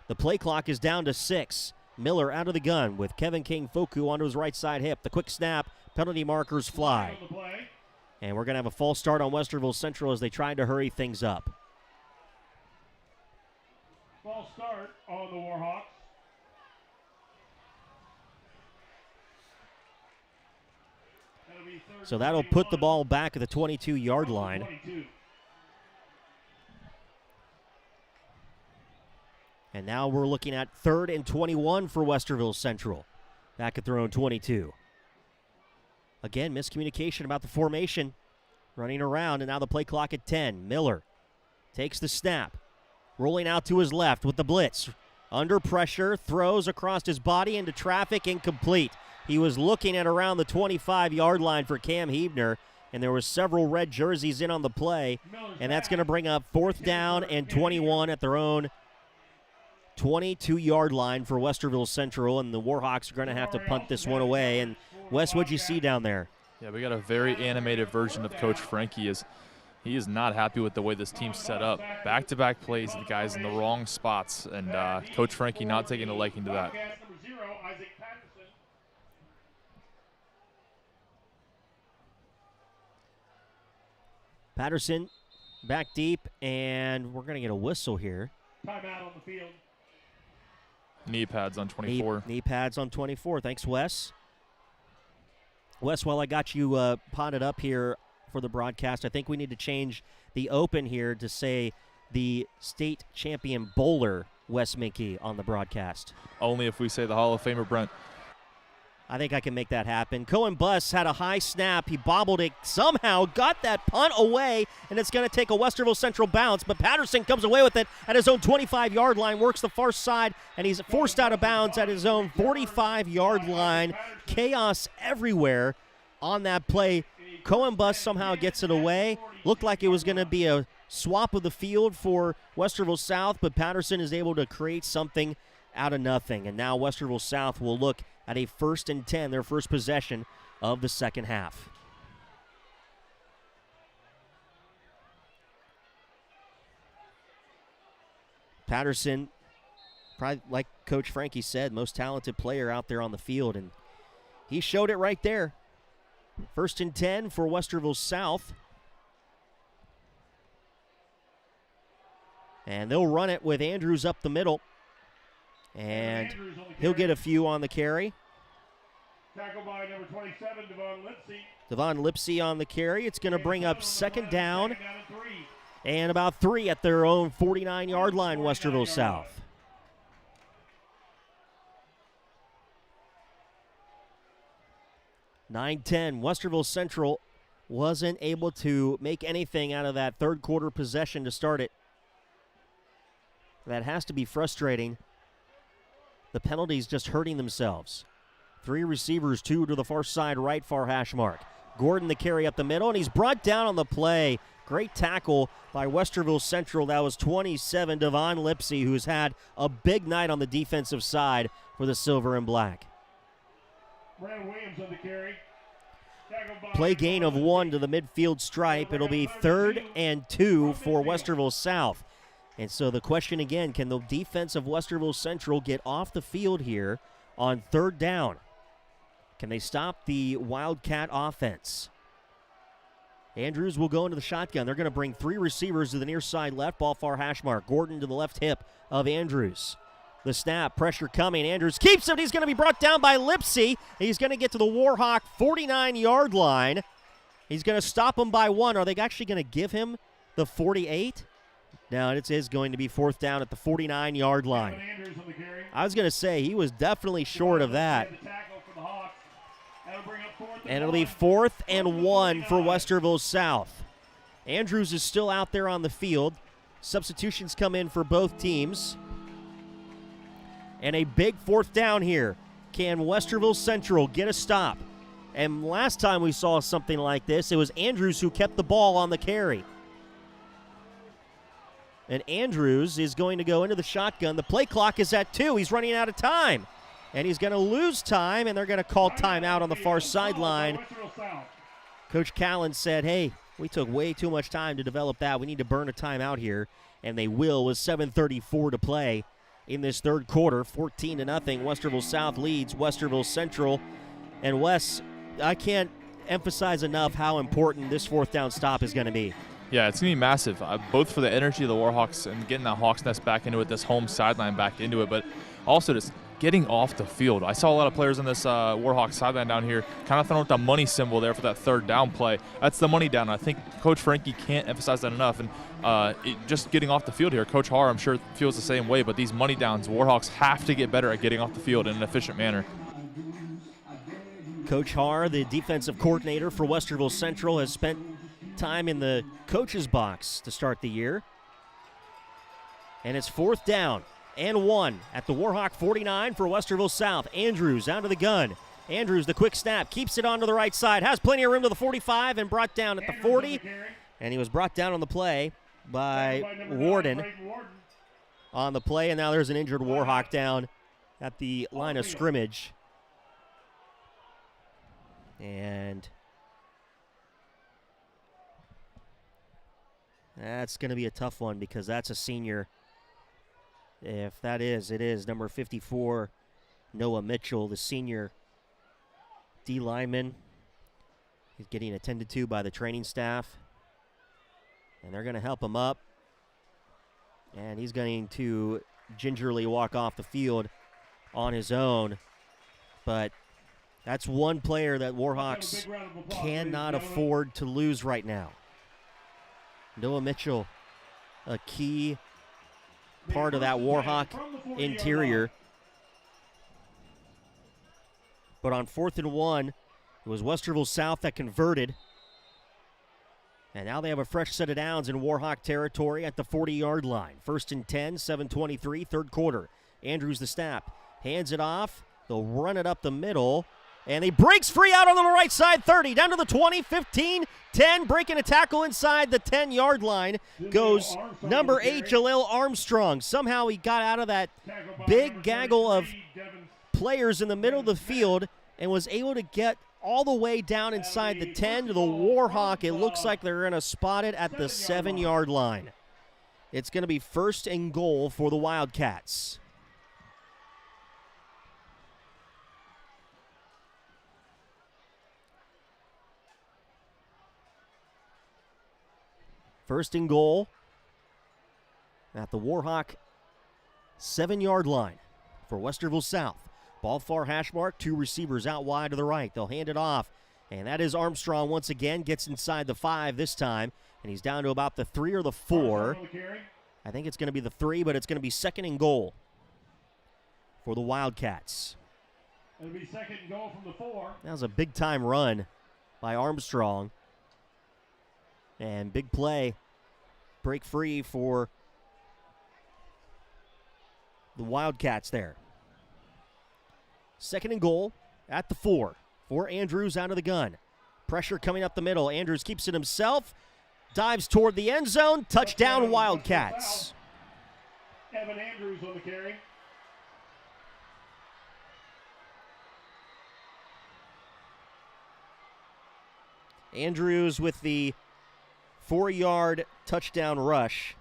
The play clock is down to 6. Miller out of the gun with Kevin King Foku onto his right side hip. The quick snap, penalty markers fly. And we're going to have a false start on Westerville Central as they try to hurry things up. False start on the Warhawks. So that'll put the ball back at the 22-yard line. And now we're looking at 3rd and 21 for Westerville Central. Back at their own 22. Again, miscommunication about the formation. Running around, and now the play clock at 10. Miller takes the snap. Rolling out to his left with the blitz. Under pressure, throws across his body into traffic, incomplete. He was looking at around the 25-yard line for Cam Hebner, and there were several red jerseys in on the play, and that's going to bring up 4th down and 21 at their own 22-yard line for Westerville Central, and the Warhawks are going to have to punt this one away. And Wes, what'd you see down there? Yeah, we got a very animated version of Coach Frankie. He is not happy with the way this team's set up. Back-to-back plays, the guys in the wrong spots, and Coach Frankie not taking a liking to that. Patterson back deep, and we're going to get a whistle here. Timeout on the field. Knee pads on 24. Knee pads on 24. Thanks, Wes. Wes, while I got you potted up here for the broadcast, I think we need to change the open here to say the state champion bowler, Wes Minke, on the broadcast. Only if we say the Hall of Famer, Brent. I think I can make that happen. Cohen Buss had a high snap. He bobbled it, somehow got that punt away, and it's going to take a Westerville Central bounce, but Patterson comes away with it at his own 25-yard line, works the far side, and he's forced out of bounds at his own 45-yard line. Chaos everywhere on that play. Cohen Buss somehow gets it away. Looked like it was going to be a swap of the field for Westerville South, but Patterson is able to create something out of nothing, and now Westerville South will look at a 1st and 10, their first possession of the second half. Patterson, probably like Coach Frankie said, most talented player out there on the field, and he showed it right there. 1st and 10 for Westerville South. And they'll run it with Andrews up the middle. And he'll get a few on the carry. Tackled by number 27, Devon Lipsey. Devon Lipsey on the carry. It's going to bring up second down and about 3 at their own 49-yard line, Westerville South. (9-10). Westerville Central wasn't able to make anything out of that third quarter possession to start it. That has to be frustrating. The penalties just hurting themselves. 3 receivers, 2 to the far side, right far hash mark. Gordon the carry up the middle, and he's brought down on the play. Great tackle by Westerville Central. That was 27, Devon Lipsey, who's had a big night on the defensive side for the Silver and Black. Brandon Williams on the carry. Play gain of 1 to the midfield stripe. It'll be 3rd and 2 for Westerville South. And so the question again, can the defense of Westerville Central get off the field here on 3rd down? Can they stop the Wildcat offense? Andrews will go into the shotgun. They're going to bring 3 receivers to the near side left, ball far hash mark. Gordon to the left hip of Andrews. The snap, pressure coming. Andrews keeps it. He's going to be brought down by Lipsey. He's going to get to the Warhawk 49-yard line. He's going to stop him by 1. Are they actually going to give him the 48? No, it is going to be 4th down at the 49-yard line. I was going to say he was definitely short of that. And it'll be 4th and 1 for Westerville South. Andrews is still out there on the field. Substitutions come in for both teams. And a big 4th down here. Can Westerville Central get a stop? And last time we saw something like this, it was Andrews who kept the ball on the carry. And Andrews is going to go into the shotgun. The play clock is at 2. He's running out of time. And he's going to lose time, and they're going to call timeout on the far sideline. Coach Callan said, hey, we took way too much time to develop that. We need to burn a timeout here. And they will with 7:34 to play in this third quarter. 14-0. Westerville South leads Westerville Central. And Wes, I can't emphasize enough how important this 4th down stop is going to be. Yeah, it's going to be massive, both for the energy of the Warhawks and getting that Hawks nest back into it, this home sideline back into it, but also just getting off the field. I saw a lot of players on this Warhawks sideline down here kind of throwing with the money symbol there for that 3rd down play. That's the money down. I think Coach Frankie can't emphasize that enough. And just getting off the field here, Coach Haar, I'm sure, feels the same way, but these money downs, Warhawks have to get better at getting off the field in an efficient manner. Coach Haar, the defensive coordinator for Westerville Central, has spent time in the coach's box to start the year. And it's 4th down and 1 at the Warhawk 49 for Westerville South. Andrews out of the gun. Andrews, the quick snap, keeps it onto the right side, has plenty of room to the 45 and brought down at the 40. And he was brought down on the play by Warden on the play. And now there's an injured Warhawk down at the line of scrimmage. And that's going to be a tough one because that's a senior. If that is, it is number 54, Noah Mitchell, the senior D lineman. He's getting attended to by the training staff. And they're going to help him up. And he's going to gingerly walk off the field on his own. But that's one player that Warhawks cannot afford to lose right now. Noah Mitchell, a key part of that Warhawk interior. But on 4th and 1, it was Westerville South that converted. And now they have a fresh set of downs in Warhawk territory at the 40-yard line. 1st and 10, 7:23, third quarter. Andrews the snap. Hands it off. They'll run it up the middle. And he breaks free out on the right side, 30, down to the 20, 15, 10, breaking a tackle inside the 10-yard line. Goes number 8, Jaleel Armstrong. Somehow he got out of that big gaggle of players in the middle of the field and was able to get all the way down inside the 10 to the Warhawk. It looks like they're going to spot it at the 7-yard line. It's going to be 1st and goal for the Wildcats. First and goal at the Warhawk 7-yard line for Westerville South. Ball far hash mark, 2 receivers out wide to the right. They'll hand it off, and that is Armstrong once again. Gets inside the 5 this time, and he's down to about the 3 or the 4. I think it's going to be the 3, but it's going to be 2nd and goal for the Wildcats. It'll be 2nd and goal from the 4. That was a big-time run by Armstrong. And big play, break free for the Wildcats there. 2nd and goal at the 4 for Andrews out of the gun. Pressure coming up the middle. Andrews keeps it himself, dives toward the end zone. Touchdown Wildcats. Evan Andrews on the carry. Andrews with the 4-yard touchdown rush.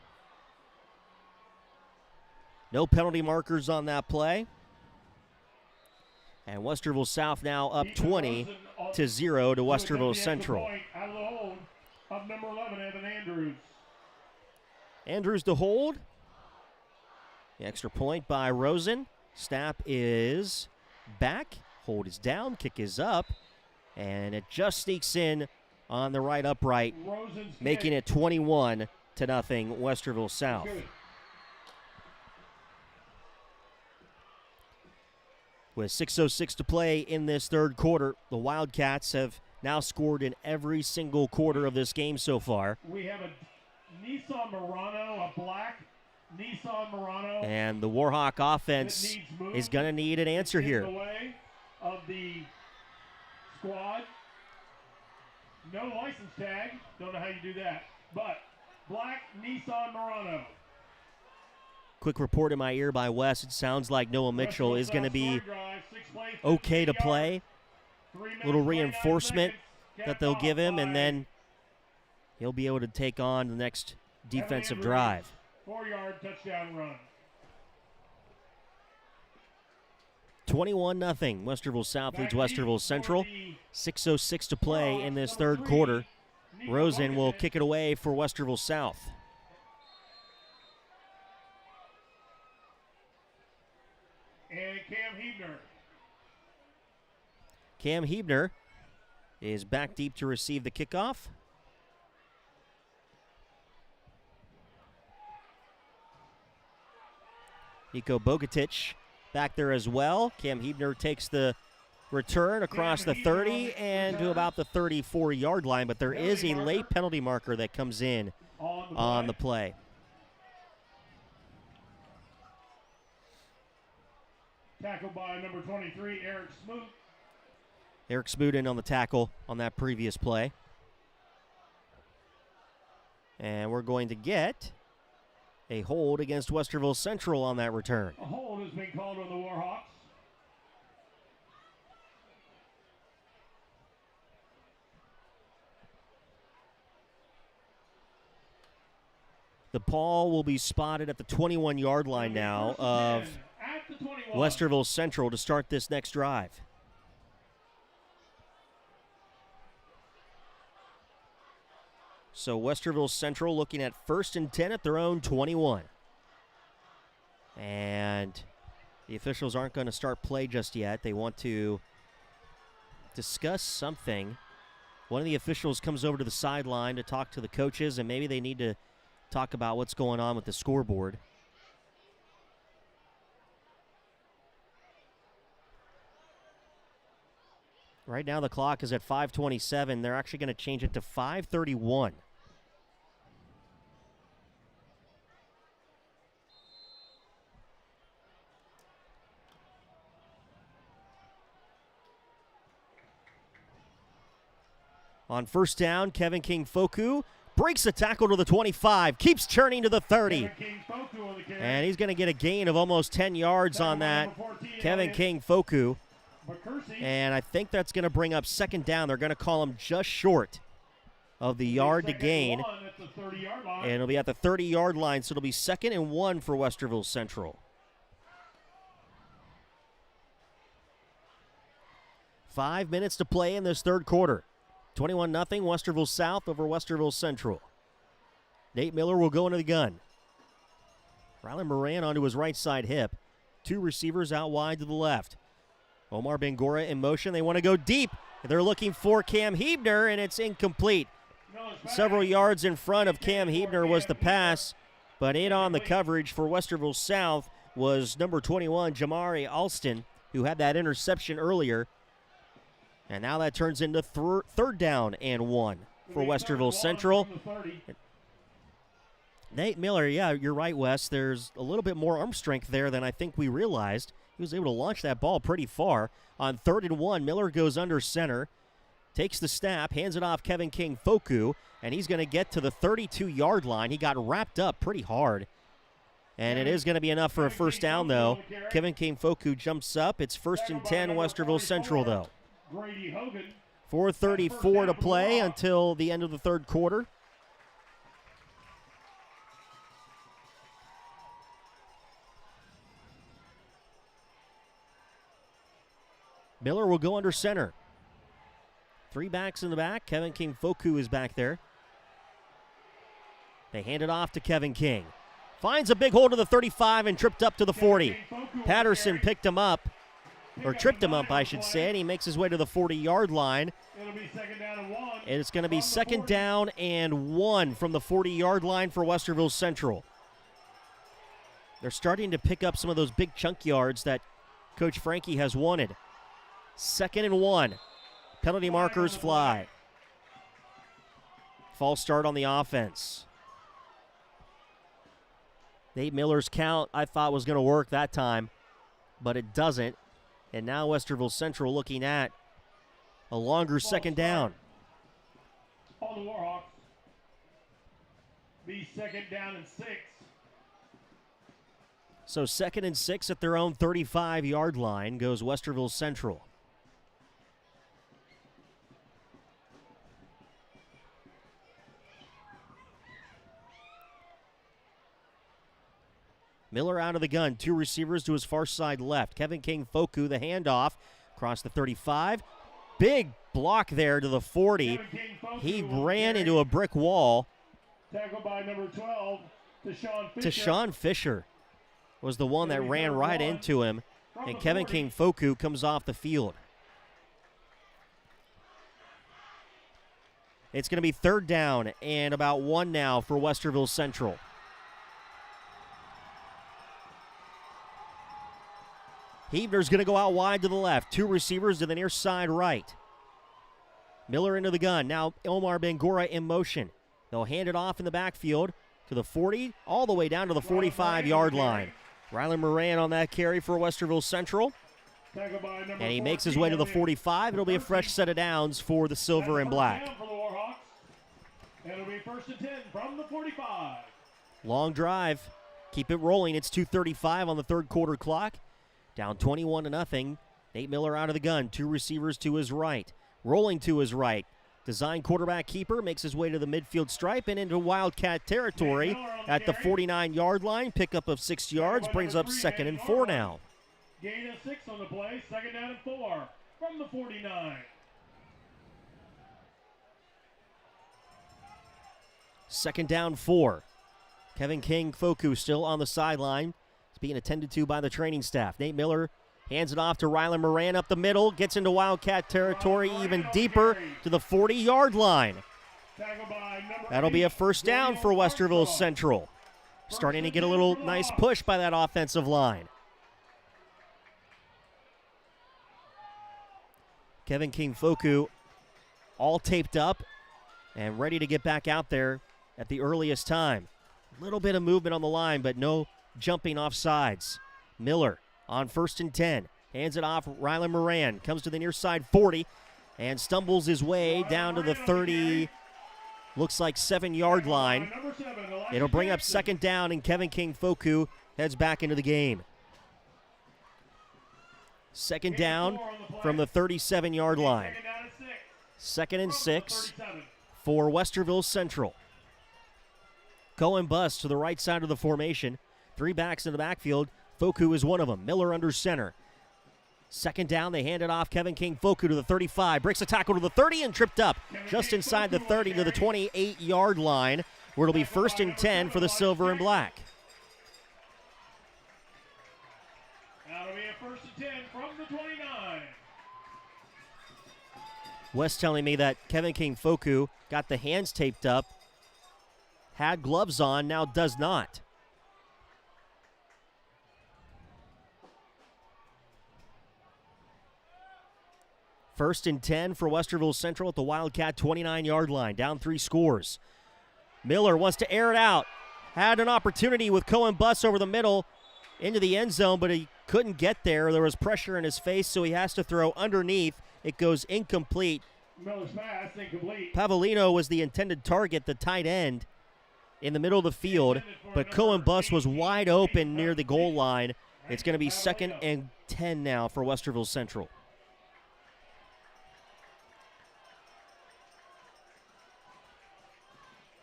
No penalty markers on that play. And Westerville South now up 20-0 to Westerville Central. Out of the hold of number 11, Evan Andrews. Andrews to hold. The extra point by Rosen. Snap is back. Hold is down. Kick is up. And it just sneaks in on the right upright, making it 21-0 Westerville South. With 6:06 to play in this third quarter, the Wildcats have now scored in every single quarter of this game so far. We have a Nissan Murano, a black Nissan Murano. And the Warhawk offense is going to need an answer here. In the way of the squad. No license tag. Don't know how you do that. But black Nissan Murano. Quick report in my ear by Wes. It sounds like Noah Mitchell is going to be okay to play. Little reinforcement that they'll give him, and then he'll be able to take on the next defensive drive. 4-yard touchdown run. 21-0. Westerville South leads Westerville Central. 6:06 to play in this third quarter. Rosen will kick it away for Westerville South. And Cam Hebner. Cam Hebner is back deep to receive the kickoff. Niko Bogatic back there as well. Cam Hebner takes the return across the 30 and to about the 34-yard line, but there is a late penalty marker that comes in on the play. Tackled by number 23, Eric Smoot. Eric Smoot in on the tackle on that previous play. And we're going to get a hold against Westerville Central on that return. A hold has been called on the Warhawks. The ball will be spotted at the 21-yard line now of Westerville Central to start this next drive. So Westerville Central looking at 1st and 10 at their own 21. And the officials aren't going to start play just yet. They want to discuss something. One of the officials comes over to the sideline to talk to the coaches, and maybe they need to talk about what's going on with the scoreboard. Right now the clock is at 5:27. They're actually going to change it to 5:31. On first down, Kevin King-Foku breaks a tackle to the 25, keeps churning to the 30. And he's going to get a gain of almost 10 yards on that, Kevin King-Foku. And I think that's going to bring up second down. They're going to call him just short of the yard to gain. And it'll be at the 30-yard line, so it'll be 2nd and 1 for Westerville Central. 5 minutes to play in this third quarter. 21-0 Westerville South over Westerville Central. Nate Miller will go into the gun. Rylan Moran onto his right side hip. 2 receivers out wide to the left. Omar Bangura in motion. They want to go deep. They're looking for Cam Hebner, and it's incomplete. Several yards in front of Cam Hebner was the pass, but in on the coverage for Westerville South was number 21, Jamari Alston, who had that interception earlier. And now that turns into third down and 1 for Westerville Central. Nate Miller, yeah, you're right, Wes. There's a little bit more arm strength there than I think we realized. He was able to launch that ball pretty far. On 3rd and 1, Miller goes under center, takes the snap, hands it off Kevin King-Foku, and he's going to get to the 32-yard line. He got wrapped up pretty hard. And it is going to be enough for a first down, though. Kevin King-Foku jumps up. It's 1st and 10, Westerville Central, though. 4:34 to play until the end of the third quarter. Miller will go under center. 3 backs in the back. Kevin King-Foku is back there. They hand it off to Kevin King. Finds a big hole to the 35 and tripped up to the 40. Patterson picked him up. Or tripped him up, I should say, and he makes his way to the 40-yard line. And it's going to be 2nd down and 1 from the 40-yard line for Westerville Central. They're starting to pick up some of those big chunk yards that Coach Frankie has wanted. 2nd and 1. Penalty markers fly. False start on the offense. Nate Miller's count I thought was going to work that time, but it doesn't. And now Westerville Central looking at a longer 2nd down. On the Warhawks. Be 2nd down and 6. So 2nd and 6 at their own 35-yard line goes Westerville Central. Miller out of the gun. 2 receivers to his far side left. Kevin King-Foku, the handoff across the 35. Big block there to the 40. He ran into a brick wall. Tackled by number 12, Tashawn Fisher was the one that ran right into him. And Kevin King-Foku comes off the field. It's going to be 3rd down and about 1 now for Westerville Central. Hebner's going to go out wide to the left. 2 receivers to the near side right. Miller into the gun. Now Omar Bangura in motion. They'll hand it off in the backfield to the 40, all the way down to the 45-yard line. Rylan Moran on that carry for Westerville Central. And he makes his way to the 45. It'll be a fresh set of downs for the silver and black. It'll be 1st and 10 from the 45. Long drive. Keep it rolling. It's 2:35 on the third quarter clock. Down 21-0. Nate Miller out of the gun. 2 receivers to his right. Rolling to his right. Design quarterback keeper makes his way to the midfield stripe and into Wildcat territory at the 49-yard line. Pickup of 6 yards brings up 2nd and 4 now. Gain of 6 on the play. 2nd down and 4 from the 49. 2nd down 4. Kevin King-Foku still on the sideline. It's being attended to by the training staff. Nate Miller hands it off to Rylan Moran up the middle. Gets into Wildcat territory even deeper to the 40-yard line. That'll be a first down for Westerville Central. Starting to get a little nice push by that offensive line. Kevin King-Foku all taped up and ready to get back out there at the earliest time. A little bit of movement on the line, but no jumping off sides. Miller on 1st and 10. Hands it off. Rylan Moran comes to the near side 40 and stumbles his way down to the 30, looks like 7-yard line. It'll bring up 2nd down, and Kevin King-Foku heads back into the game. 2nd down from the 37-yard line. 2nd and 6 for Westerville Central. Cohen Bus to the right side of the formation. 3 backs in the backfield. Foku is one of them. Miller under center. 2nd down, they hand it off. Kevin King-Foku to the 35. Breaks a tackle to the 30 and tripped up just inside the 30 to the 28-yard line, where it'll be 1st and 10 for the Silver and Black. That'll be a 1st and 10 from the 29. Wes telling me that Kevin King-Foku got the hands taped up, had gloves on, now does not. First and 10 for Westerville Central at the Wildcat 29-yard line. Down 3 scores. Miller wants to air it out. Had an opportunity with Cohen Bus over the middle into the end zone, but he couldn't get there. There was pressure in his face, so he has to throw underneath. It goes incomplete. Miller's pass, incomplete. Pavlino was the intended target, the tight end, in the middle of the field, but Cohen Bus was wide open near the goal line. It's going to be 2nd and 10 now for Westerville Central.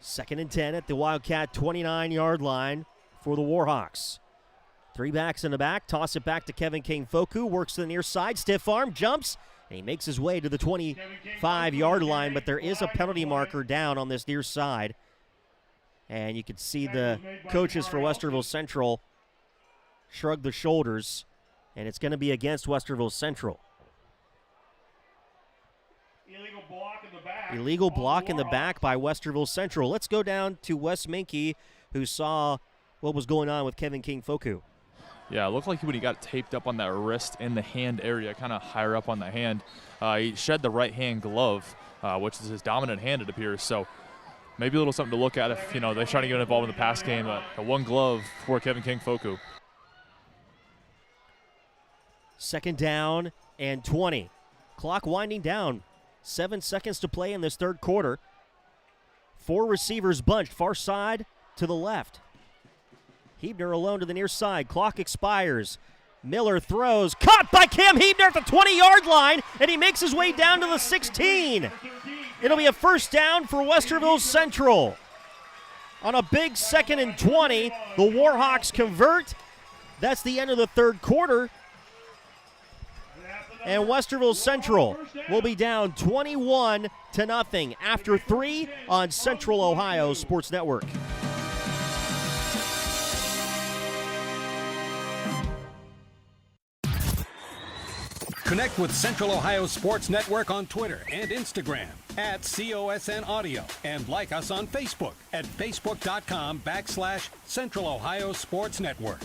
Second and 10 at the Wildcat 29-yard line for the Warhawks. 3 backs in the back, toss it back to Kevin King-Foku, works to the near side, stiff arm, jumps, and he makes his way to the 25-yard line, but there is a penalty marker down on this near side. And you can see the coaches for Westerville Central shrug the shoulders, and it's going to be against Westerville Central. Illegal block in the back by Westerville Central. Let's go down to Wes Minke, who saw what was going on with Kevin King-Foku. Yeah, it looked like when he got taped up on that wrist in the hand area, kind of higher up on the hand, he shed the right hand glove, which is his dominant hand, it appears. So maybe a little something to look at if, they're trying to get involved in the pass game. A 1 glove for Kevin King-Foku. 2nd down and 20. Clock winding down. 7 seconds to play in this 3rd quarter. 4 receivers bunched, far side to the left. Hebner alone to the near side. Clock expires. Miller throws. Caught by Cam Hebner at the 20-yard line, and he makes his way down to the 16. It'll be a 1st down for Westerville Central. On a big 2nd and 20, the Warhawks convert. That's the end of the 3rd quarter. And Westerville Central will be down 21-0 after 3 on Central Ohio Sports Network. Connect with Central Ohio Sports Network on Twitter and Instagram at COSN Audio, and like us on Facebook at facebook.com/Central Ohio Sports Network.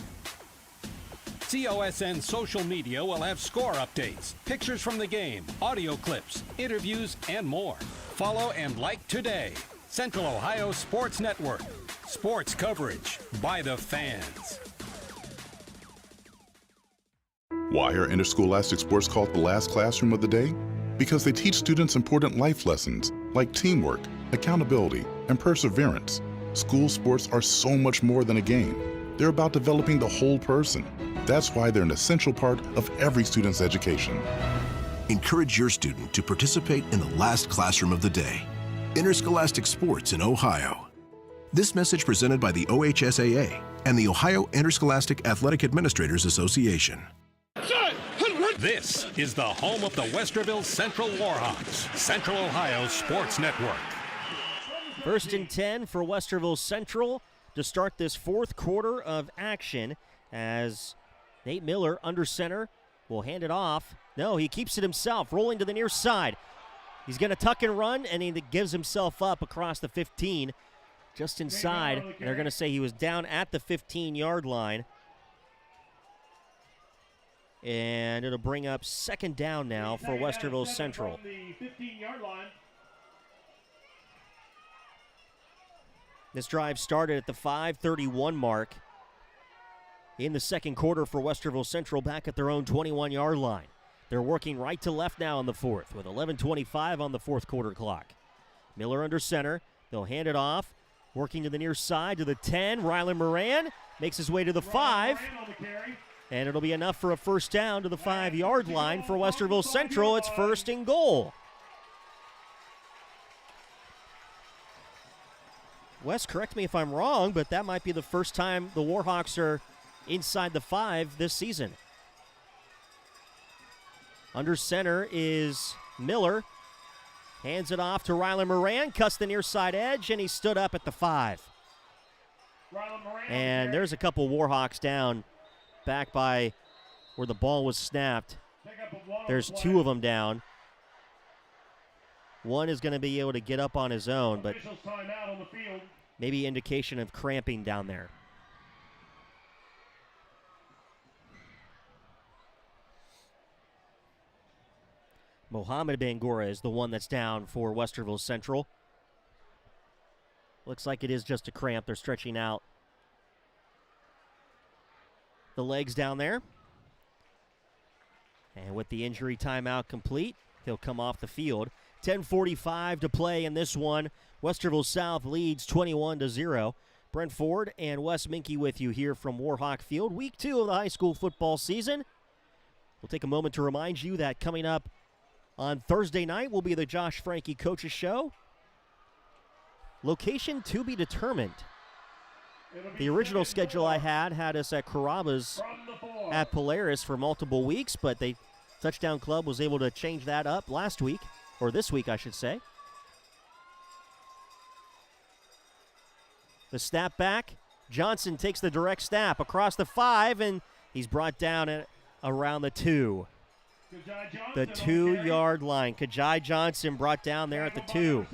COSN social media will have score updates, pictures from the game, audio clips, interviews, and more. Follow and like today. Central Ohio Sports Network. Sports coverage by the fans. Why are interscholastic sports called the last classroom of the day? Because they teach students important life lessons like teamwork, accountability, and perseverance. School sports are so much more than a game. They're about developing the whole person. That's why they're an essential part of every student's education. Encourage your student to participate in the last classroom of the day. Interscholastic sports in Ohio. This message presented by the OHSAA and the Ohio Interscholastic Athletic Administrators Association. This is the home of the Westerville Central Warhawks, Central Ohio Sports Network. 1st and 10 for Westerville Central to start this 4th quarter of action, as Nate Miller under center will hand it off. No, he keeps it himself, rolling to the near side. He's going to tuck and run, and he gives himself up across the 15, just inside. And they're going to say he was down at the 15-yard line. And it'll bring up second down now for Westerville Central. From the 15-yard line. This drive started at the 5:31 mark in the second quarter for Westerville Central, back at their own 21-yard line. They're working right to left now in the fourth with 11:25 on the fourth quarter clock. Miller under center. They'll hand it off. Working to the near side to the 10. Rylan Moran makes his way to the 5. And it'll be enough for a first down to the 5-yard line for Westerville Central. It's first and goal. Wes, correct me if I'm wrong, but that might be the first time the Warhawks are inside the 5 this season. Under center is Miller. Hands it off to Rylan Moran, cuts the near side edge, and he stood up at the 5. And there's a couple Warhawks down back by where the ball was snapped. There's 2 of them down. One is going to be able to get up on his own, but maybe indication of cramping down there. Mohamed Bangura is the one that's down for Westerville Central. Looks like it is just a cramp. They're stretching out the legs down there. And with the injury timeout complete, he'll come off the field. 10:45 to play in this one. Westerville South leads 21-0. Brent Ford and Wes Minke with you here from Warhawk Field. Week 2 of the high school football season. We'll take a moment to remind you that coming up on Thursday night will be the Josh Frankie Coaches Show. Location to be determined. The original schedule I had us at Carrabba's at Polaris for multiple weeks, but the Touchdown Club was able to change that up last week, or this week I should say. The snap back. Johnson takes the direct snap across the 5, and he's brought down at around the 2. The 2-yard line. Kajai Johnson brought down there at the 2.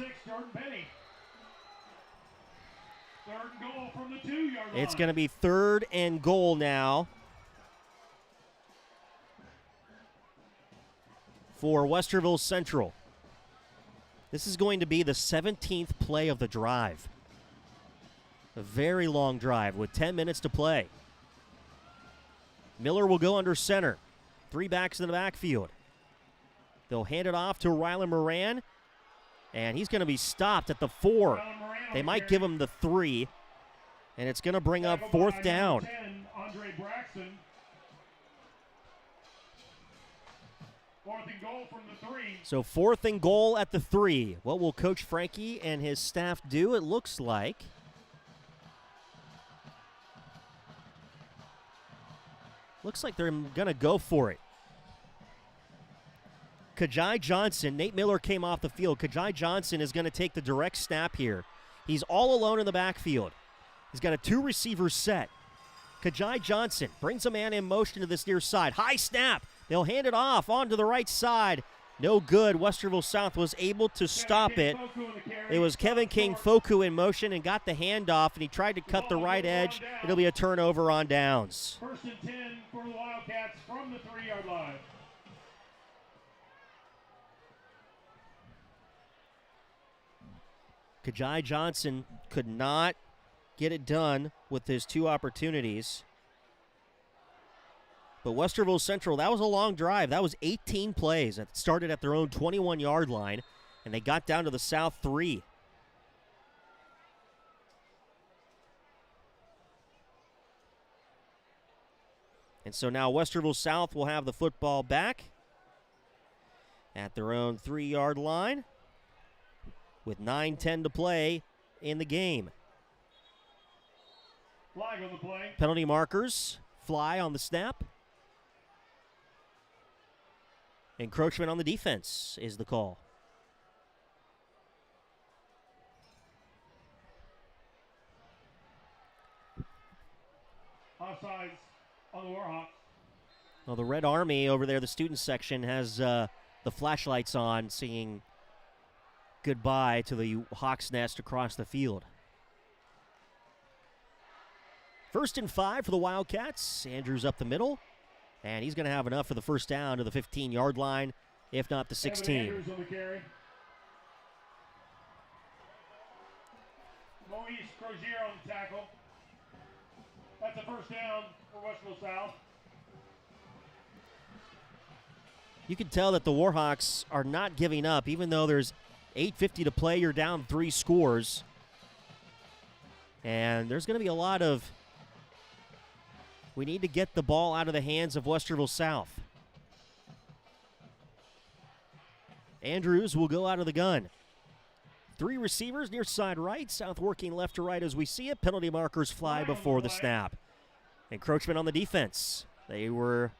It's going to be 3rd and goal now for Westerville Central. This is going to be the 17th play of the drive. A very long drive with 10 minutes to play. Miller will go under center. 3 backs in the backfield. They'll hand it off to Rylan Moran, and he's going to be stopped at the 4. They might give him the 3, and it's going to bring up 4th down. So 4th and goal at the 3. What will Coach Frankie and his staff do? It looks like they're going to go for it. Kajai Johnson, Nate Miller came off the field. Kajai Johnson is going to take the direct snap here. He's all alone in the backfield. He's got a 2-receiver set. Kajai Johnson brings a man in motion to this near side. High snap. They'll hand it off onto the right side. No good. Westerville South was able to stop it. It was Kevin King Foku in motion and got the handoff, and he tried to cut the right edge. It'll be a turnover on downs. 1st and 10 for the Wildcats from the 3-yard line. Kajai Johnson could not get it done with his 2 opportunities. But Westerville Central, that was a long drive. That was 18 plays. It started at their own 21-yard line, and they got down to the South 3. And so now Westerville South will have the football back at their own 3-yard line with 9:10 to play in the game. Flag on the play. Penalty markers fly on the snap. Encroachment on the defense is the call. Offsides on the Warhawks. Well, the Red Army over there, the student section, has the flashlights on, singing goodbye to the Hawks Nest across the field. 1st and 5 for the Wildcats. Andrews up the middle. And he's going to have enough for the first down to the 15-yard line, if not the 16. Andrews on the carry. Moise Crozier on the tackle. That's a first down for Westerville South. You can tell that the Warhawks are not giving up, even though there's 8:50 to play. You're down 3 scores. And there's going to be a lot of, we need to get the ball out of the hands of Westerville South. Andrews will go out of the gun. 3 receivers near side right, South working left to right as we see it. Penalty markers fly before the snap. Encroachment on the defense. They were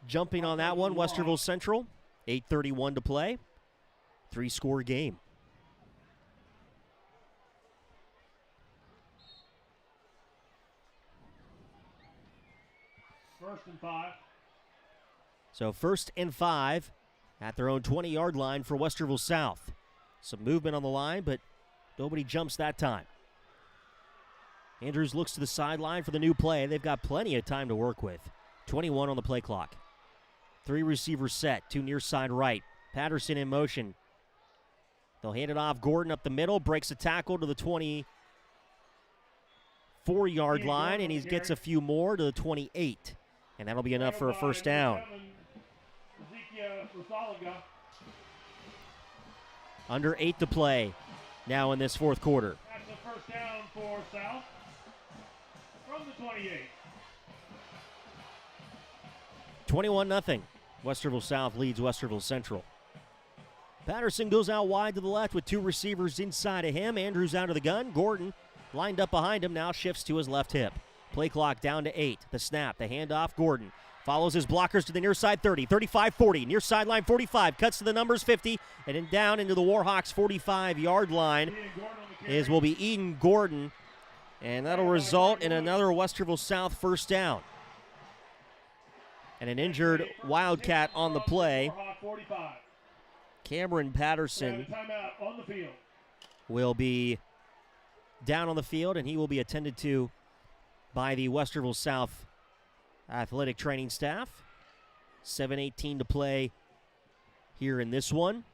jumping on that one, Westerville Central. 8:31 to play. 3-score game. First and 5. So 1st and 5 at their own 20-yard line for Westerville South. Some movement on the line, but nobody jumps that time. Andrews looks to the sideline for the new play. They've got plenty of time to work with. 21 on the play clock. 3 receivers set, 2 near side right. Patterson in motion. They'll hand it off. Gordon up the middle, breaks a tackle to the 24-yard line, and he gets a few more to the 28. And that'll be enough for a first down. Under 8 to play now in this 4th quarter. That's a first down for South from the 28. 21-0. Westerville South leads Westerville Central. Patterson goes out wide to the left with 2 receivers inside of him. Andrews out of the gun. Gordon lined up behind him, now shifts to his left hip. Play clock down to 8. The snap, the handoff, Gordon follows his blockers to the near side 30, 35, 40, near sideline 45, cuts to the numbers 50, and then down into the Warhawks 45-yard line will be Eden Gordon, and that'll result in another Westerville South first down. And an injured Wildcat on the play. Cameron Patterson will be down on the field, and he will be attended to by the Westerville South athletic training staff. 7:18 to play here in this one.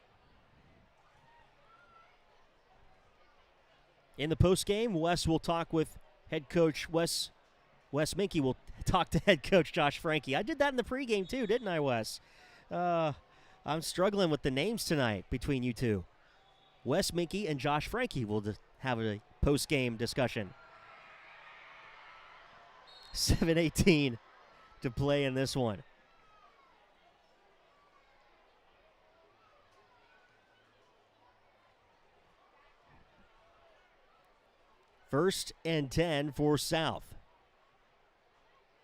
In the postgame, Wes will talk with head coach Wes Minke will talk to head coach Josh Frankie. I did that in the pregame too, didn't I, Wes? I'm struggling with the names tonight between you two. Wes Minke and Josh Frankie will have a postgame discussion. 7:18 to play in this one. First and 10 for South.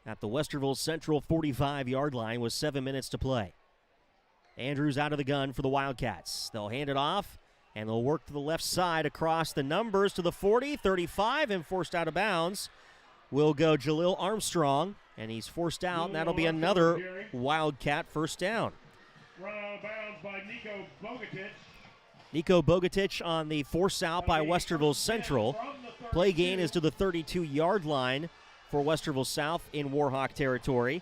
At the Westerville Central 45-yard line with 7 minutes to play. Andrews out of the gun for the Wildcats. They'll hand it off, and they'll work to the left side across the numbers to the 40, 35, and forced out of bounds. Will go Jalil Armstrong, and he's forced out, and that'll be another Wildcat first down. Run out of bounds by Nico Bogatic. Nico Bogatic on the force out by Westerville Central. Play gain is to the 32-yard line for Westerville South in Warhawk territory.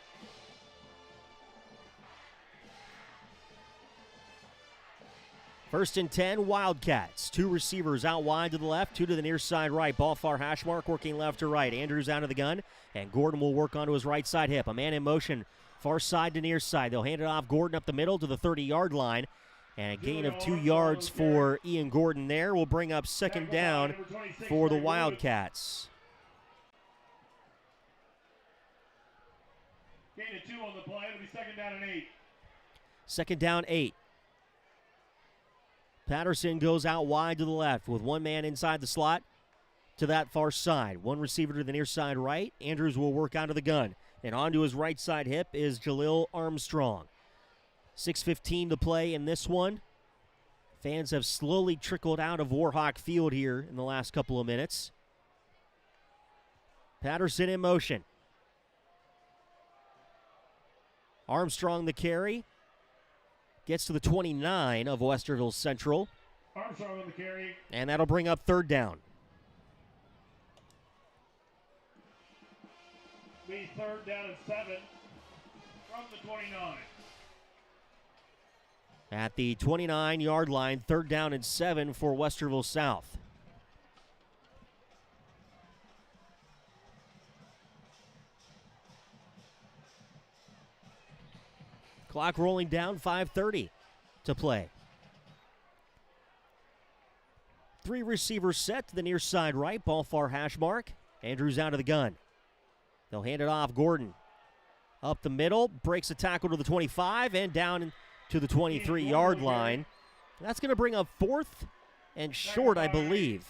First and 10, Wildcats. 2 receivers out wide to the left, 2 to the near side right. Ball far hash mark, working left to right. Andrews out of the gun, and Gordon will work onto his right side hip. A man in motion, far side to near side. They'll hand it off Gordon up the middle to the 30-yard line. And a gain of 2 yards for Ian Gordon there will bring up second down for the Wildcats. Gain of 2 on the play. It'll be second down and 8. Second down, 8. Patterson goes out wide to the left with 1 man inside the slot to that far side. 1 receiver to the near side right. Andrews will work out of the gun. And onto his right side hip is Jalil Armstrong. 6:15 to play in this one. Fans have slowly trickled out of Warhawk Field here in the last couple of minutes. Patterson in motion. Armstrong the carry. Gets to the 29 of Westerville Central. Armstrong on the carry. And that'll bring up third down. Be 3rd down and 7 from the 29. At the 29-yard line, 3rd down and 7 for Westerville South. Clock rolling down, 5:30 to play. 3 receivers set to the near side right, ball far hash mark. Andrews out of the gun. They'll hand it off. Gordon up the middle, breaks a tackle to the 25 and down to the 23-yard line. That's going to bring up 4th and short, I believe.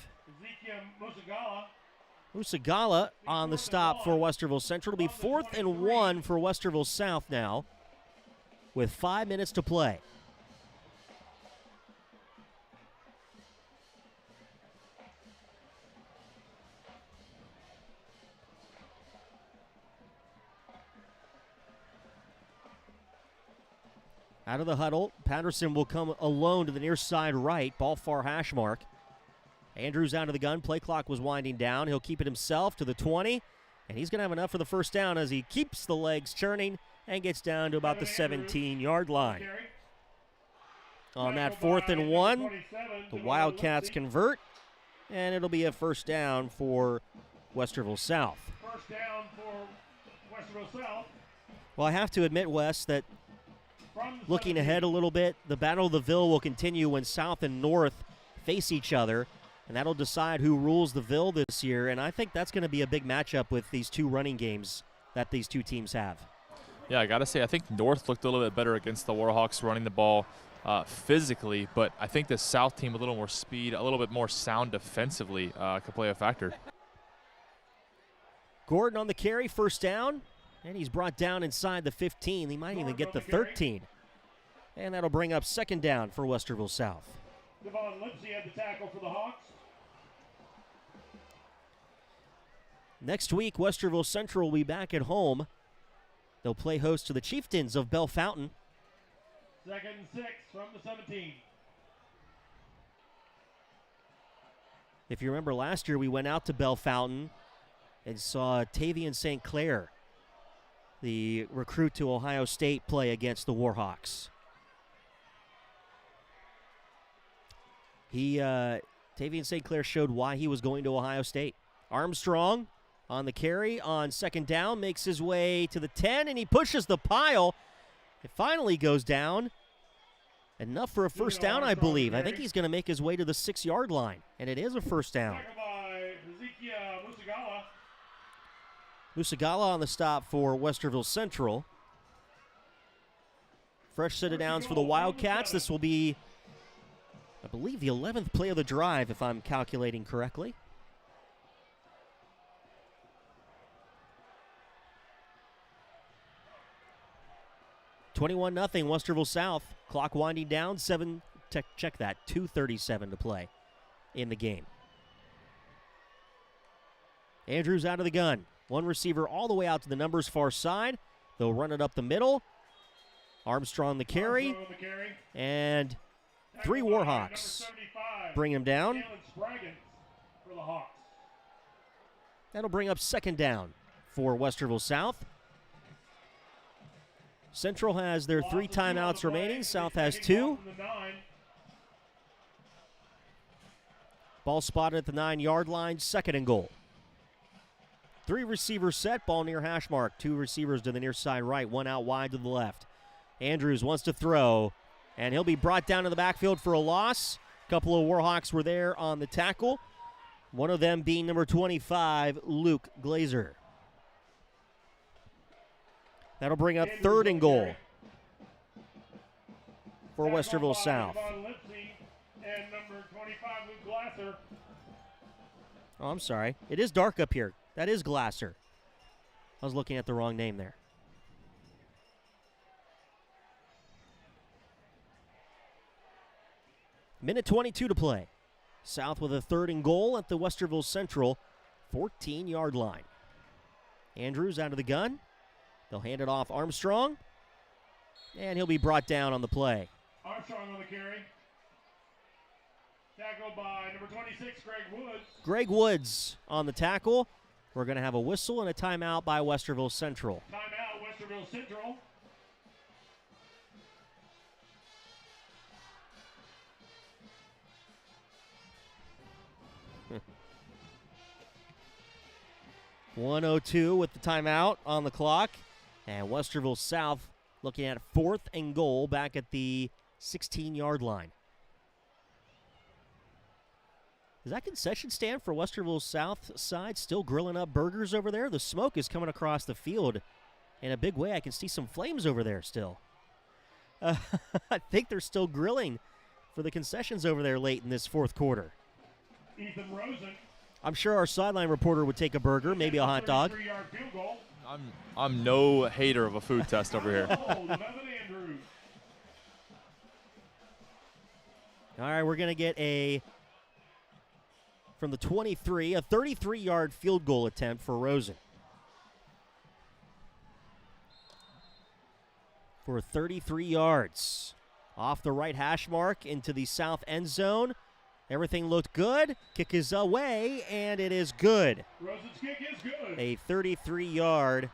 Musagala on the stop for Westerville Central. It'll be 4th and 1 for Westerville South now with 5 minutes to play. Out of the huddle, Patterson will come alone to the near side right, ball far hash mark. Andrews out of the gun, play clock was winding down. He'll keep it himself to the 20, and he's going to have enough for the first down as he keeps the legs churning and gets down to about the 17-yard line. On that 4th and 1, the Wildcats convert, and it'll be a first down for Westerville South. First down for Westerville South. Well, I have to admit, Wes, that looking ahead a little bit, the Battle of the Ville will continue when South and North face each other, and that'll decide who rules the Ville this year, and I think that's going to be a big matchup with these 2 running games that these 2 teams have. Yeah, I got to say, I think North looked a little bit better against the Warhawks running the ball physically, but I think the South team, a little more speed, a little bit more sound defensively, could play a factor. Gordon on the carry, first down, and he's brought down inside the 15. He might even get the 13. And that'll bring up 2nd down for Westerville South. Devon Lipsy had the tackle for the Hawks. Next week, Westerville Central will be back at home. They'll play host to the Chieftains of Belle Fountain. 2nd and 6 from the 17. If you remember last year, we went out to Belle Fountain and saw Tavian St. Clair, the recruit to Ohio State, play against the Warhawks. Tavian St. Clair showed why he was going to Ohio State. Armstrong on the carry on 2nd down, makes his way to the 10, and he pushes the pile. It finally goes down. Enough for a first down, I believe. I think he's going to make his way to the 6-yard line, and it is a first down. Musagala on the stop for Westerville Central. Fresh set of downs for the Wildcats. This will be, I believe, the 11th play of the drive, if I'm calculating correctly. (21-0) Westerville South. Clock winding down. 2:37 to play in the game. Andrews out of the gun. 1 receiver all the way out to the numbers far side. They'll run it up the middle. Armstrong the carry. And 3 Warhawks bring him down. That'll bring up 2nd down for Westerville South. Central has their 3 timeouts remaining. South has 2. Ball spotted at the 9-yard line. 2nd and goal. 3 receivers set. Ball near hash mark. 2 receivers to the near side right. 1 out wide to the left. Andrews wants to throw, and he'll be brought down to the backfield for a loss. A couple of Warhawks were there on the tackle. One of them being number 25, Luke Glazer. That'll bring up 3rd and goal for Westerville South. And number 25, Luke Glasser. Oh, I'm sorry. It is dark up here. That is Glasser. I was looking at the wrong name there. Minute 22 to play. South with a 3rd and goal at the Westerville Central 14-yard line. Andrews out of the gun. They'll hand it off Armstrong, and he'll be brought down on the play. Armstrong on the carry. Tackled by number 26, Greg Woods. Greg Woods on the tackle, We're going to have a whistle and a timeout by Westerville Central. Timeout, Westerville Central. .102 with the timeout on the clock. And Westerville South looking at 4th and goal back at the 16-yard line. Is that concession stand for Westerville South side still grilling up burgers over there? The smoke is coming across the field in a big way. I can see some flames over there still. I think they're still grilling for the concessions over there late in this 4th quarter. Ethan Rosen. I'm sure our sideline reporter would take a burger, maybe a hot dog. I'm no hater of a food test over here. All right, we're going to get from the 23, a 33-yard field goal attempt for Rosen. For 33 yards. Off the right hash mark into the south end zone. Everything looked good. Kick is away, and it is good. Rosen's kick is good. A 33-yard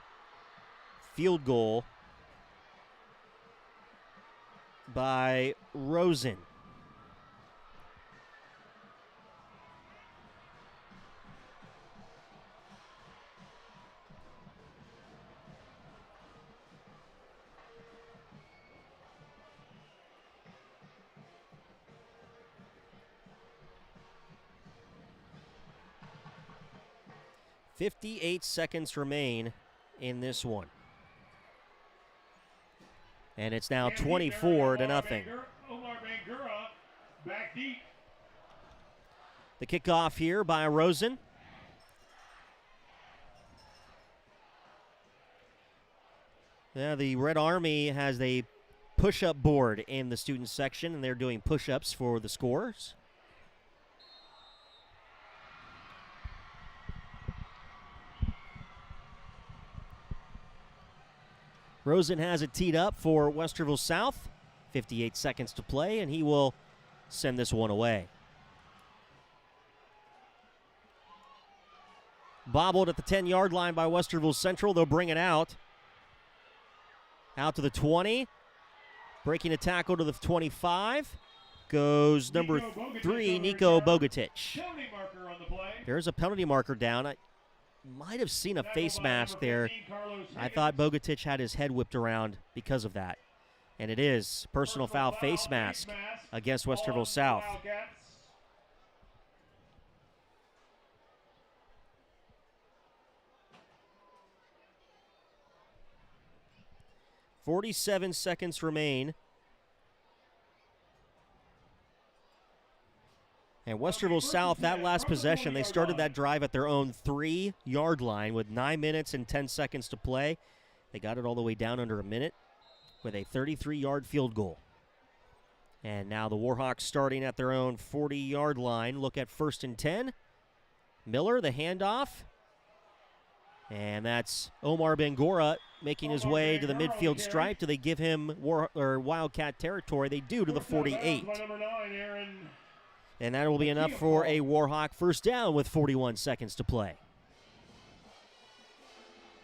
field goal by Rosen. .58 seconds remain in this one. And it's now 24-0. Omar Bangura back deep. The kickoff here by Rosen. Now the Red Army has a push-up board in the student section, and they're doing push-ups for the scores. Rosen has it teed up for Westerville South. 58 seconds to play, and he will send this one away. Bobbled at the 10-yard line by Westerville Central. They'll bring it out. Out to the 20. Breaking a tackle to the 25. Goes number 3, Nico Bogatic. There's a penalty marker down. I might have seen a face mask there. I thought Bogatic had his head whipped around because of that. And it is personal foul face mask against Westerville South. Wildcats. 47 seconds remain. And Westerville South, that last possession, they started that drive at their own 3-yard line with 9 minutes and 10 seconds to play. They got it all the way down under a minute with a 33-yard field goal. And now the Warhawks starting at their own 40-yard line. Look at 1st and 10. Miller, the handoff. And that's Omar Bangura making his way to the midfield stripe. Do they give him Wildcat territory? They do to the 48. And that will be enough for a Warhawk first down with 41 seconds to play.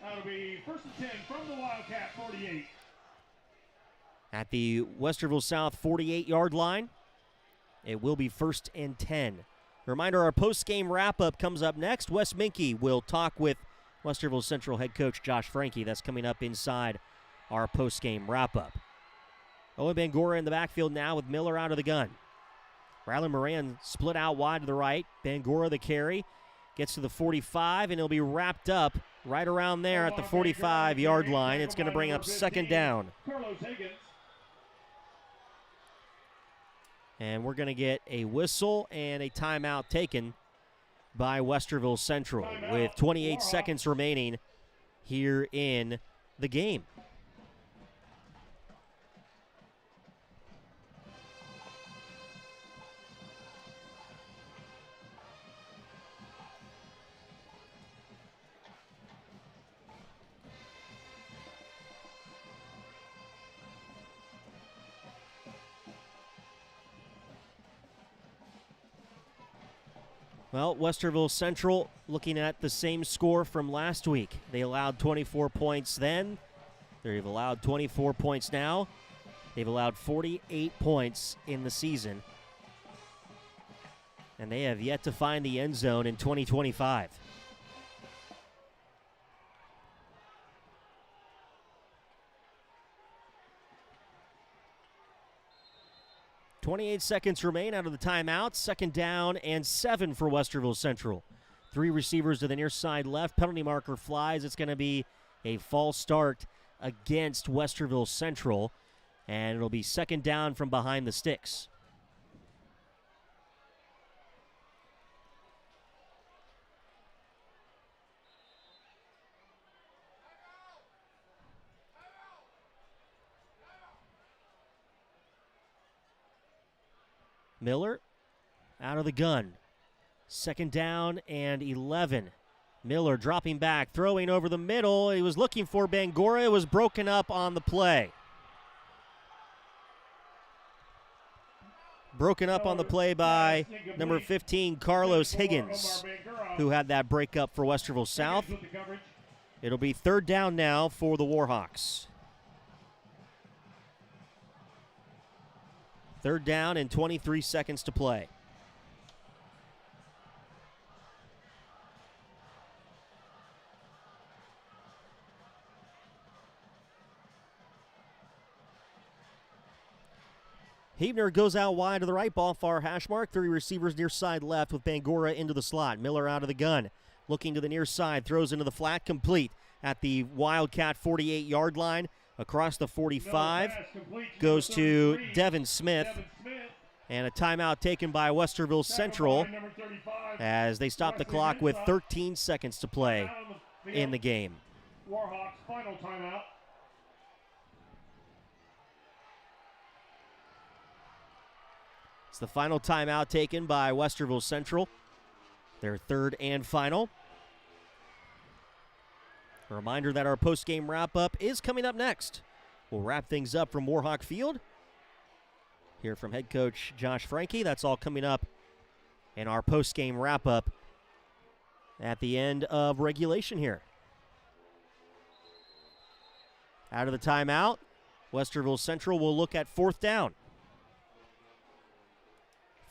That'll be 1st and 10 from the Wildcat 48. At the Westerville South 48-yard line, it will be 1st and 10. Reminder, our post-game wrap-up comes up next. Wes Minke will talk with Westerville Central head coach Josh Franke. That's coming up inside our post-game wrap-up. Owen Bangura in the backfield now with Miller out of the gun. Rylan Moran split out wide to the right. Bangura the carry. Gets to the 45, and he'll be wrapped up right around there at the 45-yard line. It's going to bring up 2nd down. And we're going to get a whistle and a timeout taken by Westerville Central with 28 seconds remaining here in the game. Well, Westerville Central looking at the same score from last week. They allowed 24 points then. They've allowed 24 points now. They've allowed 48 points in the season. And they have yet to find the end zone in 2025. 28 seconds remain out of the timeout. 2nd down and 7 for Westerville Central. 3 receivers to the near side left. Penalty marker flies. It's going to be a false start against Westerville Central. And it'll be 2nd down from behind the sticks. Miller out of the gun. 2nd down and 11. Miller dropping back, throwing over the middle. He was looking for Bangura. It was broken up on the play. Broken up on the play by number 15, Carlos Higgins, who had that breakup for Westerville South. It'll be 3rd down now for the Warhawks. 3rd down and 23 seconds to play. Hebner goes out wide to the right, ball far hash mark. 3 receivers near side left with Bangura into the slot. Miller out of the gun, looking to the near side, throws into the flat, complete at the Wildcat 48-yard line. Across the 45, goes to Devin Smith. And a timeout taken by Westerville Central as they stop the clock with 13 seconds to play in the game. Warhawks final timeout. It's the final timeout taken by Westerville Central. Their 3rd and final. A reminder that our post-game wrap-up is coming up next. We'll wrap things up from Warhawk Field. Hear from head coach Josh Franke. That's all coming up in our post-game wrap-up at the end of regulation here. Out of the timeout, Westerville Central will look at 4th down.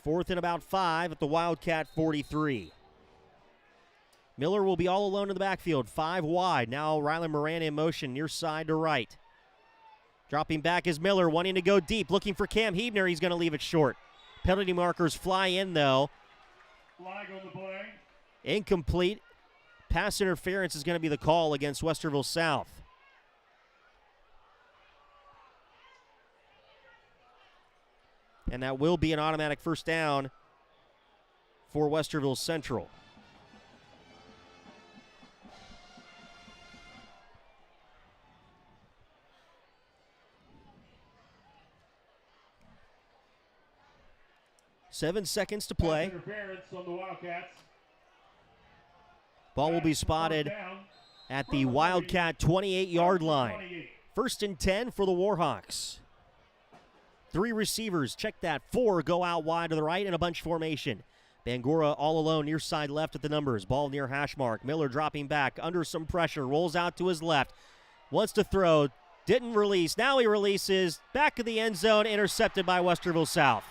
4th and about 5 at the Wildcat 43. Miller will be all alone in the backfield, 5 wide. Now Rylan Moran in motion, near side to right. Dropping back is Miller, wanting to go deep, looking for Cam Hebner. He's going to leave it short. Penalty markers fly in, though. Flag on the play. Incomplete. Pass interference is going to be the call against Westerville South. And that will be an automatic 1st down for Westerville Central. Seven seconds to play. Interference on the Wildcats. Ball will be spotted at the Wildcat 28-yard line. 1st and 10 for the Warhawks. 3 receivers, check that. 4 go out wide to the right in a bunch formation. Bangura all alone near side left at the numbers. Ball near hash mark. Miller dropping back under some pressure. Rolls out to his left. Wants to throw. Didn't release. Now he releases. Back of the end zone. Intercepted by Westerville South.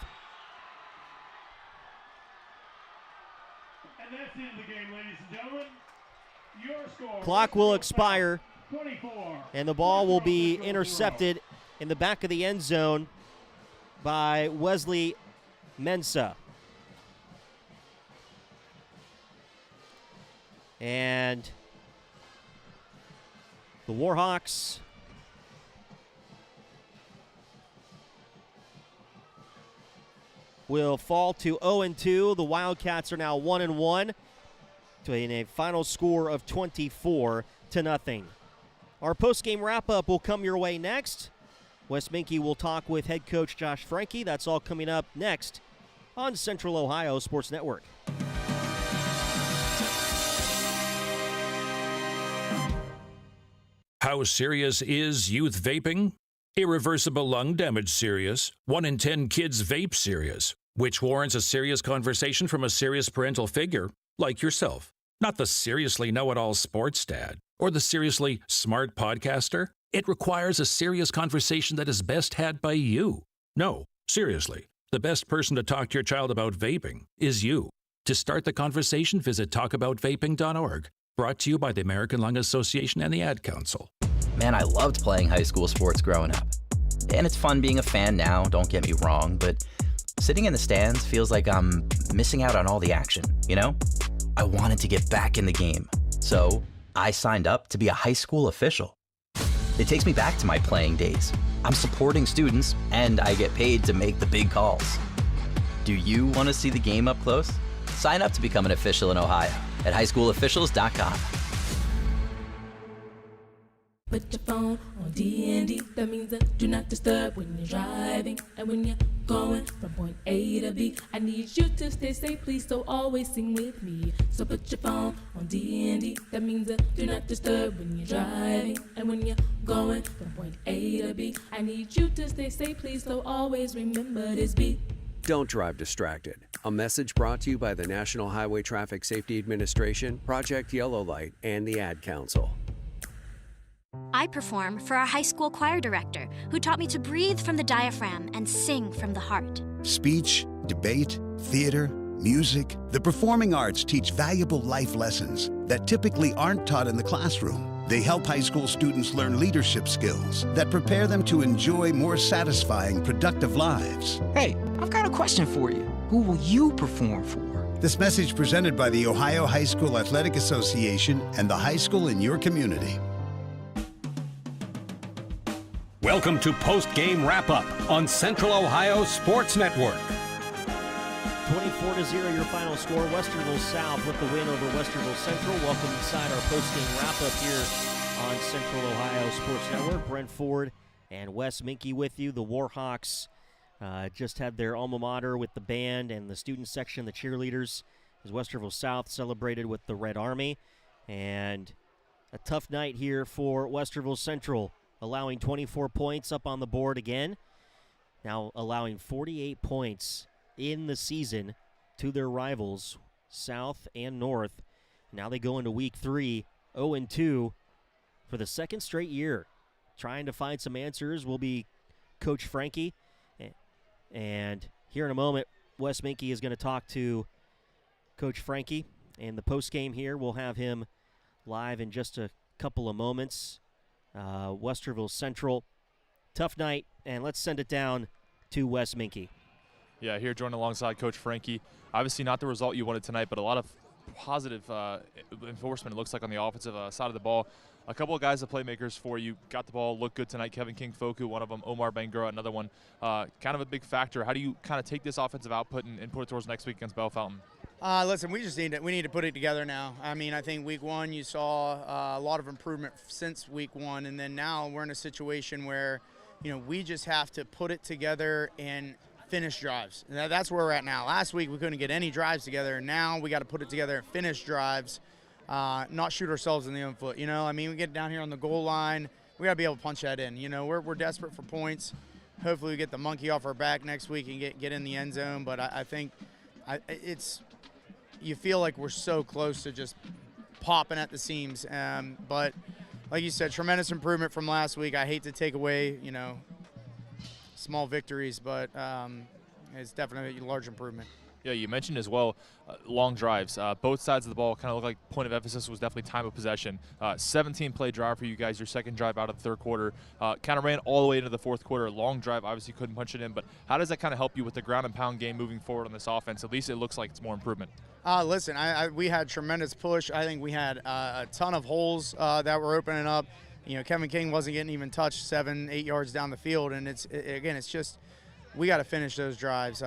And that's the end of the game, ladies and gentlemen. Your score. Clock will expire. 24. And the ball will be intercepted in the back of the end zone by Wesley Mensa. And the Warhawks will fall to 0-2. The Wildcats are now 1-1 to a final score of 24-0. Our post-game wrap-up will come your way next. Wes Minke will talk with head coach Josh Franke. That's all coming up next on Central Ohio Sports Network. How serious is youth vaping? Irreversible lung damage serious. 1 in 10 kids vape serious. which warrants a serious conversation from a serious parental figure like yourself. Not the seriously know-it-all sports dad or the seriously smart podcaster. It requires a serious conversation that is best had by you. No, seriously, the best person to talk to your child about vaping is you. To start the conversation, visit talkaboutvaping.org. Brought to you by the American Lung Association and the Ad Council. Man, I loved playing high school sports growing up. And it's fun being a fan now, don't get me wrong, but sitting in the stands feels like I'm missing out on all the action, you know? I wanted to get back in the game, so I signed up to be a high school official. It takes me back to my playing days. I'm supporting students, and I get paid to make the big calls. Do you want to see the game up close? Sign up to become an official in Ohio at highschoolofficials.com. Put your phone on D&D, that means do not disturb when you're driving. And when you're going from point A to B, I need you to stay safe, please, so always sing with me. So put your phone on D&D, that means do not disturb when you're driving. And when you're going from point A to B, I need you to stay safe, please, so always remember this beat. Don't drive distracted. A message brought to you by the National Highway Traffic Safety Administration, Project Yellow Light, and the Ad Council. I perform for our high school choir director, who taught me to breathe from the diaphragm and sing from the heart. Speech, debate, theater, music. The performing arts teach valuable life lessons that typically aren't taught in the classroom. They help high school students learn leadership skills that prepare them to enjoy more satisfying, productive lives. Hey, I've got a question for you. Who will you perform for? This message presented by the Ohio High School Athletic Association and the high school in your community. Welcome to Post-Game Wrap-Up on Central Ohio Sports Network. 24-0 your final score. Westerville South with the win over Westerville Central. Welcome inside our post-game wrap-up here on Central Ohio Sports Network. Brent Ford and Wes Minke with you. The Warhawks just had their alma mater with the band and the student section, the cheerleaders, as Westerville South celebrated with the Red Army. And a tough night here for Westerville Central, allowing 24 points up on the board again. Now allowing 48 points in the season to their rivals, South and North. Now they go into week 3, 0-2 for the second straight year. Trying to find some answers will be Coach Frankie. And here in a moment, Wes Minke is going to talk to Coach Frankie. And the postgame here, we'll have him live in just a couple of moments. Westerville Central, tough night, and let's send it down to Wes Minke. Yeah, here joined alongside Coach Frankie. Obviously not the result you wanted tonight, but a lot of positive enforcement, it looks like, on the offensive side of the ball. A couple of guys, the playmakers for you, got the ball, looked good tonight. Kevin King-Foku, one of them, Omar Bangura, another one. Kind of a big factor. How do you kind of take this offensive output and put it towards next week against Bell Fountain? Listen, we need to put it together now. I mean, I think week 1 you saw a lot of improvement since week 1, and then now we're in a situation where, you know, we just have to put it together and finish drives. And that's where we're at now. Last week we couldn't get any drives together, and now we got to put it together and finish drives, not shoot ourselves in the own foot. You know, I mean, we get down here on the goal line, we got to be able to punch that in. You know, we're desperate for points. Hopefully we get the monkey off our back next week and get in the end zone. But I think it's. You feel like we're so close to just popping at the seams. But like you said, tremendous improvement from last week. I hate to take away, you know, small victories, but it's definitely a large improvement. Yeah, you mentioned as well long drives. Both sides of the ball kind of look like point of emphasis was definitely time of possession. 17-play drive for you guys, your second drive out of the third quarter. Kind of ran all the way into the fourth quarter. Long drive, obviously couldn't punch it in, but how does that kind of help you with the ground and pound game moving forward on this offense? At least it looks like it's more improvement. Listen, we had tremendous push. I think we had a ton of holes that were opening up. You know, Kevin King wasn't getting even touched 7-8 yards down the field, and it's just we got to finish those drives.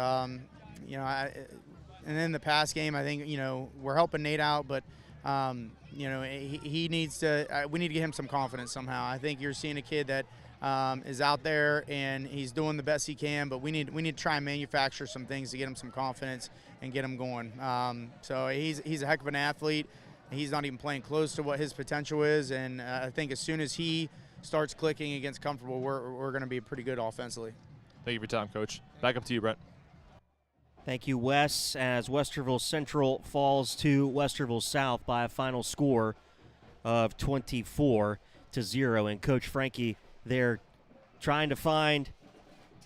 You know, and then the pass game, I think, you know, we're helping Nate out, but, you know, he needs to we need to get him some confidence somehow. I think you're seeing a kid that is out there and he's doing the best he can, but we need to try and manufacture some things to get him some confidence and get him going. So he's a heck of an athlete. He's not even playing close to what his potential is, and I think as soon as he starts clicking against comfortable, we're going to be pretty good offensively. Thank you for your time, Coach. Back up to you, Brent. Thank you, Wes, as Westerville Central falls to Westerville South by a final score of 24-0. And Coach Frankie there trying to find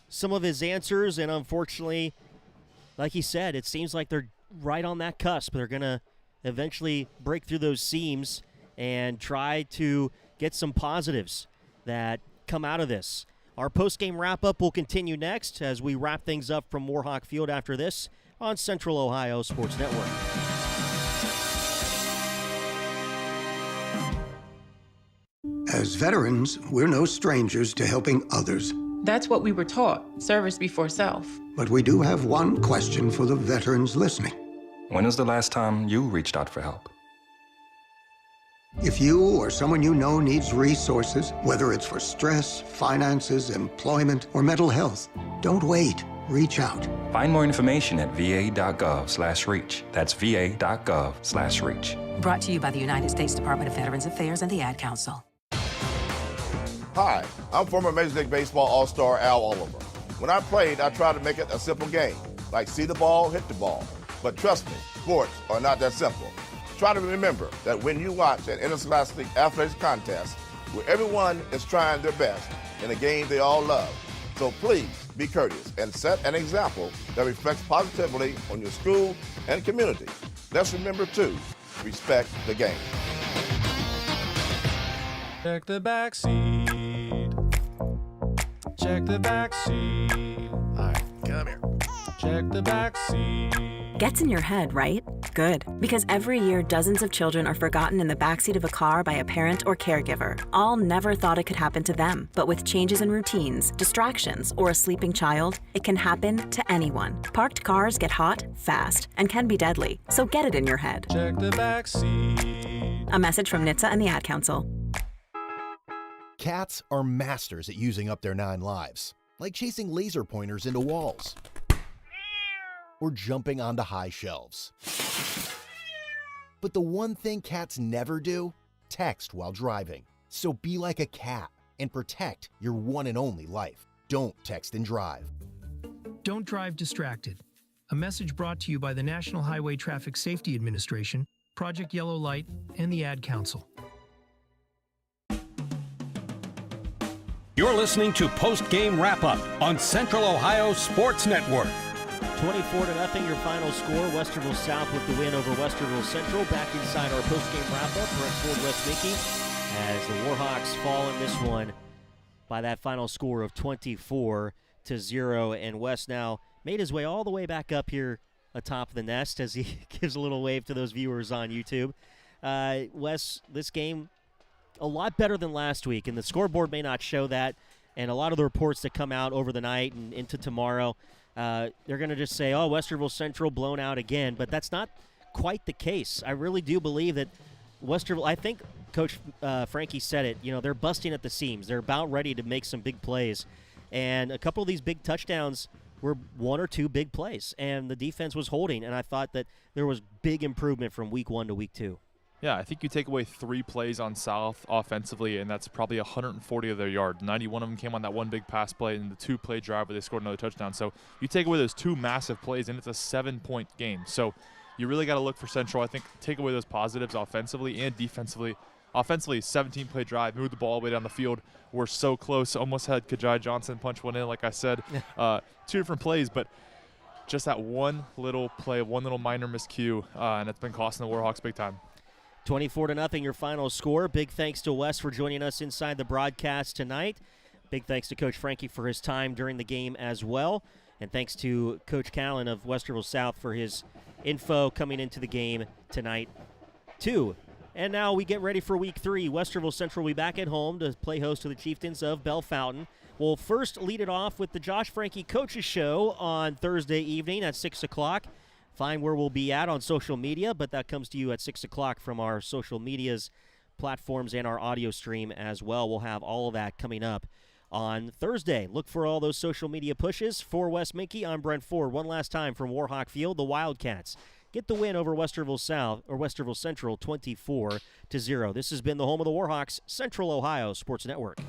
some of his answers, and unfortunately, like he said, it seems like they're right on that cusp. They're going to eventually break through those seams and try to get some positives that come out of this. Our post-game wrap-up will continue next as we wrap things up from Warhawk Field after this on Central Ohio Sports Network. As veterans, we're no strangers to helping others. That's what we were taught, service before self. But we do have one question for the veterans listening. When was the last time you reached out for help? If you or someone you know needs resources, whether it's for stress, finances, employment, or mental health, don't wait. Reach out. Find more information at va.gov/reach. That's va.gov/reach. Brought to you by the United States Department of Veterans Affairs and the Ad Council. Hi, I'm former Major League Baseball All-Star Al Oliver. When I played, I tried to make it a simple game, like see the ball, hit the ball. But trust me, sports are not that simple. Try to remember that when you watch an interscholastic athletics contest where everyone is trying their best in a game they all love. So please be courteous and set an example that reflects positively on your school and community. Let's remember to respect the game. Check the back seat. Check the back seat. All right, come here. Check the back seat. Gets in your head, right? Good. Because every year, dozens of children are forgotten in the backseat of a car by a parent or caregiver. All never thought it could happen to them. But with changes in routines, distractions, or a sleeping child, it can happen to anyone. Parked cars get hot, fast, and can be deadly. So get it in your head. Check the back seat. A message from NHTSA and the Ad Council. Cats are masters at using up their 9 lives, like chasing laser pointers into walls or jumping onto high shelves. But the one thing cats never do, text while driving. So be like a cat and protect your one and only life. Don't text and drive. Don't drive distracted. A message brought to you by the National Highway Traffic Safety Administration, Project Yellow Light, and the Ad Council. You're listening to Post Game Wrap Up on Central Ohio Sports Network. 24-0, your final score. Westerville South with the win over Westerville Central. Back inside our post-game wrap-up, Brent Ford, Wes Mickey, as the Warhawks fall in this one by that final score of 24-0. And Wes now made his way all the way back up here atop the nest as he gives a little wave to those viewers on YouTube. Wes, this game, a lot better than last week, and the scoreboard may not show that. And a lot of the reports that come out over the night and into tomorrow, they're going to just say, oh, Westerville Central blown out again. But that's not quite the case. I really do believe that Westerville, I think Coach Frankie said it, they're busting at the seams. They're about ready to make some big plays. And a couple of these big touchdowns were 1 or 2 big plays. And the defense was holding. And I thought that there was big improvement from week 1 to week 2. Yeah, I think you take away 3 plays on South offensively, and that's probably 140 of their yards. 91 of them came on that one big pass play and the 2-play drive where they scored another touchdown. So you take away those 2 massive plays, and it's a 7-point game. So you really got to look for Central. I think take away those positives offensively and defensively. Offensively, 17-play drive, moved the ball all the way down the field. We're so close. Almost had Kajai Johnson punch one in, like I said. 2 different plays, but just that one little play, one little minor miscue, and it's been costing the Warhawks big time. 24-0, your final score. Big thanks to Wes for joining us inside the broadcast tonight. Big thanks to Coach Frankie for his time during the game as well. And thanks to Coach Callen of Westerville South for his info coming into the game tonight, too. And now we get ready for Week 3. Westerville Central will be back at home to play host to the Chieftains of Belle Fountain. We'll first lead it off with the Josh Frankie Coaches Show on Thursday evening at 6 o'clock. Find where we'll be at on social media, but that comes to you at 6 o'clock from our social medias, platforms, and our audio stream as well. We'll have all of that coming up on Thursday. Look for all those social media pushes. For Wes Minkey, I'm Brent Ford. One last time from Warhawk Field, the Wildcats get the win over Westerville Central 24-0. This has been the home of the Warhawks, Central Ohio Sports Network.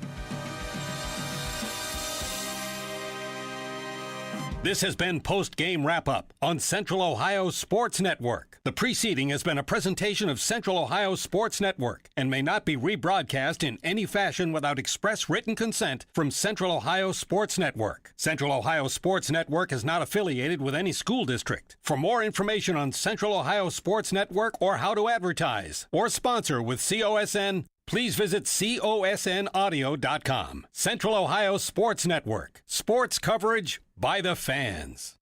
This has been Post-Game Wrap-Up on Central Ohio Sports Network. The preceding has been a presentation of Central Ohio Sports Network and may not be rebroadcast in any fashion without express written consent from Central Ohio Sports Network. Central Ohio Sports Network is not affiliated with any school district. For more information on Central Ohio Sports Network or how to advertise or sponsor with COSN, please visit cosnaudio.com. Central Ohio Sports Network. Sports coverage by the fans.